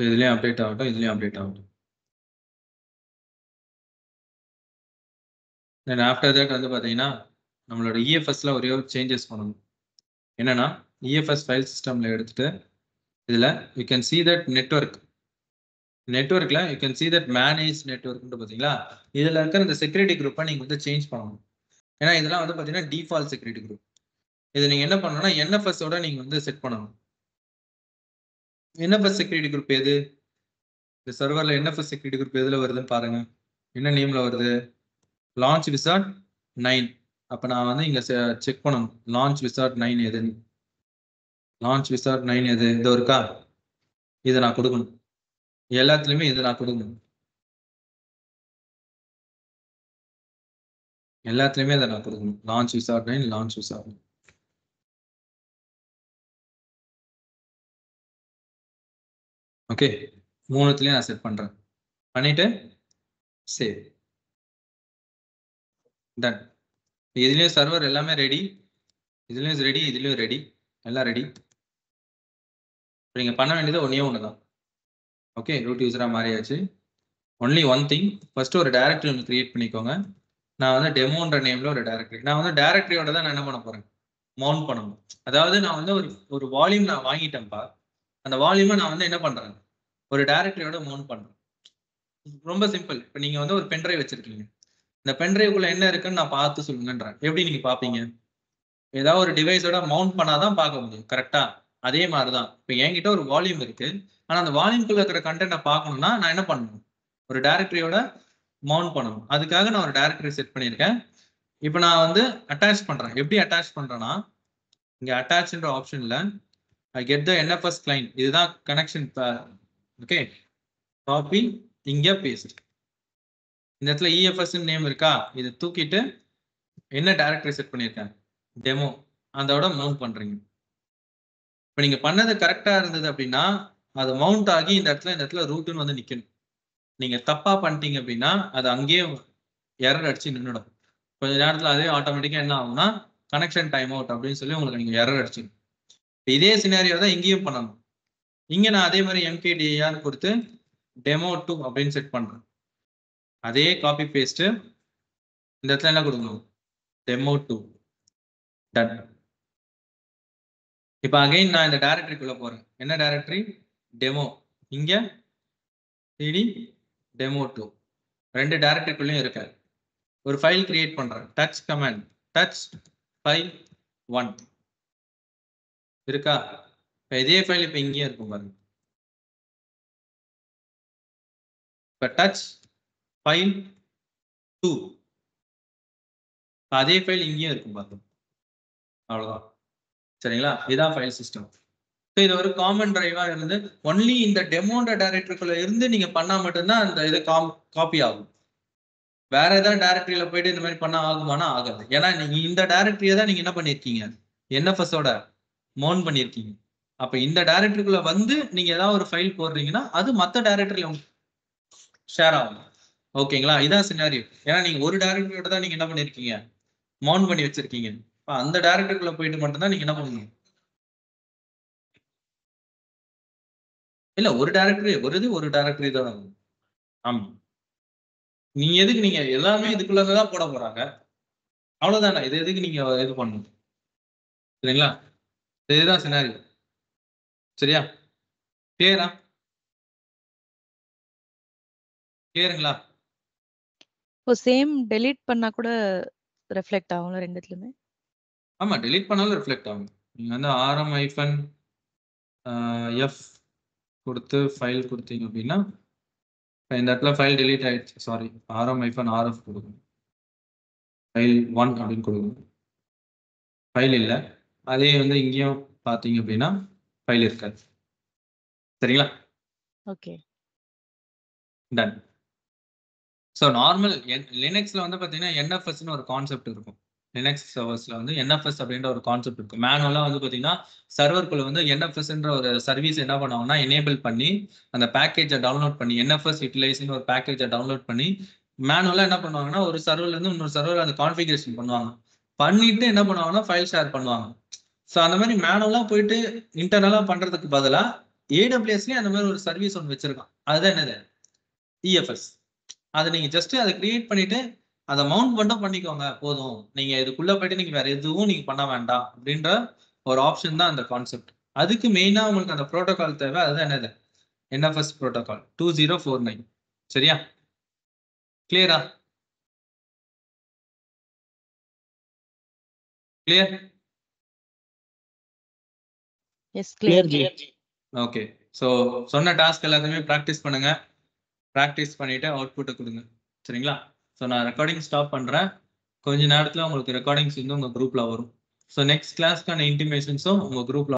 Speaker 1: இதுலயும் அப்டேட் ஆகட்டும், இதுலயும் அப்டேட் ஆகட்டும். தென் ஆஃப்டர் தட் வந்து பார்த்தீங்கன்னா நம்மளோட EFSல ஒரே ஒரு சேஞ்சஸ் பண்ணணும். என்னன்னா EFS ஃபைல் சிஸ்டம்ல எடுத்துட்டு இதுல யூ கேன் see that நெட்வொர்க்ல you can see that manage நெட்வொர்க்னு பார்த்தீங்களா, இதுல இருக்கிற இந்த செக்யூரிட்டி குரூப்பை நீங்க வந்து சேஞ்ச் பண்ணணும். ஏன்னா இதெல்லாம் வந்து பார்த்தீங்கன்னா டிஃபால்ட் செக்யூரிட்டி குரூப். இது நீங்க என்ன பண்ணணும்னா NFS ஓட நீங்க வந்து செட் பண்ணணும். NFS செக்யூரிட்டி குரூப் எது, இந்த சர்வர்ல NFS செக்யூரிட்டி குரூப் எதுல வருதுன்னு பாருங்க. என்ன நேம்ல வருது, லான்ச் விசார்ட் 9. அப்ப நான் வந்து இங்க செக் பண்ணணும் லான்ச் விசார்ட் 9 எதுன்னு. லான்ச் விசார்ட் 9 எது, இது இருக்கா, இதை நான் கொடுக்கணும். எல்லாத்துலயுமே இதை நான் கொடுக்கணும். எல்லாத்துலயுமே இதை நான் கொடுக்கணும். Launch wizard 9, launch wizard. Okay, மூணுத்துலயும் நான் செட் பண்றேன். பண்ணிட்டு சேவ். டன். இதுலயும் சர்வர் எல்லாமே ரெடி, இதுலயும் ரெடி, இதுலயும் ரெடி, எல்லாம் ரெடி. நீங்க பண்ண வேண்டியது ஒன்னே ஒண்ணுதான். ஓகே, ரூட் யூசரா மாறியாச்சு. ஒன்லி ஒன் திங், ஃபர்ஸ்ட் ஒரு டைரக்டரி ஒன்று கிரியேட் பண்ணிக்கோங்க. நான் வந்து டெமோன்ற நேம்ல ஒரு டைரக்டரி, நான் வந்து டைரக்டரியோட தான் நான் என்ன பண்ண போறேன், மவுண்ட் பண்ணணும். அதாவது நான் வந்து ஒரு வால்யூம் நான் வாங்கிட்டேன்ப்பா, அந்த வால்யூமை நான் வந்து என்ன பண்றேன், ஒரு டைரக்டரியோட மவுண்ட் பண்றேன். ரொம்ப சிம்பிள். இப்போ நீங்க வந்து ஒரு பென்ட்ரைவ் வச்சிருக்கீங்க, இந்த பென்ட்ரைவுக்குள்ள என்ன இருக்குன்னு நான் பார்த்து சொல்லுங்கன்றேன். எப்படி நீங்க பாப்பீங்க, ஏதாவது ஒரு டிவைஸோட மவுண்ட் பண்ணாதான் பார்க்க முடியும், கரெக்டா? அதே மாதிரிதான் இப்போ என்கிட்ட ஒரு வால்யூம் இருக்கு, ஆனா அந்த வால்யூம்குள்ள இருக்கிற கண்டென்ட்டை பார்க்கணும்னா நான் என்ன பண்ணணும், ஒரு டைரக்டரியோட மவுண்ட் பண்ணணும். அதுக்காக நான் ஒரு டைரக்டரி செட் பண்ணியிருக்கேன். இப்போ நான் வந்து அட்டாச் பண்றேன். எப்படி அட்டாச் பண்றேன்னா, இங்க அட்டாச்ன்ற ஆப்ஷன்ல I get the NFS client, இதுதான் கனெக்ஷன். ஓகே, காப்பி, இங்க பேஸ்ட். இந்த இடத்துல EFS நேம் இருக்கா, இதை தூக்கிட்டு என்ன டைரக்டரி செட் பண்ணியிருக்கேன், டெமோ, அதோட மவுண்ட் பண்றீங்க. இப்போ நீங்க பண்ணது கரெக்டா இருந்தது அப்படின்னா அது மவுண்ட் ஆகி இந்த இடத்துல ரூட்னு வந்து நிக்கணும். நீங்க தப்பா பண்ணிட்டீங்க அப்படின்னா அது அங்கேயே எரர் அடிச்சு நின்றுடும். கொஞ்ச நேரத்துல அதே ஆட்டோமேட்டிக்கா என்ன ஆகும்னா கனெக்ஷன் டைம் அவுட் அப்படின்னு சொல்லி உங்களுக்கு நீங்க எரர் அடிச்சிடும். இதே சினாரியோ தான் இங்கேயும் பண்ணணும். இங்க நான் அதே மாதிரி MKDR கொடுத்து டெமோ 2 அப்படின்னு செட் பண்றேன். அதே காப்பி பேஸ்ட் இந்த இடத்துல என்ன கொடுக்கணும், டெமோ 2. டன். இப்போ அகைன் நான் இந்த டைரக்டரிக்குள்ள போறேன். என்ன டைரக்டரி, டெமோ. இங்க CD டெமோ 2, ரெண்டு டைரக்டரிக்குள்ளேயும் இருக்க. ஒரு ஃபைல் கிரியேட் பண்றேன், டச் கமாண்ட், டச் ஃபைல் 1 இருக்கா. இதே ஃபைல் இப்போ இங்கேயும் இருக்கும் பாருங்க. இப்போ டச் ஃபைல் 2, அதே ஃபைல் இங்கேயும் இருக்கும் பாருங்க. அவ்வளவுதான், சரிங்களா? இதுதான் ஃபைல் சிஸ்டம். இது ஒரு காமன் டிரைவா இருந்து ஒன்லி இந்த டெமோன்ற டைரக்டரிக்குள்ள இருந்து நீங்க பண்ணா மட்டும்தான் அந்த இது காப்பி ஆகும். வேற ஏதாவது டைரக்டரியில போயிட்டு இந்த மாதிரி பண்ணா ஆகுமானா ஆகாது. ஏன்னா நீங்க இந்த டைரக்டரியை தான் நீங்க என்ன பண்ணிருக்கீங்க, NFSஓட மவுண்ட் பண்ணிருக்கீங்க. அப்ப இந்த டைரக்டரிக்குள்ள வந்து நீங்க ஏதாவது ஒரு ஃபைல் போடுறீங்கன்னா அது மற்ற டைரக்டரியில ஷேர் ஆகும். ஓகேங்களா? இதான் சினாரியோ. ஏன்னா நீங்க ஒரு டைரக்டரியோட தான் நீங்க என்ன பண்ணிருக்கீங்க, மவுண்ட் பண்ணி வச்சிருக்கீங்க. அந்த டைரக்டருக்குள்ள போயிட்டு மட்டும்தான் நீங்க என்ன பண்ணணும். இல்ல ஒரு டைரக்டரி தான். ஆமா, நீங்க எதுக்கு நீங்க எல்லாமே இதுக்குள்ளதான் போட போறாங்க, அவ்வளவுதானே. இது எதுக்கு நீங்க இது பண்ணணும், சரிங்களா? இதுதான் சினாரியோ. சரியா? கிளியரா? கிளியருங்களா?
Speaker 3: இப்போ சேம் டெலீட் பண்ணா கூட ரிஃப்ளெக்ட் ஆகும்ல ரெண்டுத்துலயுமே?
Speaker 1: ஆமா, டெலீட் பண்ணாலும் ரிஃப்ளெக்ட் ஆகும். நீங்க வந்து rm-f கொடுத்து ஃபைல் கொடுத்தீங்க அப்படின்னா, இந்த இடத்துல ஃபைல் டெலீட் ஆயிடுச்சு, சாரி, rm-rf கொடுக்கணும், ஃபைல் 1 அப்படின்னு கொடுக்கணும். ஃபைல் இல்லை, அதே வந்து இங்கேயும் பார்த்தீங்க அப்படின்னா ஃபைல் இருக்காது. சரிங்களா?
Speaker 3: Okay,
Speaker 1: done. ஸோ நார்மல் லினக்ஸ்ல வந்து பார்த்தீங்கன்னா என்எஃப்எஸ்ன்னு ஒரு கான்செப்ட் இருக்கும். லினக்ஸ் சர்வர்ஸ்ல வந்து என்எஃப்எஸ் அப்படின்ற ஒரு கான்செப்ட் இருக்கும். மேனுவலா வந்து பார்த்தீங்கன்னா சர்வர்க்குள்ள வந்து என்எஃப்எஸ்ன்ற ஒரு சர்வீஸ் என்ன பண்ணுவாங்கன்னா எனேபிள் பண்ணி அந்த பேக்கேஜை டவுன்லோட் பண்ணி என்எஃப்எஸ் யூட்டிலைஸ்னு ஒரு பேக்கேஜை டவுன்லோட் பண்ணி மேனுவலா என்ன பண்ணுவாங்கன்னா ஒரு சர்வர்ல இருந்து இன்னொரு சர்வர் அந்த கான்ஃபிகரேஷன் பண்ணுவாங்க. பண்ணிட்டு என்ன பண்ணுவாங்கன்னா ஃபைல் ஷேர் பண்ணுவாங்க. ஸோ அந்த மாதிரி மேனுவலா போயிட்டு இன்டர்னலா பண்றதுக்கு பதிலா ஏடபிள்யூஎஸ்லயே அந்த மாதிரி ஒரு சர்வீஸ் ஒன்று வச்சிருக்கான். அதுதான் என்னது, இஎஃப்எஸ். அதை நீங்க ஜஸ்ட் அதை கிரியேட் பண்ணிட்டு அதை மவுண்ட் மட்டும் பண்ணிக்கோங்க போதும். நீங்க இதுக்குள்ள போயிட்டு நீங்க வேற எதுவும் நீங்க பண்ண வேண்டாம் அப்படின்ற ஒரு ஆப்ஷன் தான் அந்த கான்செப்ட். அதுக்கு மெயினா உங்களுக்கு அந்த ப்ரோட்டோகால் தேவை. அதுதான் என்னது, என்எஃப்எஸ் ப்ரோட்டோகால் 2049. சரியா? கிளியரா? Clear?
Speaker 3: Yes clear.
Speaker 1: Okay. So சொன்ன டாஸ்க் எல்லாத்தையுமே ப்ராக்டிஸ் பண்ணுங்க. ப்ராக்டிஸ் பண்ணிட்டு அவுட்புட்டை கொடுங்க. சரிங்களா? ஸோ நான் ரெக்கார்டிங் ஸ்டாப் பண்றேன். கொஞ்ச நேரத்தில் உங்களுக்கு ரெக்கார்டிங்ஸ் வந்து உங்க குரூப்ல வரும். ஸோ நெக்ஸ்ட் கிளாஸ்க்கான இன்டிமேஷன்ஸும் உங்க குரூப்ல